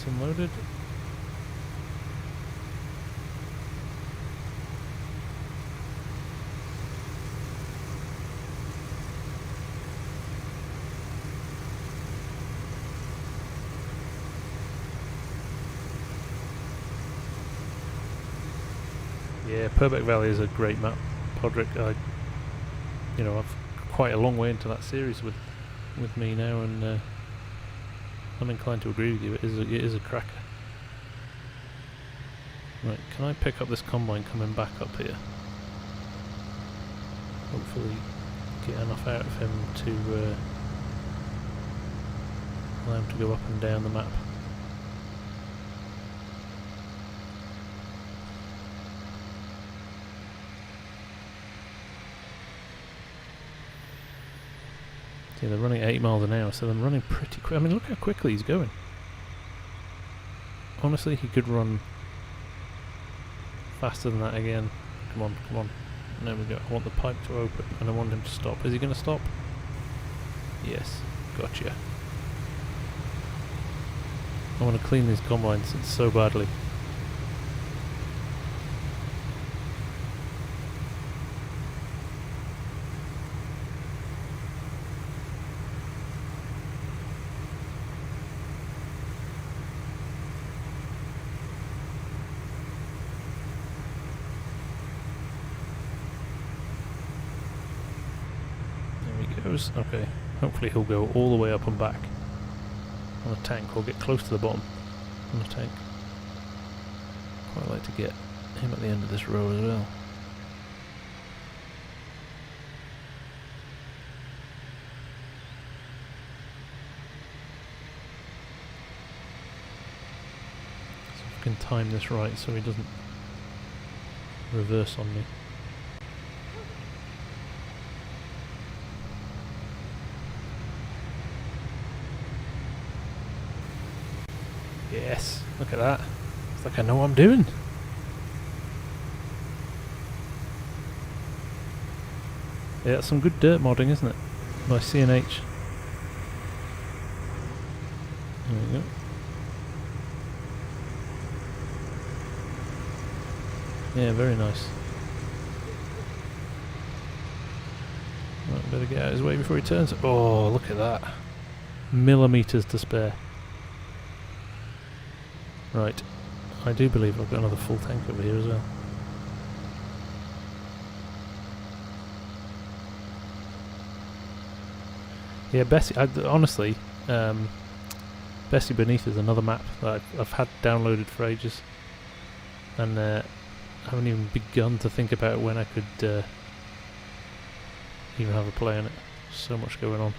Unloaded. Yeah, Purbeck Valley is a great map. Podrick, I've quite a long way into that series with me now, and I'm inclined to agree with you. It is a cracker. Right, can I pick up this combine coming back up here? Hopefully get enough out of him to allow him to go up and down the map. Yeah, they're running 8 miles an hour, so they're running pretty quick. I mean, look how quickly he's going. Honestly, he could run faster than that again. Come on. There we go. I want the pipe to open, and I want him to stop. Is he going to stop? Yes. Gotcha. I want to clean these combines so badly. Okay, hopefully he'll go all the way up and back on the tank, or get close to the bottom on the tank. Quite like to get him at the end of this row as well. So can time this right so he doesn't reverse on me. Yes, look at that. It's like I know what I'm doing. Yeah, that's some good dirt modding, isn't it? By CNH. There we go. Yeah, very nice. Right, better get out of his way before he turns. Oh, look at that. Millimeters to spare. Right. I do believe I've got another full tank over here as well. Yeah, Bessie, honestly, Bessie Beneath is another map that I've had downloaded for ages, and I haven't even begun to think about when I could even have a play on it. So much going on.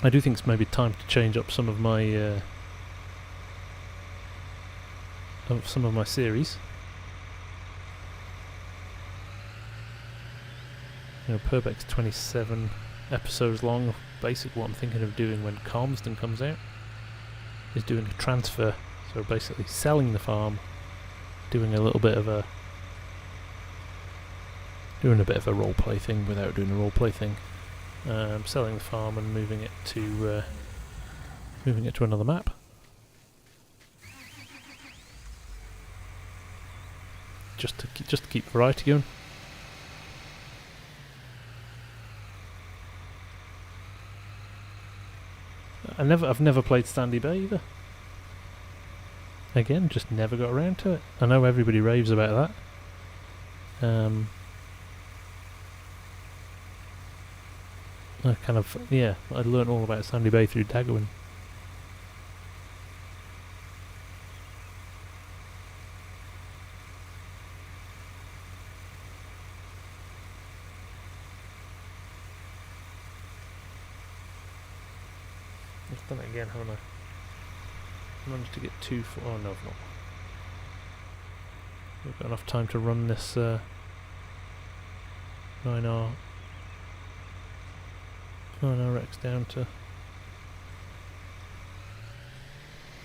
I do think it's maybe time to change up some of my series. You know, Purbec's 27 episodes long. Basically what I'm thinking of doing when Calmsden comes out is doing a transfer. So basically selling the farm, doing a little bit of a roleplay thing without doing a roleplay thing. Selling the farm and moving it to another map. Just to keep variety going. I've never played Sandy Bay either. Again, just never got around to it. I know everybody raves about that. I learned all about Sandy Bay through Daggerwin. I've done it again, haven't I? Managed to get 2 for... oh no, I've not. We've got enough time to run this 9R X down to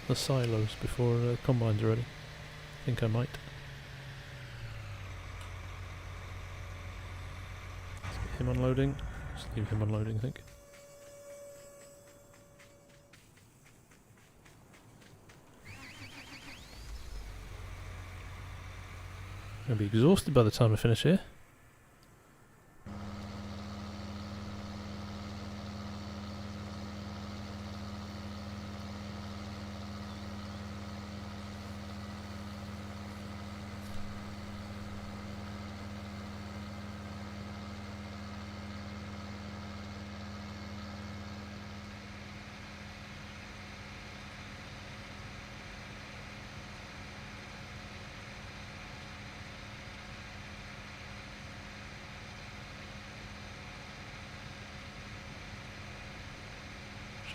the silos before the combines are ready. I think I might. Let's get him unloading. Just leave him unloading, I think. I'll be exhausted by the time I finish here.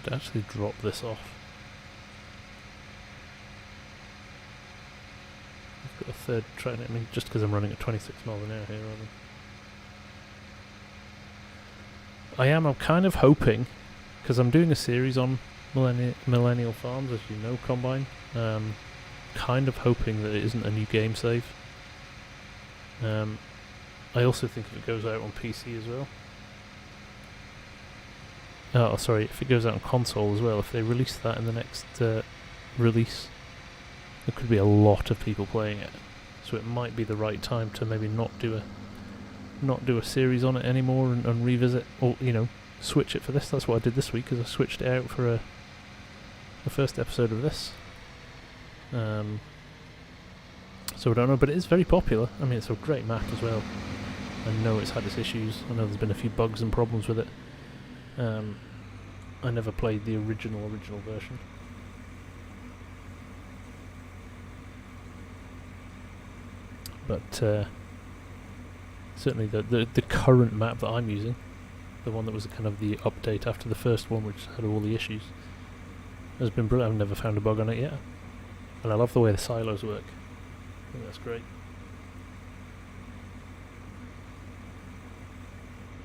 Should actually drop this off. I've got a third train. I mean, just because I'm running at 26 miles an hour here, I'm kind of hoping, because I'm doing a series on millennial farms, as you know, Combine. Kind of hoping that it isn't a new game save. I also think if it goes out on PC as well. Oh, sorry, if it goes out on console as well, if they release that in the next release, there could be a lot of people playing it. So it might be the right time to maybe not do a series on it anymore and revisit, or switch it for this. That's what I did this week, because I switched it out for the first episode of this. So I don't know, but it is very popular. I mean, it's a great map as well. I know it's had its issues. I know there's been a few bugs and problems with it. I never played the original version. But certainly the current map that I'm using, the one that was kind of the update after the first one, which had all the issues, has been brilliant. I've never found a bug on it yet. And I love the way the silos work. I think that's great.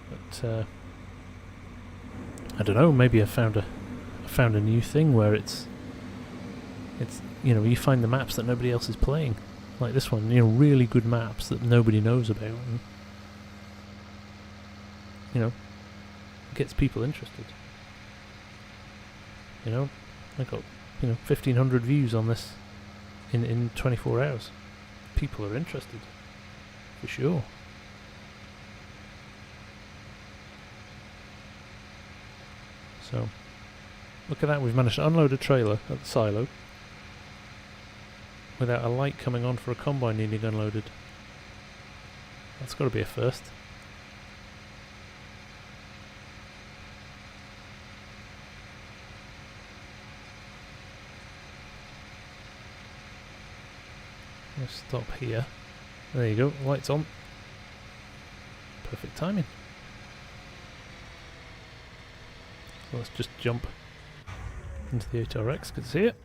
But I don't know, maybe I found a new thing where it's you know, you find the maps that nobody else is playing. Like this one, you know, really good maps that nobody knows about, and you know, gets people interested. You know, I got, you know, 1,500 views on this in 24 hours. People are interested, for sure. So, look at that, we've managed to unload a trailer at the silo without a light coming on for a combine needing unloaded. That's got to be a first. Let's stop here. There you go, lights on. Perfect timing. So let's just jump into the 8RX, good to see it.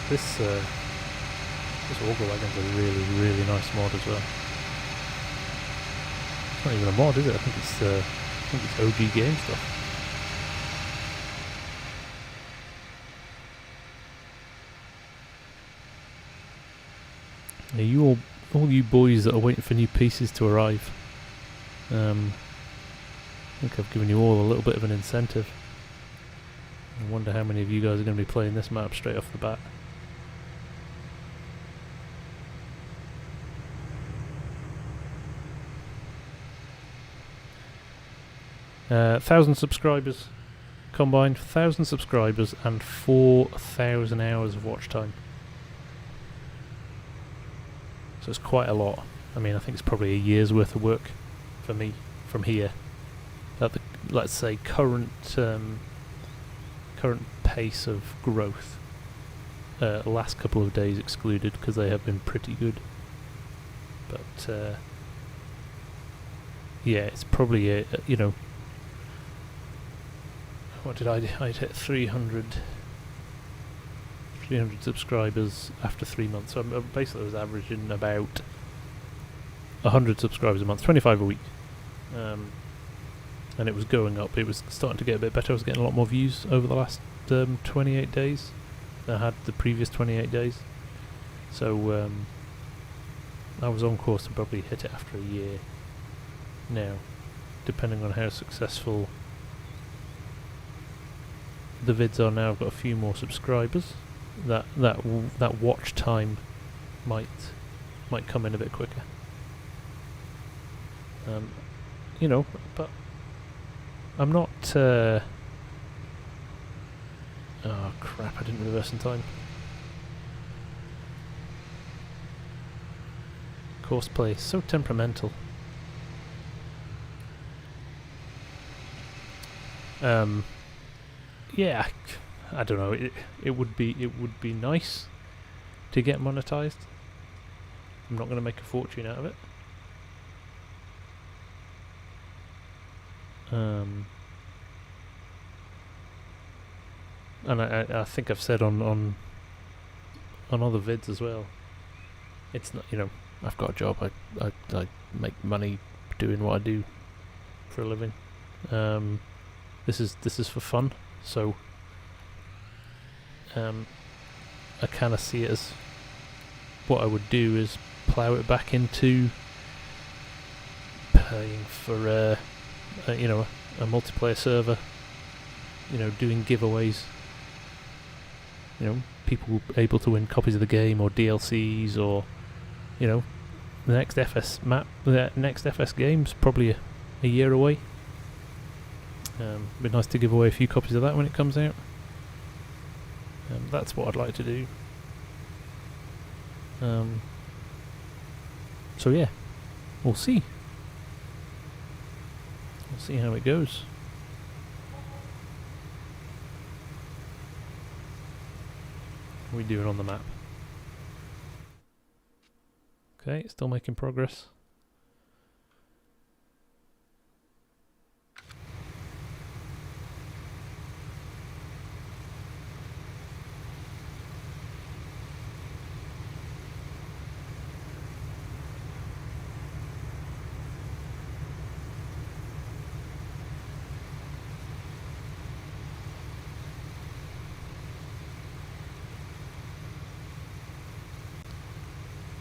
This auger wagon's a really, really nice mod as well. It's not even a mod, is it? I think it's OG game stuff. Yeah, you all you boys that are waiting for new pieces to arrive, I think I've given you all a little bit of an incentive. I wonder how many of you guys are going to be playing this map straight off the bat. Uh, 1,000 subscribers combined, 1,000 subscribers and 4,000 hours of watch time. So it's quite a lot. I mean, I think it's probably a year's worth of work for me from here. At the, let's say, current pace of growth. Last couple of days excluded, because they have been pretty good. But yeah, it's probably you know. What did I do? I'd hit 300 subscribers after 3 months. So basically I was averaging about 100 subscribers a month, 25 a week. And it was going up. It was starting to get a bit better. I was getting a lot more views over the last 28 days than I had the previous 28 days. So I was on course to probably hit it after a year now, depending on how successful the vids are now. I've got a few more subscribers. That watch time might come in a bit quicker. You know, but I'm not. Oh crap! I didn't reverse in time. Courseplay, so temperamental. Yeah, I don't know. It would be nice to get monetized. I'm not going to make a fortune out of it. And I think I've said on other vids as well. It's not, you know, I've got a job. I make money doing what I do for a living. This is for fun. So I kind of see it as what I would do is plough it back into paying for you know, a multiplayer server, you know, doing giveaways, you know, people able to win copies of the game or DLCs, or you know, the next FS game's probably a year away. It'd be nice to give away a few copies of that when it comes out. That's what I'd like to do. So yeah, we'll see. We'll see how it goes. What are we doing on the map? Okay, still making progress.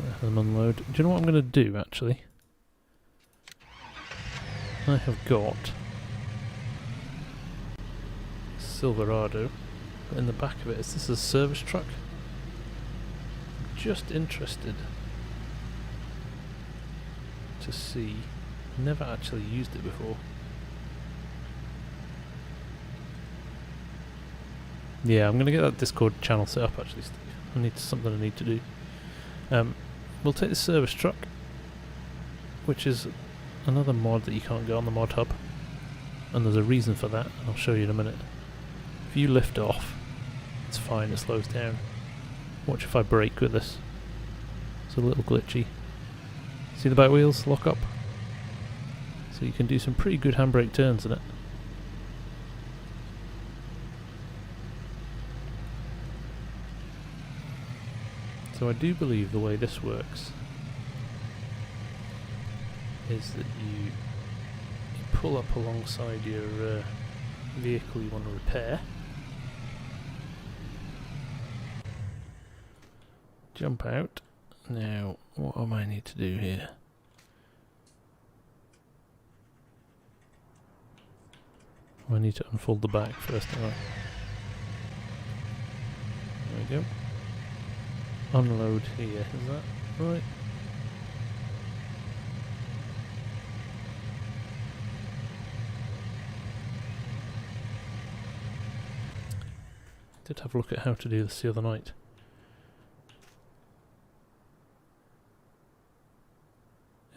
Let them unload. Do you know what I'm going to do, actually? I have got Silverado, but in the back of it, is this a service truck? I'm just interested to see. Never actually used it before. Yeah, I'm going to get that Discord channel set up, actually, Steve. Something I need to do. We'll take the service truck, which is another mod that you can't get on the mod hub, and there's a reason for that, and I'll show you in a minute. If you lift off, it's fine, it slows down. Watch if I brake with this. It's a little glitchy. See the back wheels lock up? So you can do some pretty good handbrake turns in it. So I do believe the way this works is that you pull up alongside your vehicle you want to repair, jump out. Now what do I need to do here? I need to unfold the back first. Right. There we go. Unload here, is that right? Did have a look at how to do this the other night.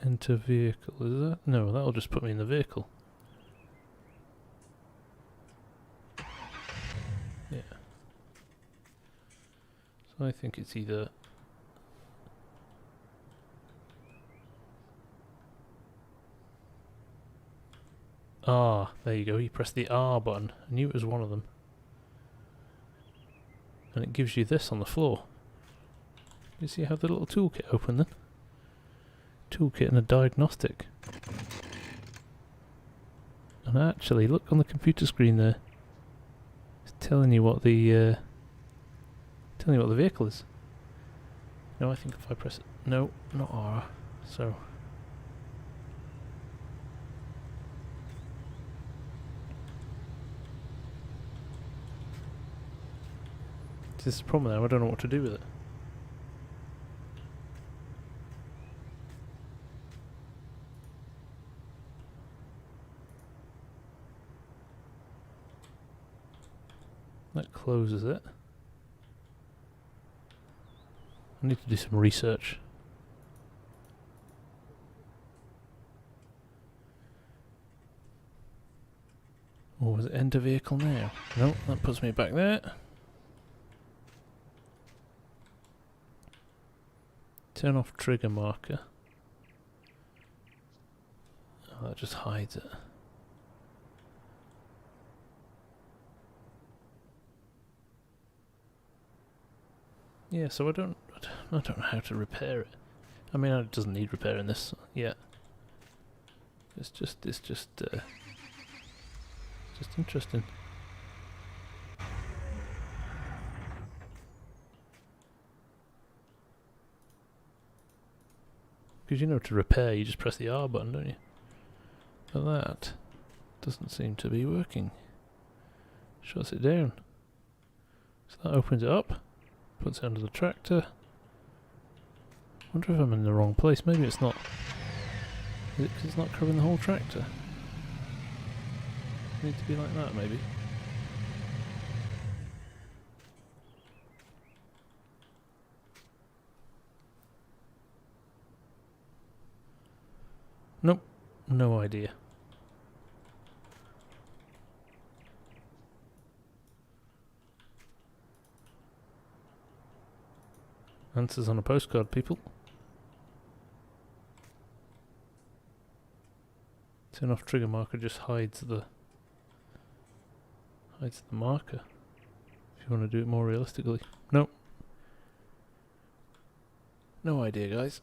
Enter vehicle, is that? No, that'll just put me in the vehicle. Yeah. So I think it's either R. There you go, you press the R button. I knew it was one of them. And it gives you this on the floor. You see how the little toolkit opened then? Toolkit and a diagnostic. And actually, look on the computer screen there. It's telling you what the vehicle is. No, I think if I press it, no, not R. So this is the problem now. I don't know what to do with it. That closes it. I need to do some research. Or was it enter vehicle now? No, that puts me back there. Turn off trigger marker. Oh, that just hides it. Yeah, so I don't know how to repair it. I mean, it doesn't need repairing this yet. It's just interesting. Because you know, to repair, you just press the R button, don't you? But that doesn't seem to be working. Shuts it down. So that opens it up, puts it under the tractor. Wonder if I'm in the wrong place. Maybe it's not. Is it because it's not covering the whole tractor? Need to be like that, maybe. Nope, no idea. Answers on a postcard, people. Turn off trigger marker just hides the marker. If you want to do it more realistically. Nope. No idea, guys.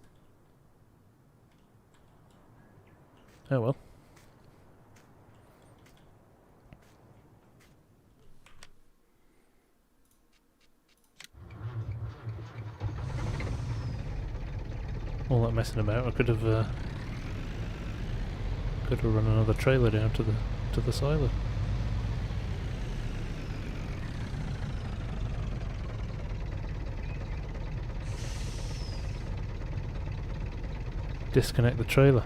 Oh well. All that messing about, I could have run another trailer down to the silo. Disconnect the trailer.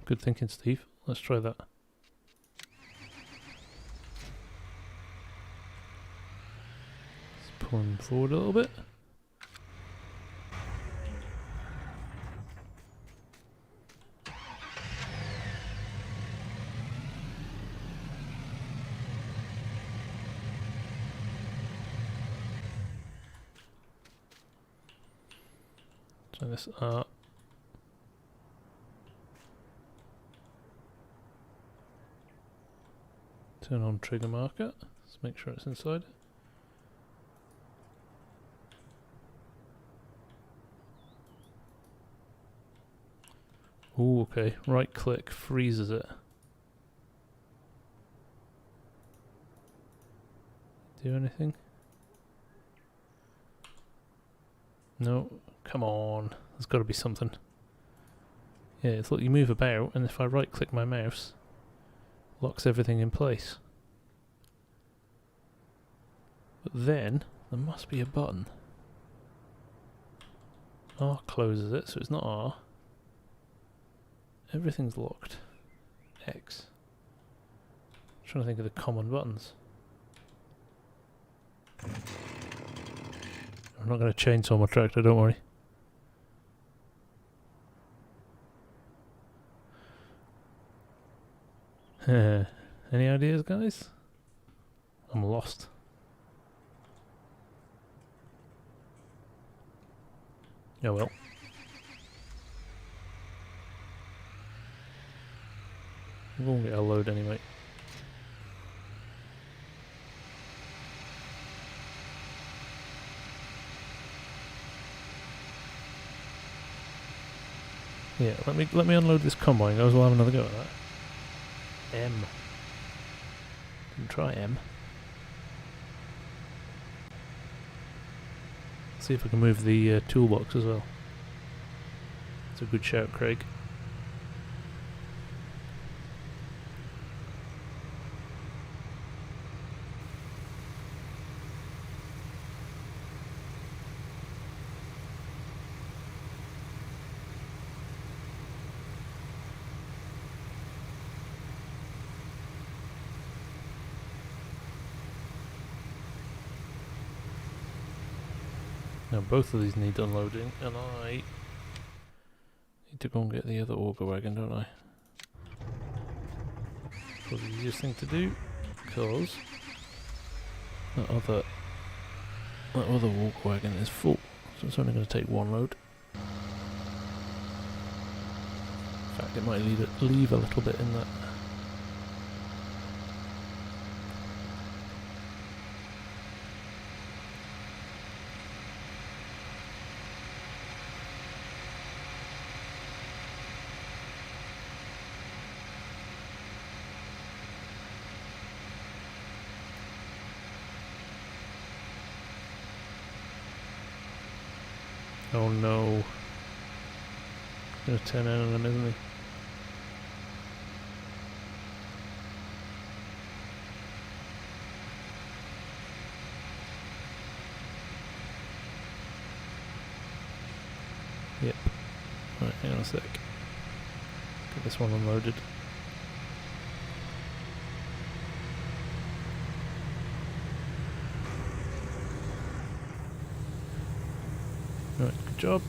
Good thinking, Steve. Let's try that. Let's pull him forward a little bit. Try this up. Turn on trigger marker. Let's make sure it's inside. Ooh, okay. Right click freezes it. Do anything? No. Come on. There's got to be something. Yeah, it's like you move about, and if I right click my mouse, locks everything in place. But then, there must be a button. R closes it, so it's not R. Everything's locked. X. I'm trying to think of the common buttons. I'm not going to chainsaw my tractor, don't worry. Any ideas, guys? I'm lost. Oh well. We won't get a load anyway. Yeah, let me unload this combine, guys. We'll have another go at that. M. Didn't try M. See if I can move the toolbox as well. It's a good shout, Craig. Now both of these need unloading, and I need to go and get the other auger wagon, don't I? Probably the easiest thing to do, because that other auger wagon is full, so it's only going to take one load. In fact, it might leave a little bit in that. Oh no. He's gonna turn in on them, isn't he? Yep. Right, hang on a sec. Get this one unloaded. Right, good job.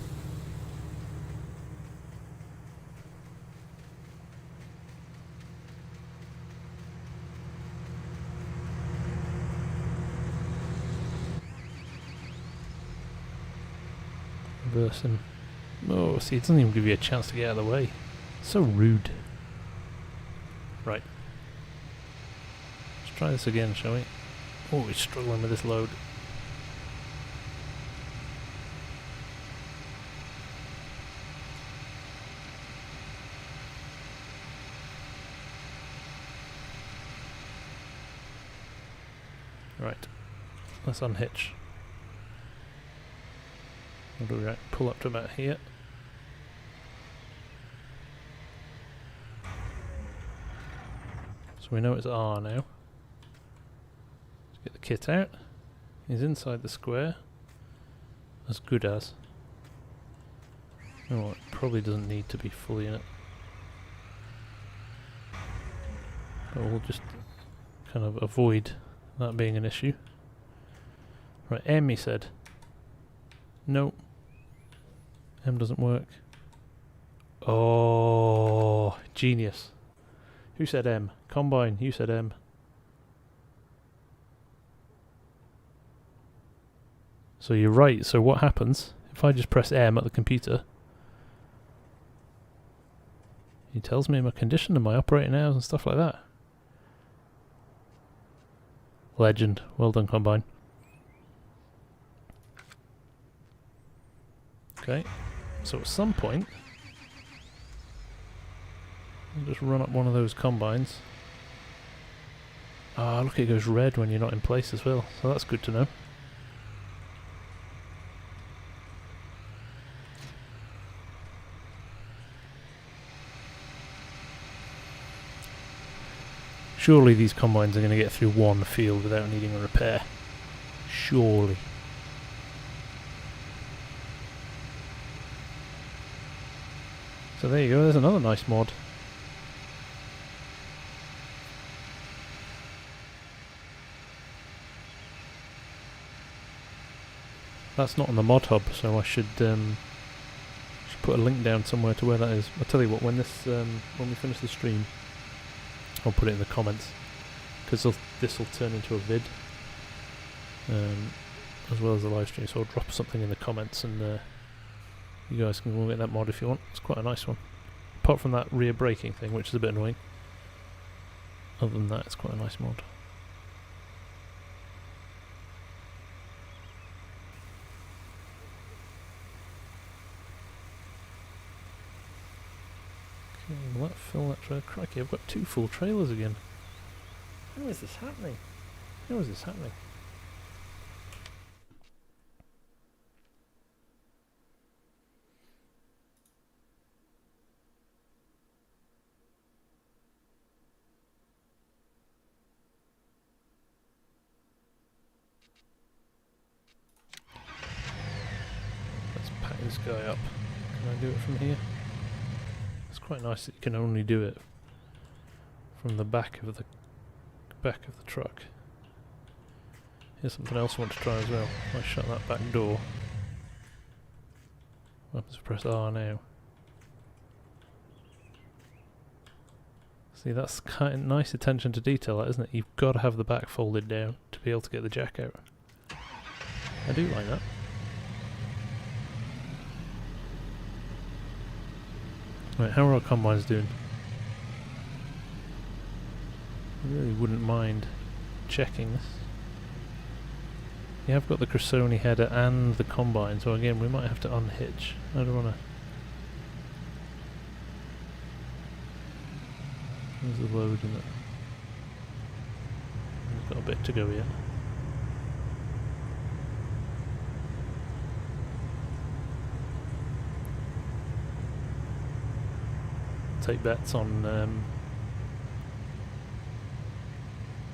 Reverse him. Oh, see, it doesn't even give you a chance to get out of the way. So rude. Right. Let's try this again, shall we? Oh, we're struggling with this load. Right. Let's unhitch. What do we pull up to about here? So we know it's R now. Let's get the kit out. He's inside the square. As good as. Oh, it probably doesn't need to be fully in it. But we'll just kind of avoid that being an issue. Right, M he said. No. M doesn't work. Oh, genius. Who said M? Combine, you said M. So you're right, so what happens if I just press M at the computer? He tells me my condition and my operating hours and stuff like that. Legend. Well done, Combine. Okay, so at some point, I'll just run up one of those combines. Ah, look, it goes red when you're not in place as well, so that's good to know. Surely these combines are going to get through one field without needing a repair. Surely. So there you go, there's another nice mod. That's not on the mod hub, so I should put a link down somewhere to where that is. I'll tell you what, when we finish the stream, I'll put it in the comments, because this will turn into a vid, as well as the live stream. So I'll drop something in the comments, and you guys can go get that mod if you want. It's quite a nice one. Apart from that rear braking thing, which is a bit annoying. Other than that, it's quite a nice mod. Okay, will that fill that trailer? Crikey, I've got 2 full trailers again. How is this happening? How is this happening? Let's pack this guy up. Can I do it from here? It's quite nice that you can only do it from the back of the truck. Here's something else I want to try as well. I shut that back door. I'll have to press R now. See, that's kind of nice attention to detail, that, isn't it? You've got to have the back folded down to be able to get the jack out. I do like that. Right, how are our combines doing? I really wouldn't mind checking this. You have got the Cressoni header and the combine, so again we might have to unhitch. I don't want to... There's the load in it. We've got a bit to go yet. Take bets on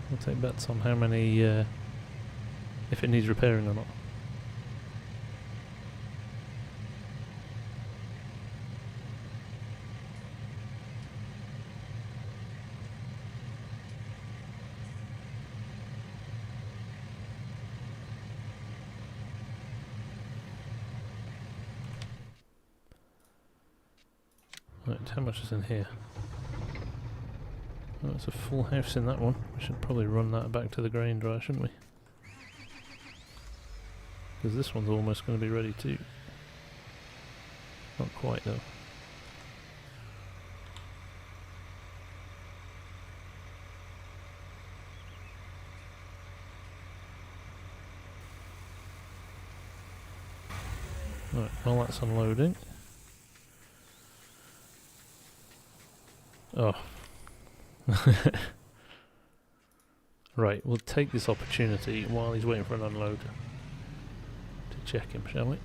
we'll take bets on how many if it needs repairing or not. Right, how much is in here? Oh, it's a full house in that one. We should probably run that back to the grain dryer, shouldn't we? Because this one's almost going to be ready too. Not quite though. while that's unloading. Oh. Right, we'll take this opportunity while he's waiting for an unload to check him, shall we?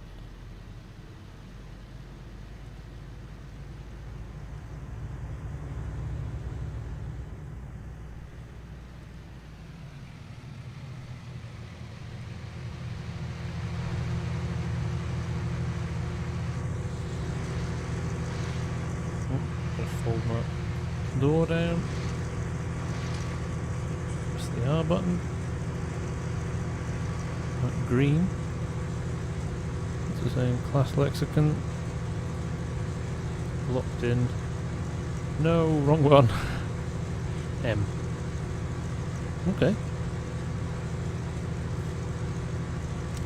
Fold that door down. Press the R button. Green. It's the same class lexicon. Locked in. No, wrong one. M. Okay.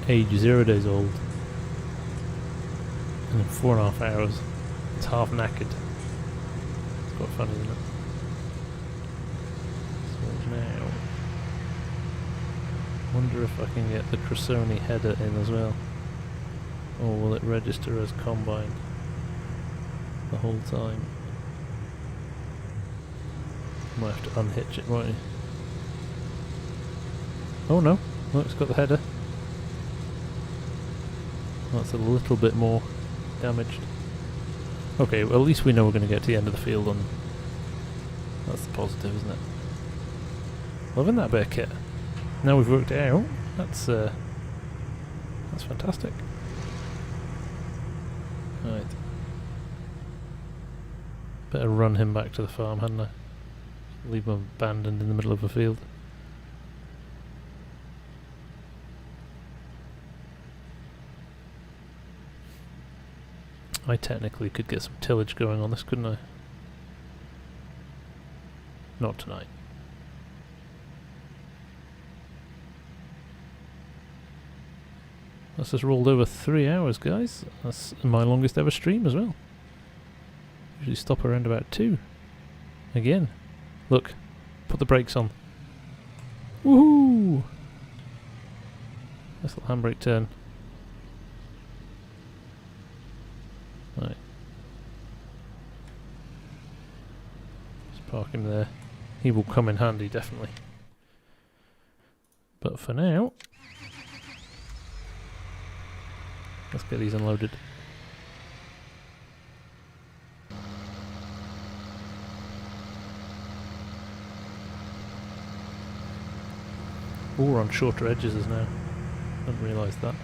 Age 0 days old. And in 4.5 hours. It's half knackered. Quite fun, isn't it? So now, wonder if I can get the Cressoni header in as well, or will it register as combine the whole time? Might have to unhitch it, won't you? Oh no, oh, it's got the header. That's a little bit more damaged. Okay, well at least we know we're going to get to the end of the field, and that's the positive, isn't it? Loving that bit of kit. Now we've worked it out, that's fantastic. Right. Better run him back to the farm, hadn't I? Leave him abandoned in the middle of a field. I technically could get some tillage going on this, couldn't I? Not tonight. That's just rolled over 3 hours, guys. That's my longest ever stream as well. Usually stop around about 2. Again. Look, put the brakes on. Woohoo! Nice little handbrake turn. Right. Just park him there. He will come in handy, definitely. But for now, let's get these unloaded. Oh, we're on shorter edges now. Didn't realise that.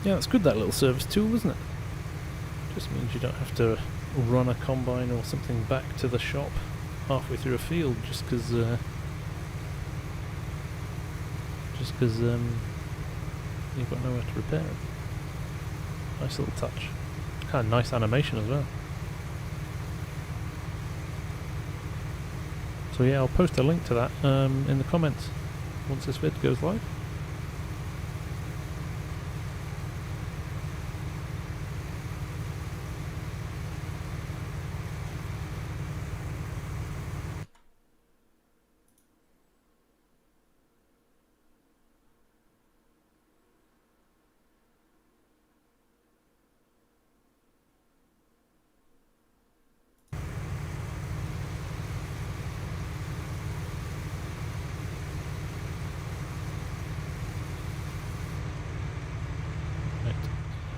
Yeah, it's good, that little service tool, isn't it? Just means you don't have to run a combine or something back to the shop halfway through a field just because you've got nowhere to repair it. Nice little touch. Kind of nice animation as well. So yeah, I'll post a link to that in the comments once this vid goes live.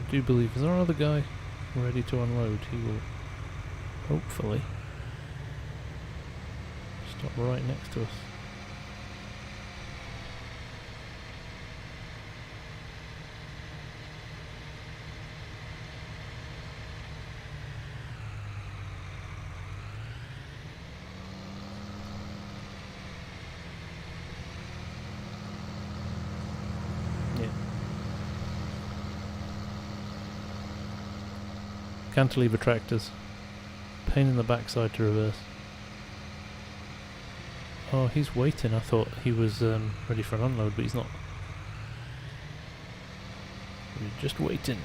I do believe there's another guy ready to unload. He will hopefully stop right next to us. Cantilever tractors. Pain in the backside to reverse. Oh, he's waiting. I thought he was ready for an unload, but he's not. He's just waiting.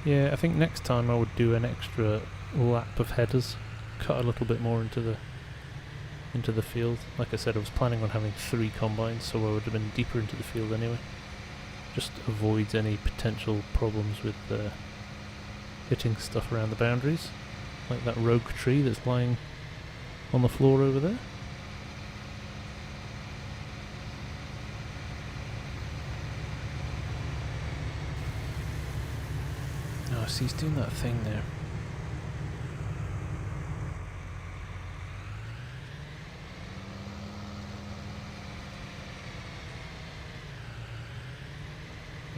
Yeah, I think next time I would do an extra lap of headers, cut a little bit more into the field. Like I said, I was planning on having 3 combines, so I would have been deeper into the field anyway. Just avoids any potential problems with hitting stuff around the boundaries, like that rogue tree that's lying on the floor over there. Oh, see, he's doing that thing there.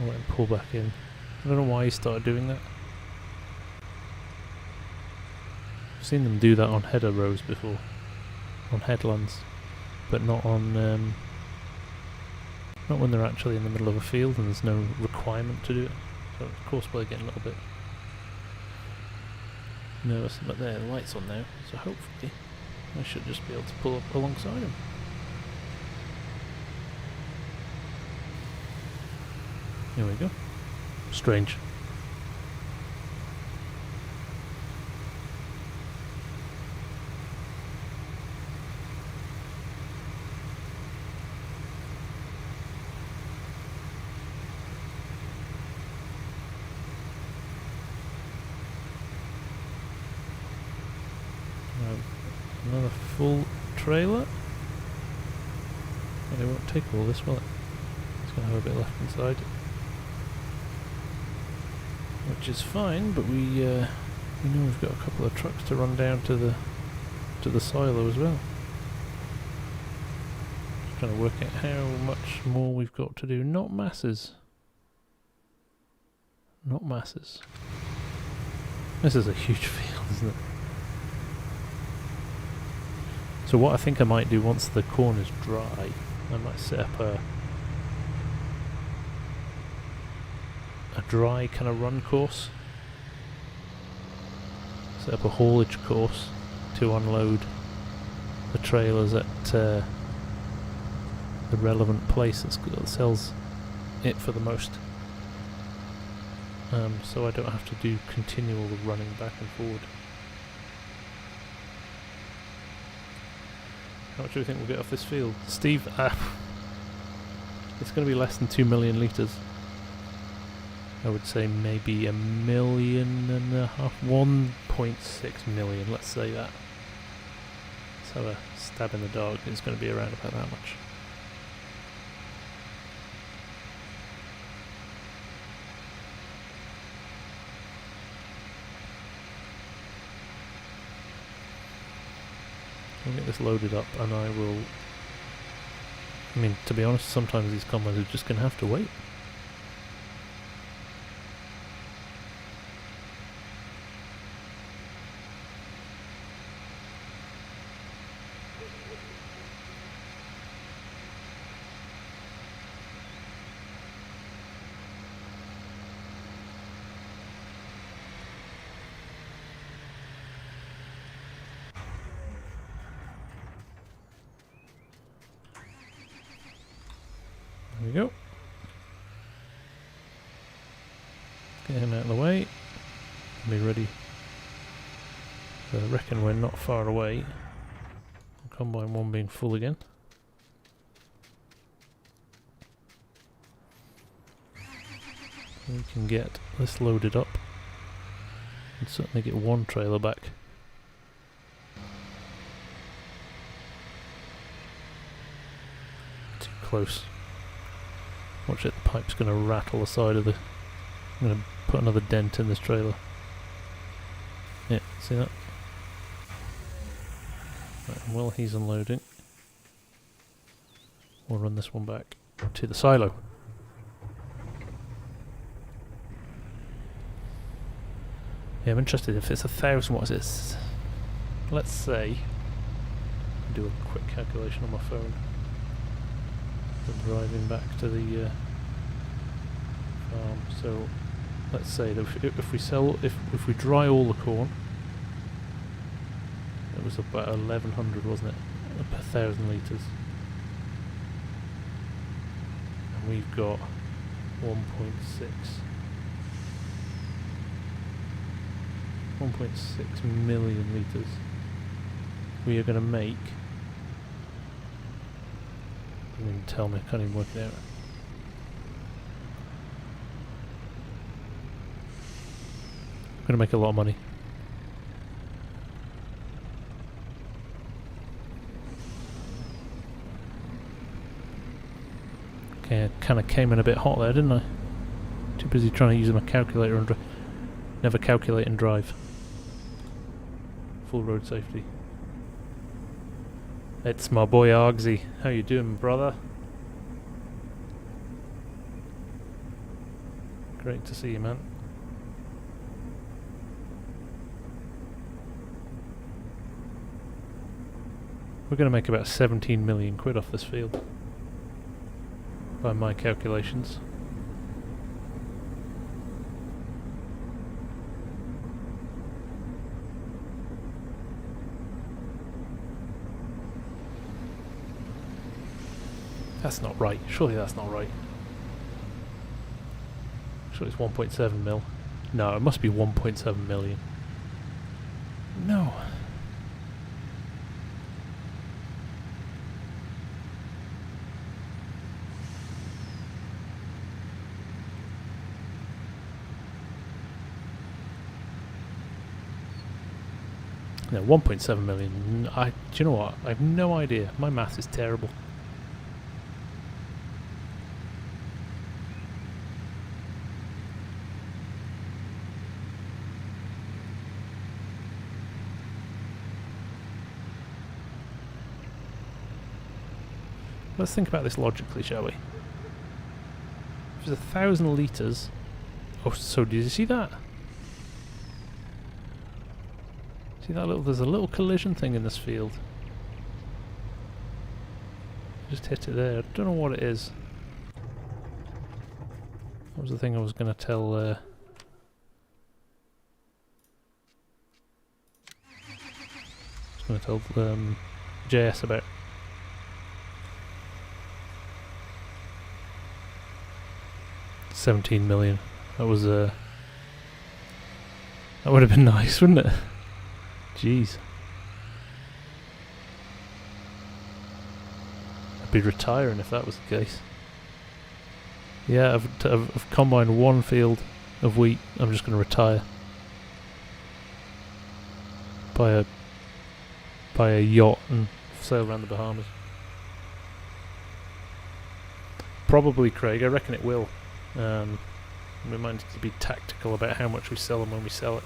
I'll let him pull back in. I don't know why he started doing that. I've seen them do that on header rows before, on headlands, but not on not when they're actually in the middle of a field and there's no requirement to do it. So of course we're getting a little bit nervous, but there, the light's on now, so hopefully I should just be able to pull up alongside him. Here we go. Strange. Another full trailer. But it won't take all this, will it? It's going to have a bit left inside, which is fine. But we know we've got a couple of trucks to run down to the silo as well. Just trying to work out how much more we've got to do. Not masses. Not masses. This is a huge field, isn't it? So what I think I might do once the corn is dry, I might set up a dry kind of run course. Set up a haulage course to unload the trailers at the relevant place that sells it for the most. So I don't have to do continual running back and forward. How much do we think we'll get off this field? Steve, it's going to be less than 2 million litres. I would say maybe 1.5 million, 1.6 million, let's say that. Let's have a stab in the dark. It's going to be around about that much. I'll get this loaded up and I will... I mean, to be honest, sometimes these combines are just going to have to wait. There we go. Get him out of the way. Be ready. So I reckon we're not far away. Combine 1 being full again. We can get this loaded up and certainly get 1 trailer back. Too close. Watch it, the pipe's going to rattle the side of the... I'm going to put another dent in this trailer. Yeah, see that? Right, and while he's unloading, we'll run this one back to the silo. Yeah, I'm interested if it's 1,000 watts. It's... Let's say... do a quick calculation on my phone. Driving back to the farm. So let's say that if we dry all the corn, it was about 1,100, wasn't it, per 1,000 litres, and we've got 1.6. 1.6 million litres. We are going to make... Don't even tell me, I can't even work it out. I'm going to make a lot of money. Okay, I kind of came in a bit hot there, didn't I? Too busy trying to use my calculator and never calculate and drive. Full road safety. It's my boy Argsy. How you doing, brother? Great to see you, man. We're going to make about 17 million quid off this field, by my calculations. That's not right. Surely that's not right. Surely it's 1.7 mil. No, it must be 1.7 million. No. No, 1.7 million. Do you know what? I have no idea. My math is terrible. Let's think about this logically, shall we? If there's 1,000 litres... Oh, so did you see that? See that little... There's a little collision thing in this field. Just hit it there. I don't know what it is. What was the thing I was going to tell... I was going to tell JS about. 17 million. That was that would have been nice, wouldn't it? Jeez. I'd be retiring if that was the case. Yeah, I've combined one field of wheat. I'm just going to retire. Buy a yacht and sail around the Bahamas. Probably, Craig. I reckon it will. We might need to be tactical about how much we sell and when we sell it.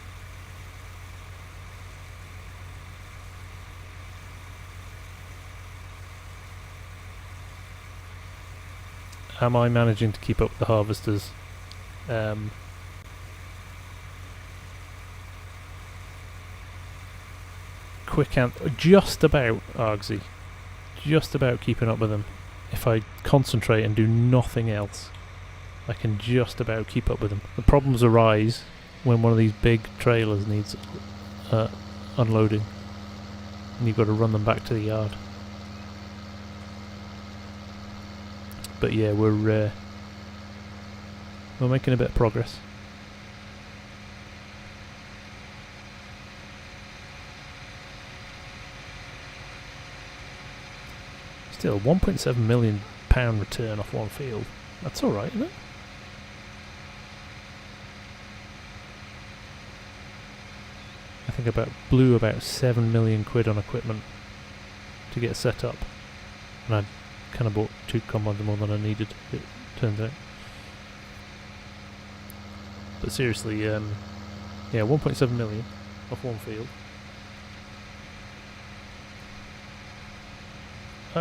Am I managing to keep up with the harvesters? Quick answer. Just about, Argsy. Just about keeping up with them. If I concentrate and do nothing else, I can just about keep up with them. The problems arise when one of these big trailers needs unloading and you've got to run them back to the yard. But yeah, we're making a bit of progress. Still, £1.7 million return off one field. That's alright, isn't it? I think blew about 7 million quid on equipment to get set up, and I kind of bought 2 combines more than I needed, it turns out. But seriously, yeah, 1.7 million off one field.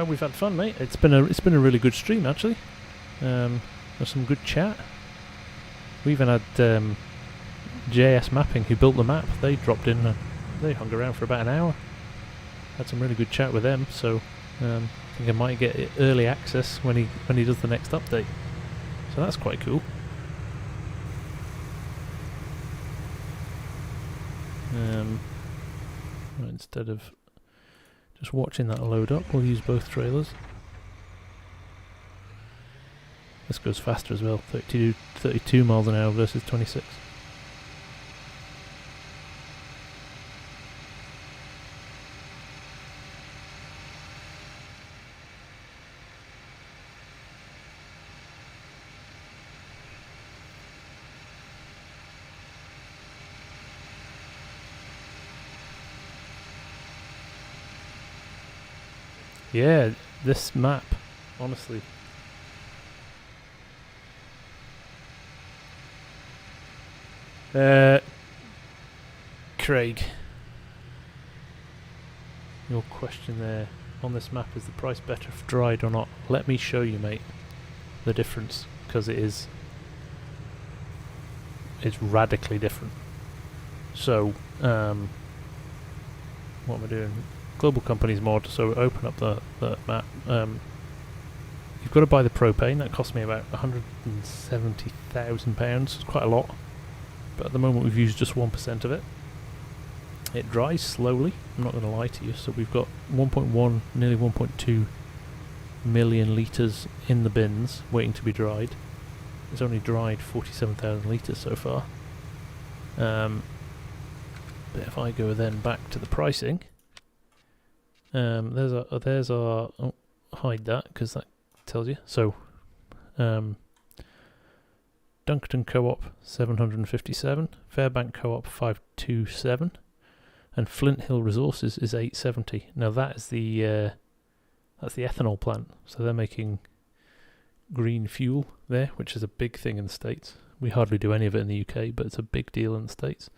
We've had fun, mate. It's been a really good stream, actually. There's some good chat. We even had JS Mapping, who built the map. They dropped in and they hung around for about an hour. Had some really good chat with them, so I think I might get early access when he does the next update. So that's quite cool. Instead of just watching that load up, we'll use both trailers. This goes faster as well, 32 miles an hour versus 26. Yeah, this map, honestly. Craig, your question there on this map, is the price better for dried or not? Let me show you, mate, the difference, because it's radically different. So, what am I doing? Global companies mod, so open up the map. You've got to buy the propane. That cost me about £170,000. It's quite a lot, but at the moment we've used just 1% of it. It dries slowly, I'm not going to lie to you. So we've got 1.1, nearly 1.2 million litres in the bins waiting to be dried. It's only dried 47,000 litres so far. But if I go then back to the pricing, there's our oh, hide that because that tells you. So Dunkerton Co-op 757, Fairbank Co-op 527, and Flint Hill Resources is 870. Now that is that's the ethanol plant. So they're making green fuel there, which is a big thing in the States. We hardly do any of it in the UK, but it's a big deal in the States.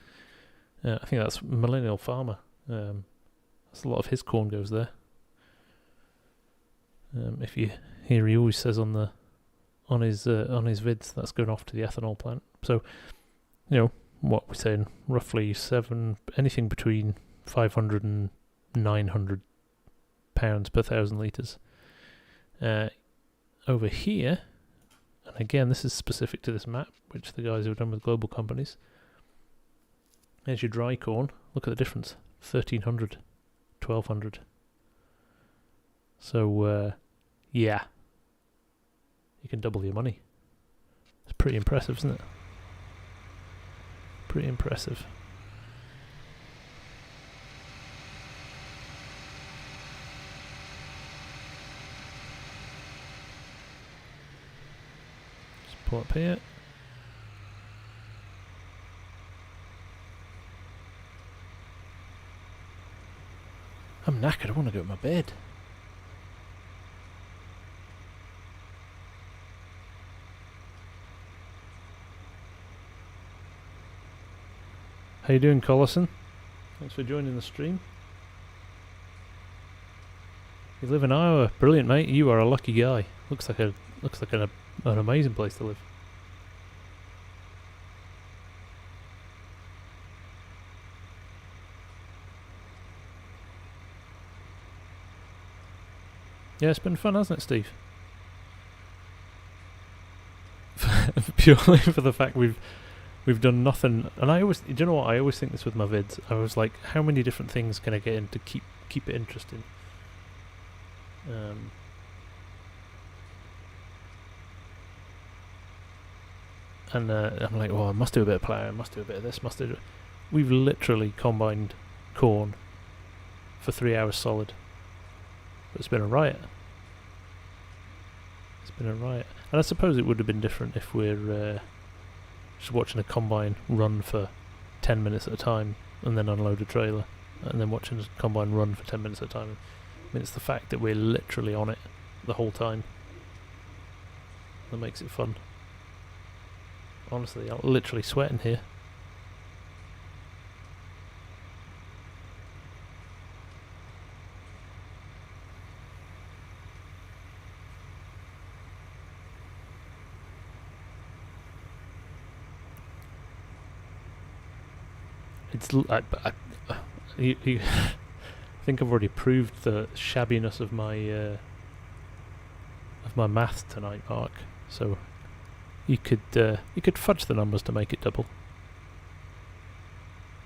I think that's Millennial Farmer. That's a lot of his corn goes there. If you hear, he always says on his vids that's going off to the ethanol plant. So, you know what we're saying, roughly anything between 500 and 900 pounds per 1,000 litres. Over here, and again this is specific to this map, which the guys have done with global companies. There's your dry corn. Look at the difference: 1,300, 1,200. So yeah, you can double your money. It's pretty impressive, isn't it? Pretty impressive. Just pull up here. I'm knackered, I want to go to my bed. How you doing, Collison? Thanks for joining the stream. You live in Iowa, brilliant, mate. You are a lucky guy. Looks like an amazing place to live. Yeah, it's been fun, hasn't it, Steve? Purely for the fact we've done nothing, and I always, do you know what? I always think this with my vids. I was like, how many different things can I get in to keep it interesting? And I'm like, well, I must do a bit of ploughing, must do a bit of this, must do. We've literally combined corn for 3 hours solid. It's been a riot. It's been a riot. And I suppose it would have been different if we're just watching a combine run for 10 minutes at a time and then unload a trailer, and then watching a combine run for 10 minutes at a time. I mean, it's the fact that we're literally on it the whole time that makes it fun. Honestly, I'm literally sweating here. It's I think I've already proved the shabbiness of my maths tonight, Mark. So you could fudge the numbers to make it double.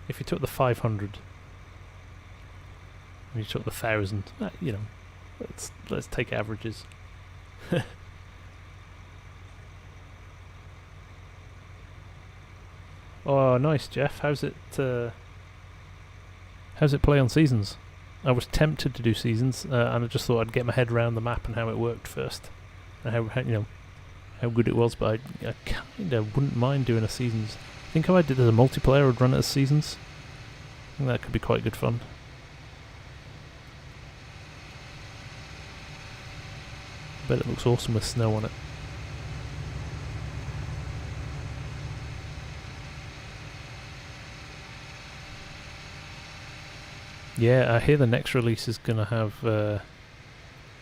If you took the 500 and you took the 1,000, you know, let's take averages. Oh, nice, Jeff. How's it play on seasons? I was tempted to do seasons, and I just thought I'd get my head around the map and how it worked first, and how good it was. But I kind of wouldn't mind doing a seasons. I think if I did it as a multiplayer, I'd run it as seasons. I think that could be quite good fun. Bet it looks awesome with snow on it. Yeah, I hear the next release is going to have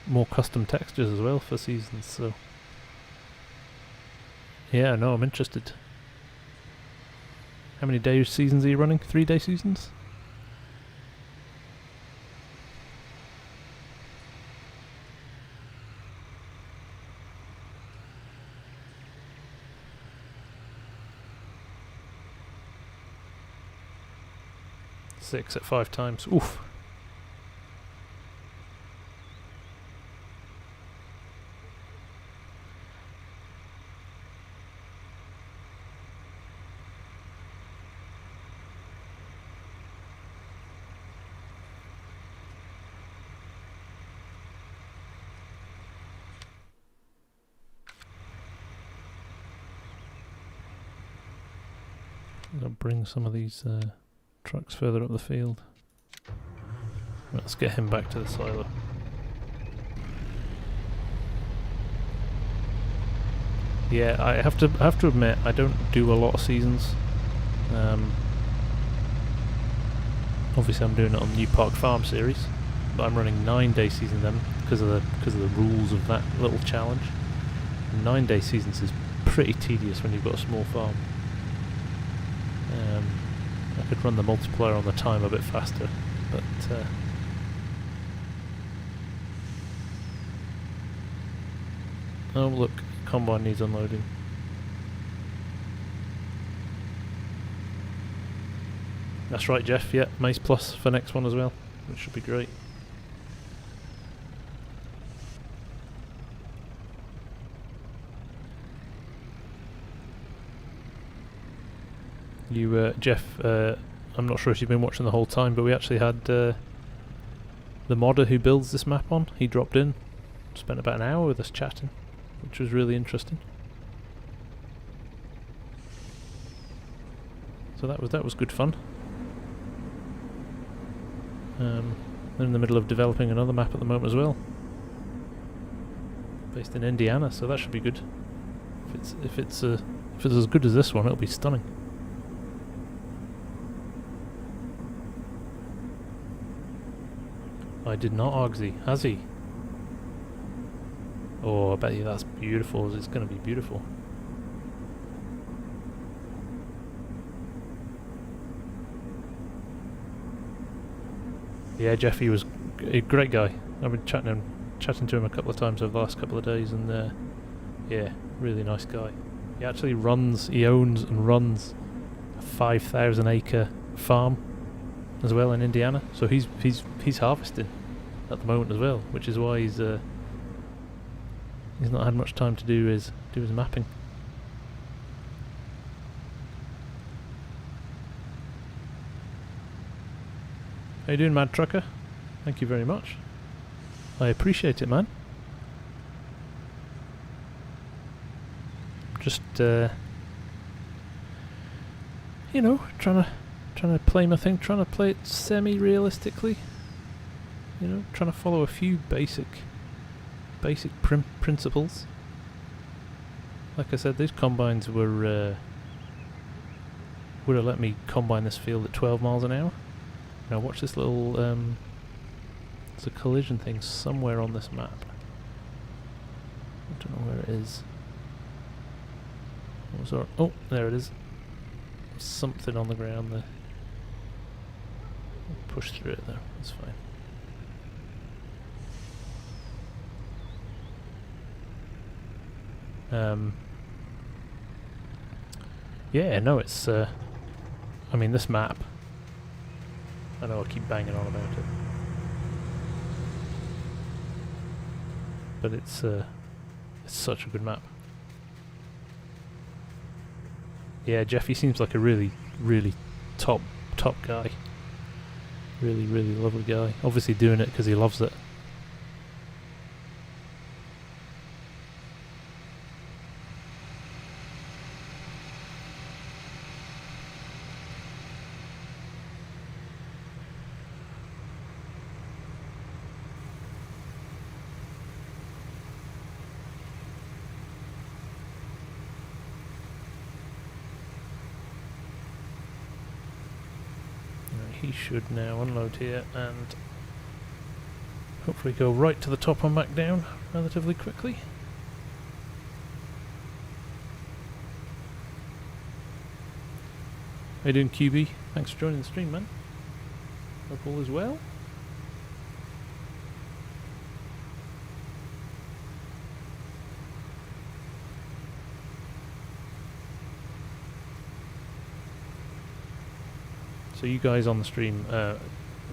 more custom textures as well for seasons, so... Yeah, no, I'm interested. How many day seasons are you running? 3-day seasons? Six at 5 times. Oof. I'll bring some of these trucks further up the field. Let's get him back to the silo. Yeah, I have to admit I don't do a lot of seasons. Obviously, I'm doing it on the New Park Farm series, but I'm running 9-day season then because of the rules of that little challenge. 9-day seasons is pretty tedious when you've got a small farm. I could run the multiplier on the time a bit faster, but oh look, combine needs unloading. That's right, Jeff. Yeah, Mace Plus for next one as well, which should be great. You, Jeff, I'm not sure if you've been watching the whole time, but we actually had the modder who builds this map on. He dropped in, spent about an hour with us chatting, which was really interesting. So that was good fun. They're in the middle of developing another map at the moment as well, based in Indiana. So that should be good. If it's as good as this one, it'll be stunning. I did not, Ogsy. Has he? Oh, I bet you that's beautiful. It's going to be beautiful. Yeah, Jeffy was a great guy. I've been chatting to him a couple of times over the last couple of days, and yeah, really nice guy. He actually owns and runs a 5,000 acre farm as well in Indiana. So he's harvesting at the moment as well, which is why he's not had much time to do his mapping. How you doing, Mad Trucker? Thank you very much. I appreciate it, man. Just you know, trying to play my thing, trying to play it semi-realistically. You know, trying to follow a few basic principles. Like I said, these combines would have let me combine this field at 12 miles an hour. Now watch this little there's a collision thing somewhere on this map. I don't know where it is. Oh, there it is. Something on the ground there. I'll push through it though, that's fine. Yeah, no, it's I mean, this map, I know I keep banging on about it, but it's such a good map. Yeah, Jeffy seems like a really top guy. Really lovely guy. Obviously doing it because he loves it. he should now unload here and hopefully go right to the top and back down relatively quickly. How you doing, QB? Thanks for joining the stream, man. Hope all is well. So you guys on the stream,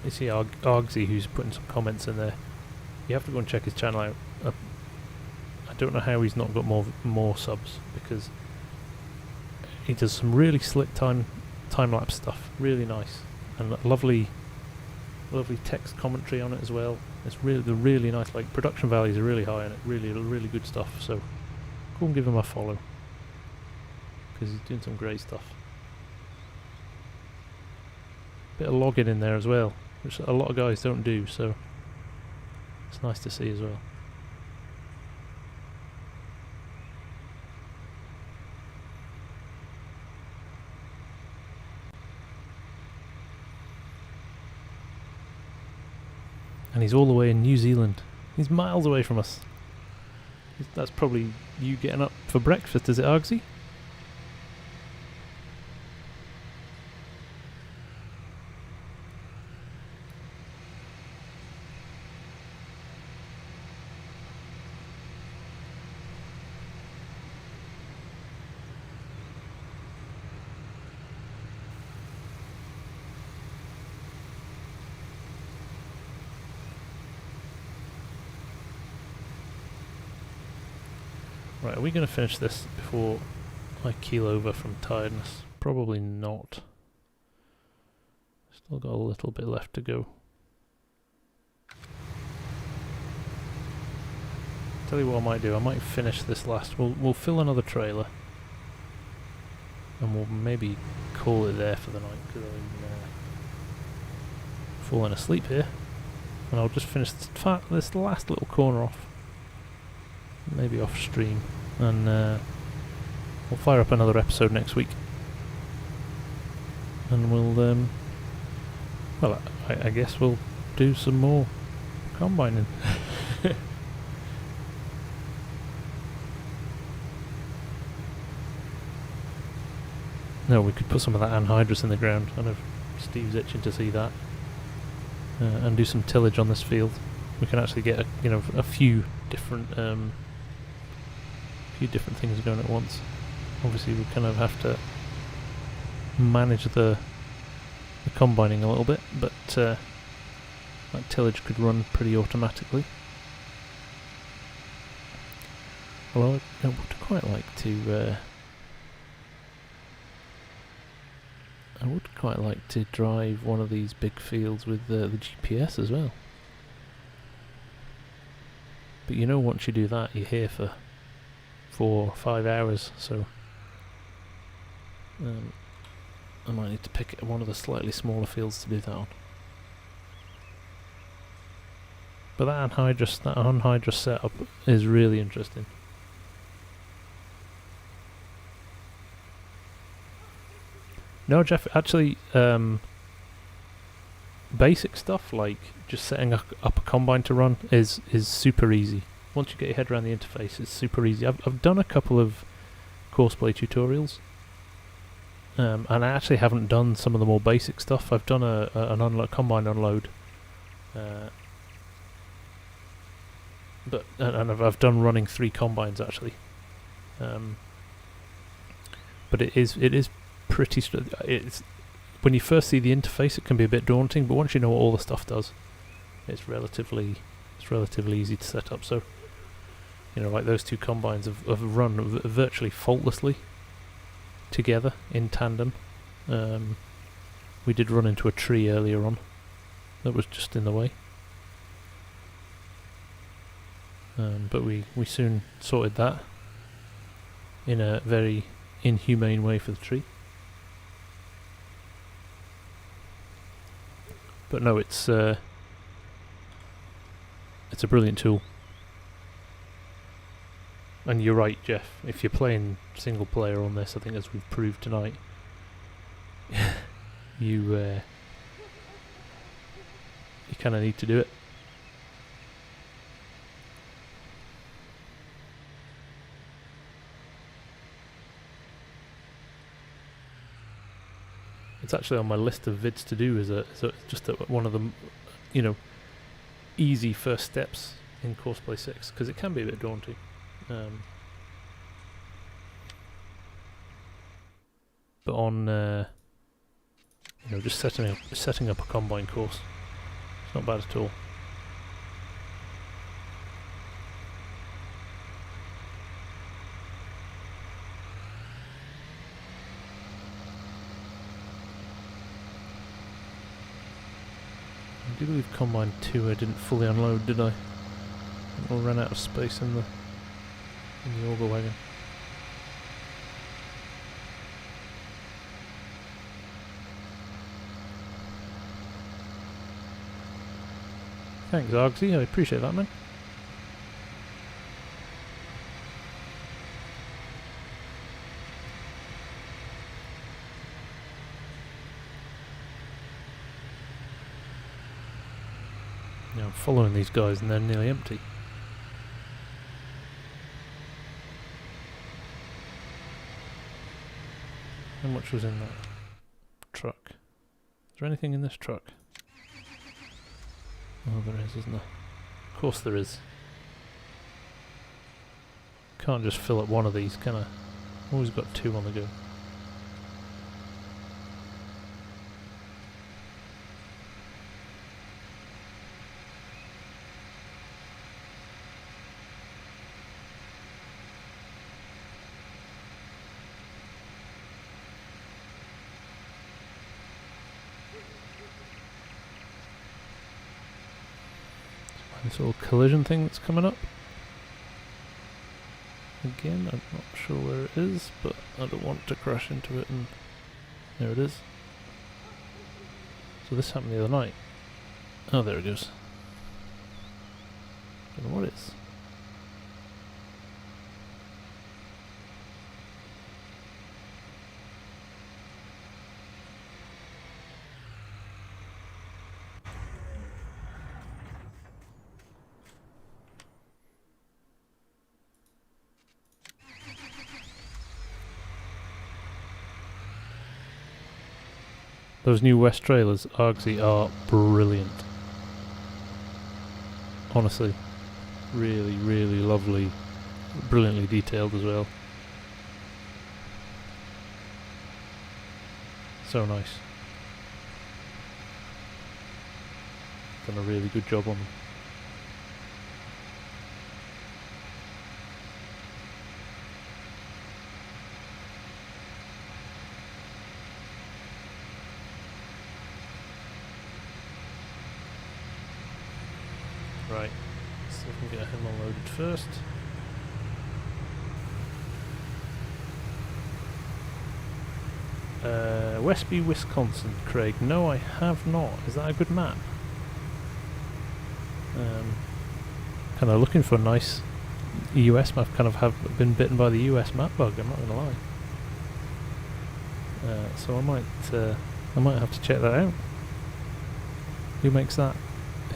you see Argsy who's putting some comments in there. You have to go and check his channel out. I don't know how he's not got more subs, because he does some really slick time-lapse stuff. Really nice, and lovely text commentary on it as well. It's really nice. Like, production values are really high on it. Really good stuff. So go and give him a follow, because he's doing some great stuff. Bit of logging in there as well, which a lot of guys don't do, so it's nice to see as well. And he's all the way in New Zealand. He's miles away from us. That's probably you getting up for breakfast, is it, Argsy? Right, are we going to finish this before I keel over from tiredness? Probably not. Still got a little bit left to go. Tell you what I might do, I might finish this last. We'll fill another trailer, and we'll maybe call it there for the night, because I'm falling asleep here. And I'll just finish this last little corner off. Maybe off stream, and we'll fire up another episode next week, and we'll well, I guess we'll do some more combining. No, we could put some of that anhydrous in the ground. I know Steve's itching to see that, and do some tillage on this field. We can actually get a few different things going at once. Obviously we kind of have to manage the combining a little bit, but that tillage could run pretty automatically. Although I would quite like to drive one of these big fields with the GPS as well. But once you do that, you're here for 4 or 5 hours, so I might need to pick one of the slightly smaller fields to do that on. But that anhydrous setup is really interesting. No, Jeff, actually, basic stuff like just setting up a combine to run is super easy. Once you get your head around the interface, it's super easy. I've done a couple of Courseplay tutorials, and I actually haven't done some of the more basic stuff. I've done an combine unload, but I've done running 3 combines actually. But it is pretty. It's when you first see the interface, it can be a bit daunting, but once you know what all the stuff does, it's relatively easy to set up. So, like those 2 combines have run virtually faultlessly together in tandem. We did run into a tree earlier on that was just in the way, but we soon sorted that in a very inhumane way for the tree. But no, it's a brilliant tool. And you're right, Jeff, if you're playing single player on this, I think as we've proved tonight, you you kind of need to do it. It's actually on my list of vids to do as one of the, you know, easy first steps in Courseplay 6, because it can be a bit daunting. But on, you know, just setting up a combine course, it's not bad at all. I do believe Combine 2 I didn't fully unload, did I? I ran out of space in the auger wagon. Thanks, Argsy, I appreciate that, man. Now I'm following these guys and they're nearly empty. How much was in that truck? Is there anything in this truck? Oh, there is, isn't there? Of course there is. Can't just fill up one of these, can I? Always got two on the go. This little collision thing that's coming up. Again, I'm not sure where it is, but I don't want to crash into it, and there it is. So this happened the other night. Oh, there it goes. Don't know what it is. Those new West trailers, Argsy, are brilliant. Honestly, really, really lovely, brilliantly detailed as well. So nice. Done a really good job on them. Right, let's see if we can get him unloaded first. Westby, Wisconsin, Craig. No, I have not. Is that a good map? Kind of looking for a nice US map. Kind of have been bitten by the US map bug, I'm not going to lie. So I might have to check that out. Who makes that?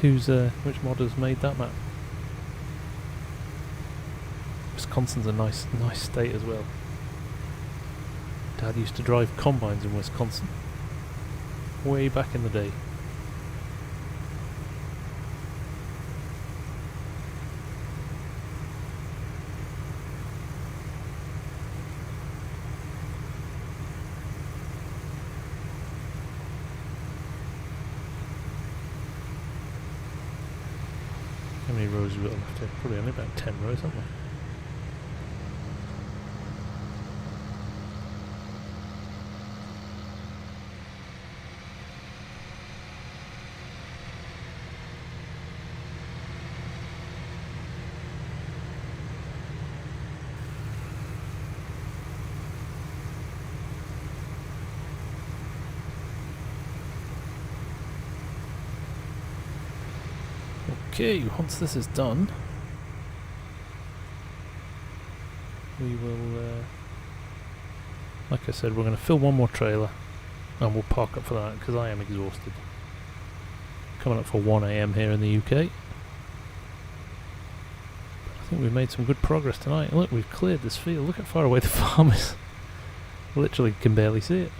Which mod has made that map? Wisconsin's a nice state as well. Dad used to drive combines in Wisconsin, way back in the day. How many rows have we got left here? Probably only about 10 rows, haven't we? Okay, once this is done, we will, like I said, we're going to fill one more trailer and we'll park up for that because I am exhausted. coming up for 1 AM here in the UK. I think we've made some good progress tonight. Look, we've cleared this field. Look how far away the farm is. Literally can barely see it.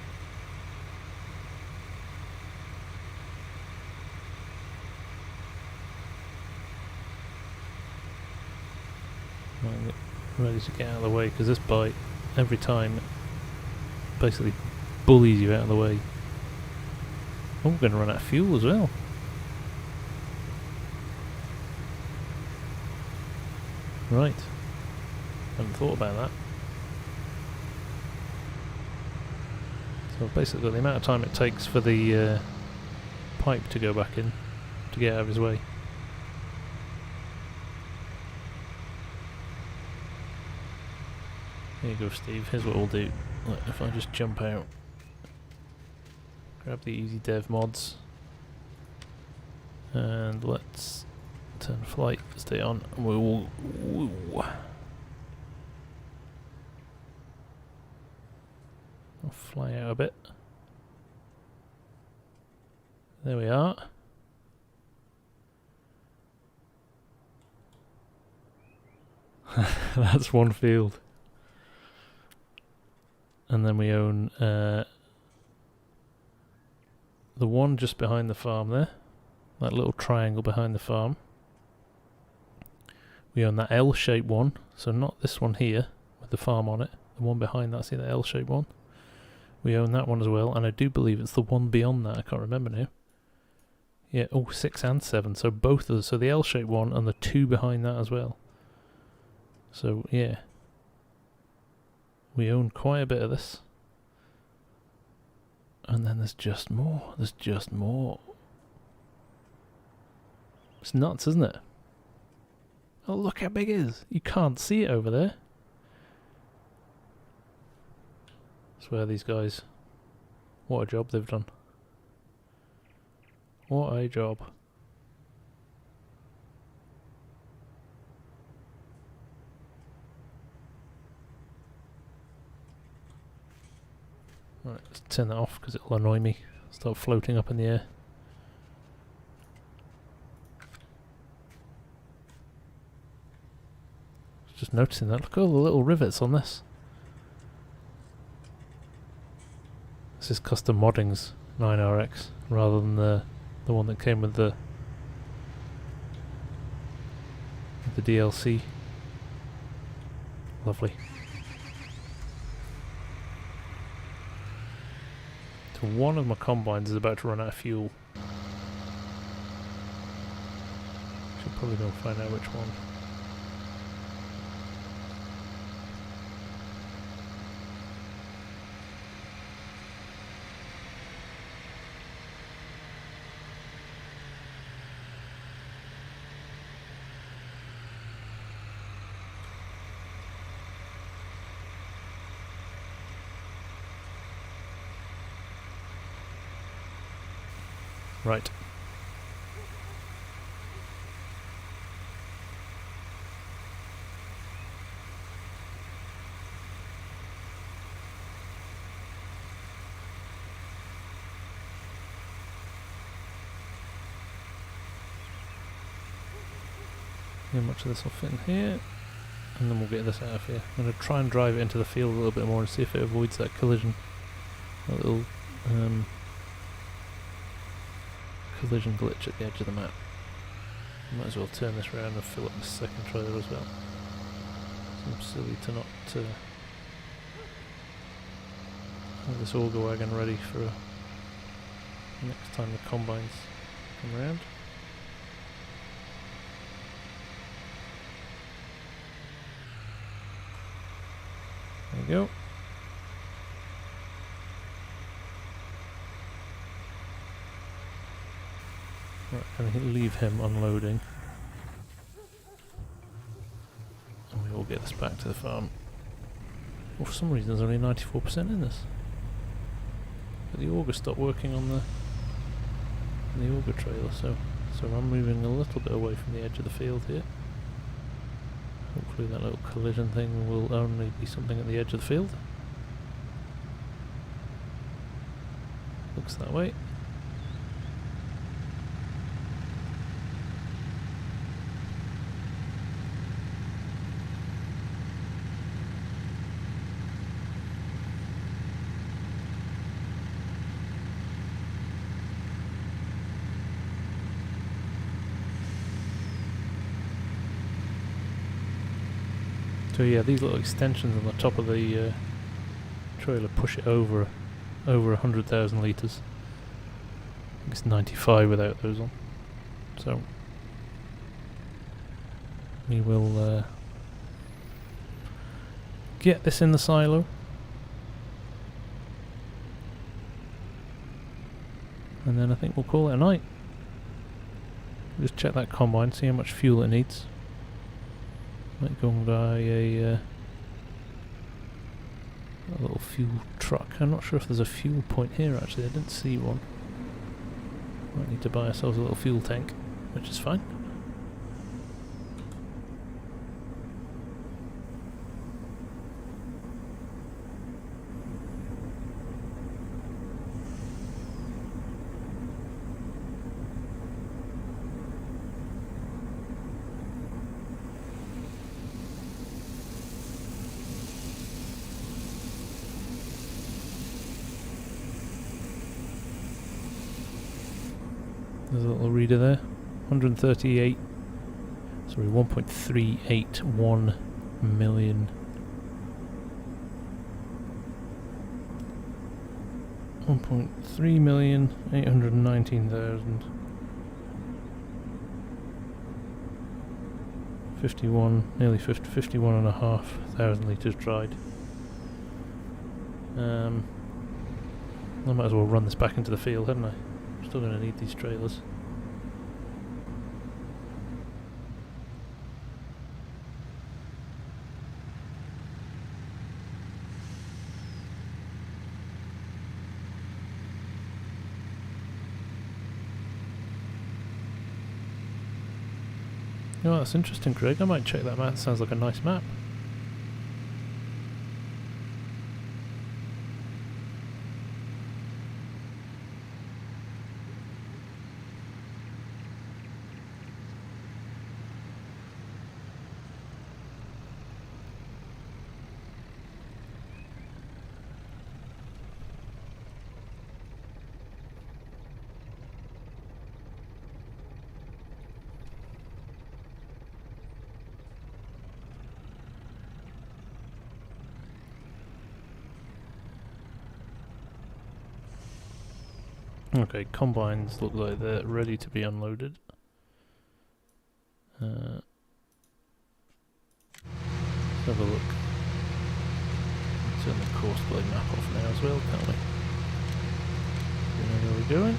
I'm ready to get out of the way because this bite, every time, basically bullies you out of the way. Oh, we're going to run out of fuel as well. Right. Haven't thought about that. So basically the amount of time it takes for the pipe to go back in to get out of his way. Here you go, Steve. Here's what we'll do. Look, if I just jump out, grab the easy dev mods, and let's turn flight, stay on, and we will. I'll fly out a bit. There we are. That's one field. And then we own the one just behind the farm there. That little triangle behind the farm. We own that L-shaped one, so not this one here with the farm on it. The one behind that, see that L-shaped one? We own that one as well, and I do believe it's the one beyond that, I can't remember now. Yeah, oh, 6 and 7, so both of them, so the L-shaped one and the two behind that as well. So, yeah. We own quite a bit of this. And then there's just more, there's just more. It's nuts, isn't it? Oh, look how big it is. You can't see it over there. I swear these guys, what a job they've done. What a job. Right, let's turn that off because it'll annoy me. Start floating up in the air. Just noticing that. Look at all the little rivets on this. This is custom modding's 9RX rather than the one that came with the DLC. Lovely. So one of my combines is about to run out of fuel. Should probably go find out which one. Right. How much of this will fit in here, and then we'll get this out of here. I'm going to try and drive it into the field a little bit more and see if it avoids that collision. A little collision glitch at the edge of the map. Might as well turn this around and fill up the second trailer as well. Seems silly to not have this auger wagon ready for next time the combines come around. There we go. Right, and leave him unloading. And we will get this back to the farm. Well, for some reason there's only 94% in this. But the auger stopped working on the auger trailer, so I'm moving a little bit away from the edge of the field here. Hopefully that little collision thing will only be something at the edge of the field. Looks that way. So yeah, these little extensions on the top of the trailer push it over 100,000 litres. I think it's 95 without those on. So we will get this in the silo. And then I think we'll call it a night. Just check that combine, see how much fuel it needs. Might go and buy a little fuel truck. I'm not sure if there's a fuel point here actually, I didn't see one. Might need to buy ourselves a little fuel tank, which is fine. There's a little reader there. 138. Sorry, 1.381 million. 1.3,819,000. 51, nearly 51,500 litres dried. I might as well run this back into the field, hadn't I? Still going to need these trailers. Oh, that's interesting, Craig. I might check that map. Sounds like a nice map. Okay, combines look like they're ready to be unloaded. Let's have a look. Turn the course display map off now as well, can't we? We know where we're going.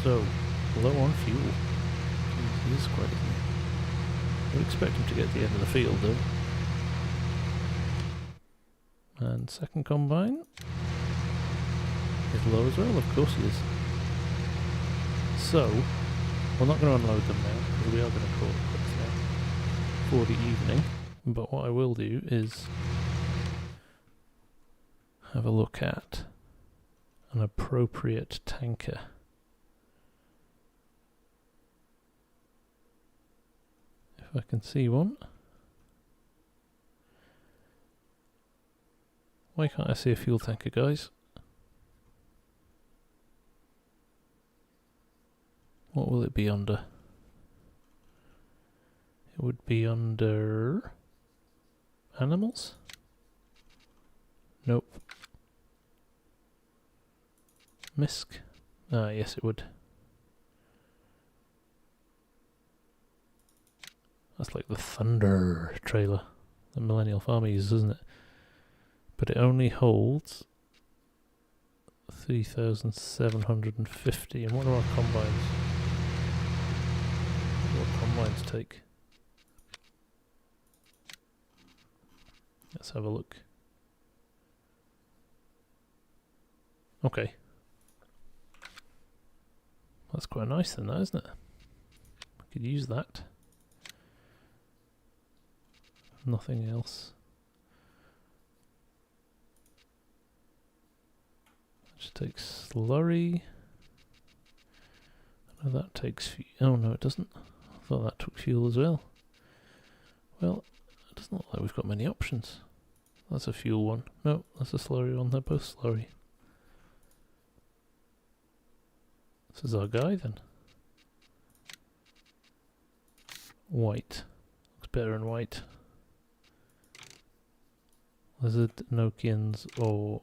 So, low on fuel. Jeez, he is quite, isn't he? I would expect him to get to the end of the field though. And second combine is low as well, of course he is. So, we're not going to unload them now, because we are going to call it quits now for the evening. But what I will do is have a look at an appropriate tanker. If I can see one. Why can't I see a fuel tanker, guys? What will it be under? It would be under animals? Nope. Misc? Ah, yes it would. That's like the Thunder trailer that Millennial Farmer uses, isn't it? But it only holds 3,750. And what are our combines? What combines take? Let's have a look. Okay. That's quite nice then, that, isn't it? We could use that. Nothing else. Just takes slurry. I know that takes fuel. Oh no, it doesn't. I thought that took fuel as well. Well, it doesn't look like we've got many options. That's a fuel one. No, that's a slurry one. They're both slurry. This is our guy then. White. Looks better in white. Lizard, Nokians, or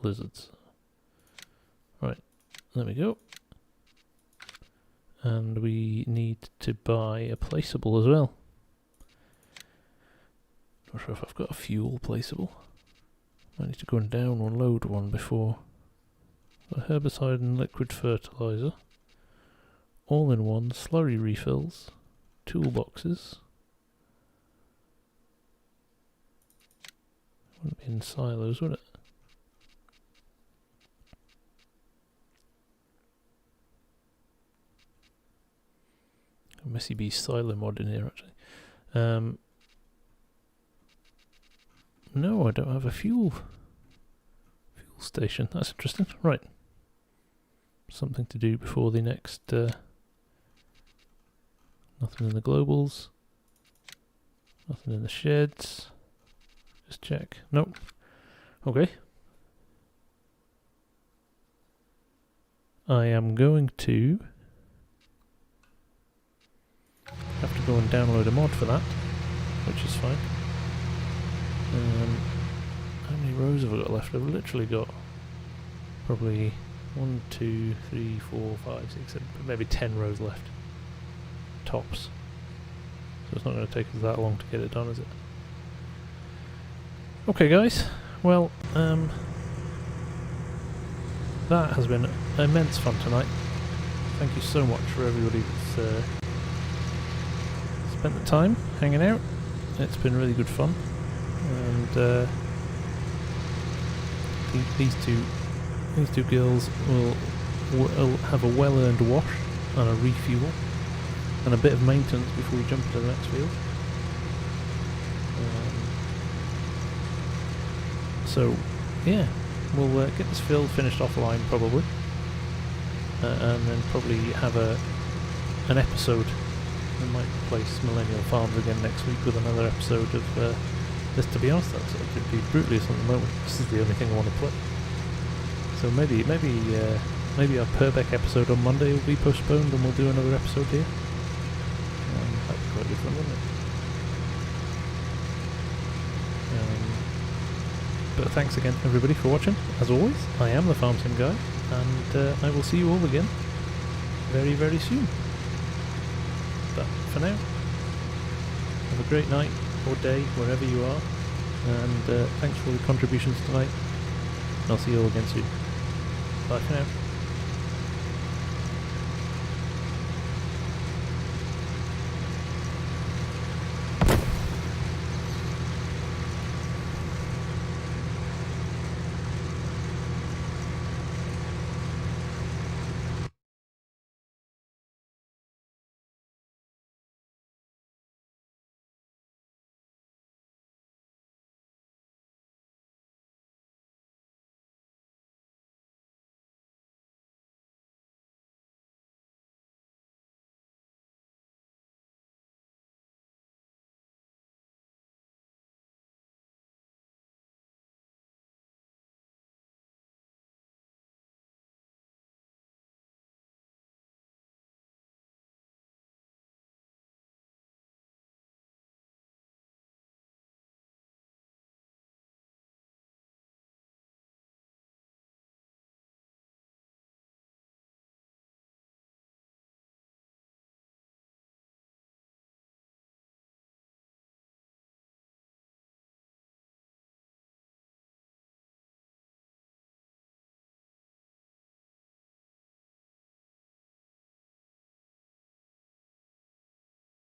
lizards. Right, there we go. And we need to buy a placeable as well. Not sure if I've got a fuel placeable. I need to go and down or load one before. A herbicide and liquid fertilizer. All-in-one slurry refills. Toolboxes. Wouldn't be in silos, would it? A Messy Bee silo mod in here, actually. No, I don't have a fuel station. That's interesting. Right. Something to do before the next... nothing in the globals. Nothing in the sheds. Just check. Nope. Okay. I am going to have to go and download a mod for that, which is fine. How many rows have I got left? I've literally got probably 1, 2, 3, 4, 5, 6, 7, maybe 10 rows left. Tops. So it's not going to take us that long to get it done, is it? Okay guys, well, that has been immense fun tonight. Thank you so much for everybody that's spent the time hanging out. It's been really good fun. And these two girls will have a well-earned wash and a refuel and a bit of maintenance before we jump into the next field. So yeah, we'll get this field finished offline probably, and then probably have an episode. We might replace Millennial Farms again next week with another episode of this. To be honest, that's could be Brutalist at the moment. This is the only thing I want to play. So maybe our Purbeck episode on Monday will be postponed, and we'll do another episode here. That'd be quite good fun, wouldn't it? But thanks again everybody for watching. As always, I am the Farm Sim Guy, and I will see you all again very, very soon. But for now, have a great night or day wherever you are, and thanks for all the contributions tonight. I'll see you all again soon. Bye for now.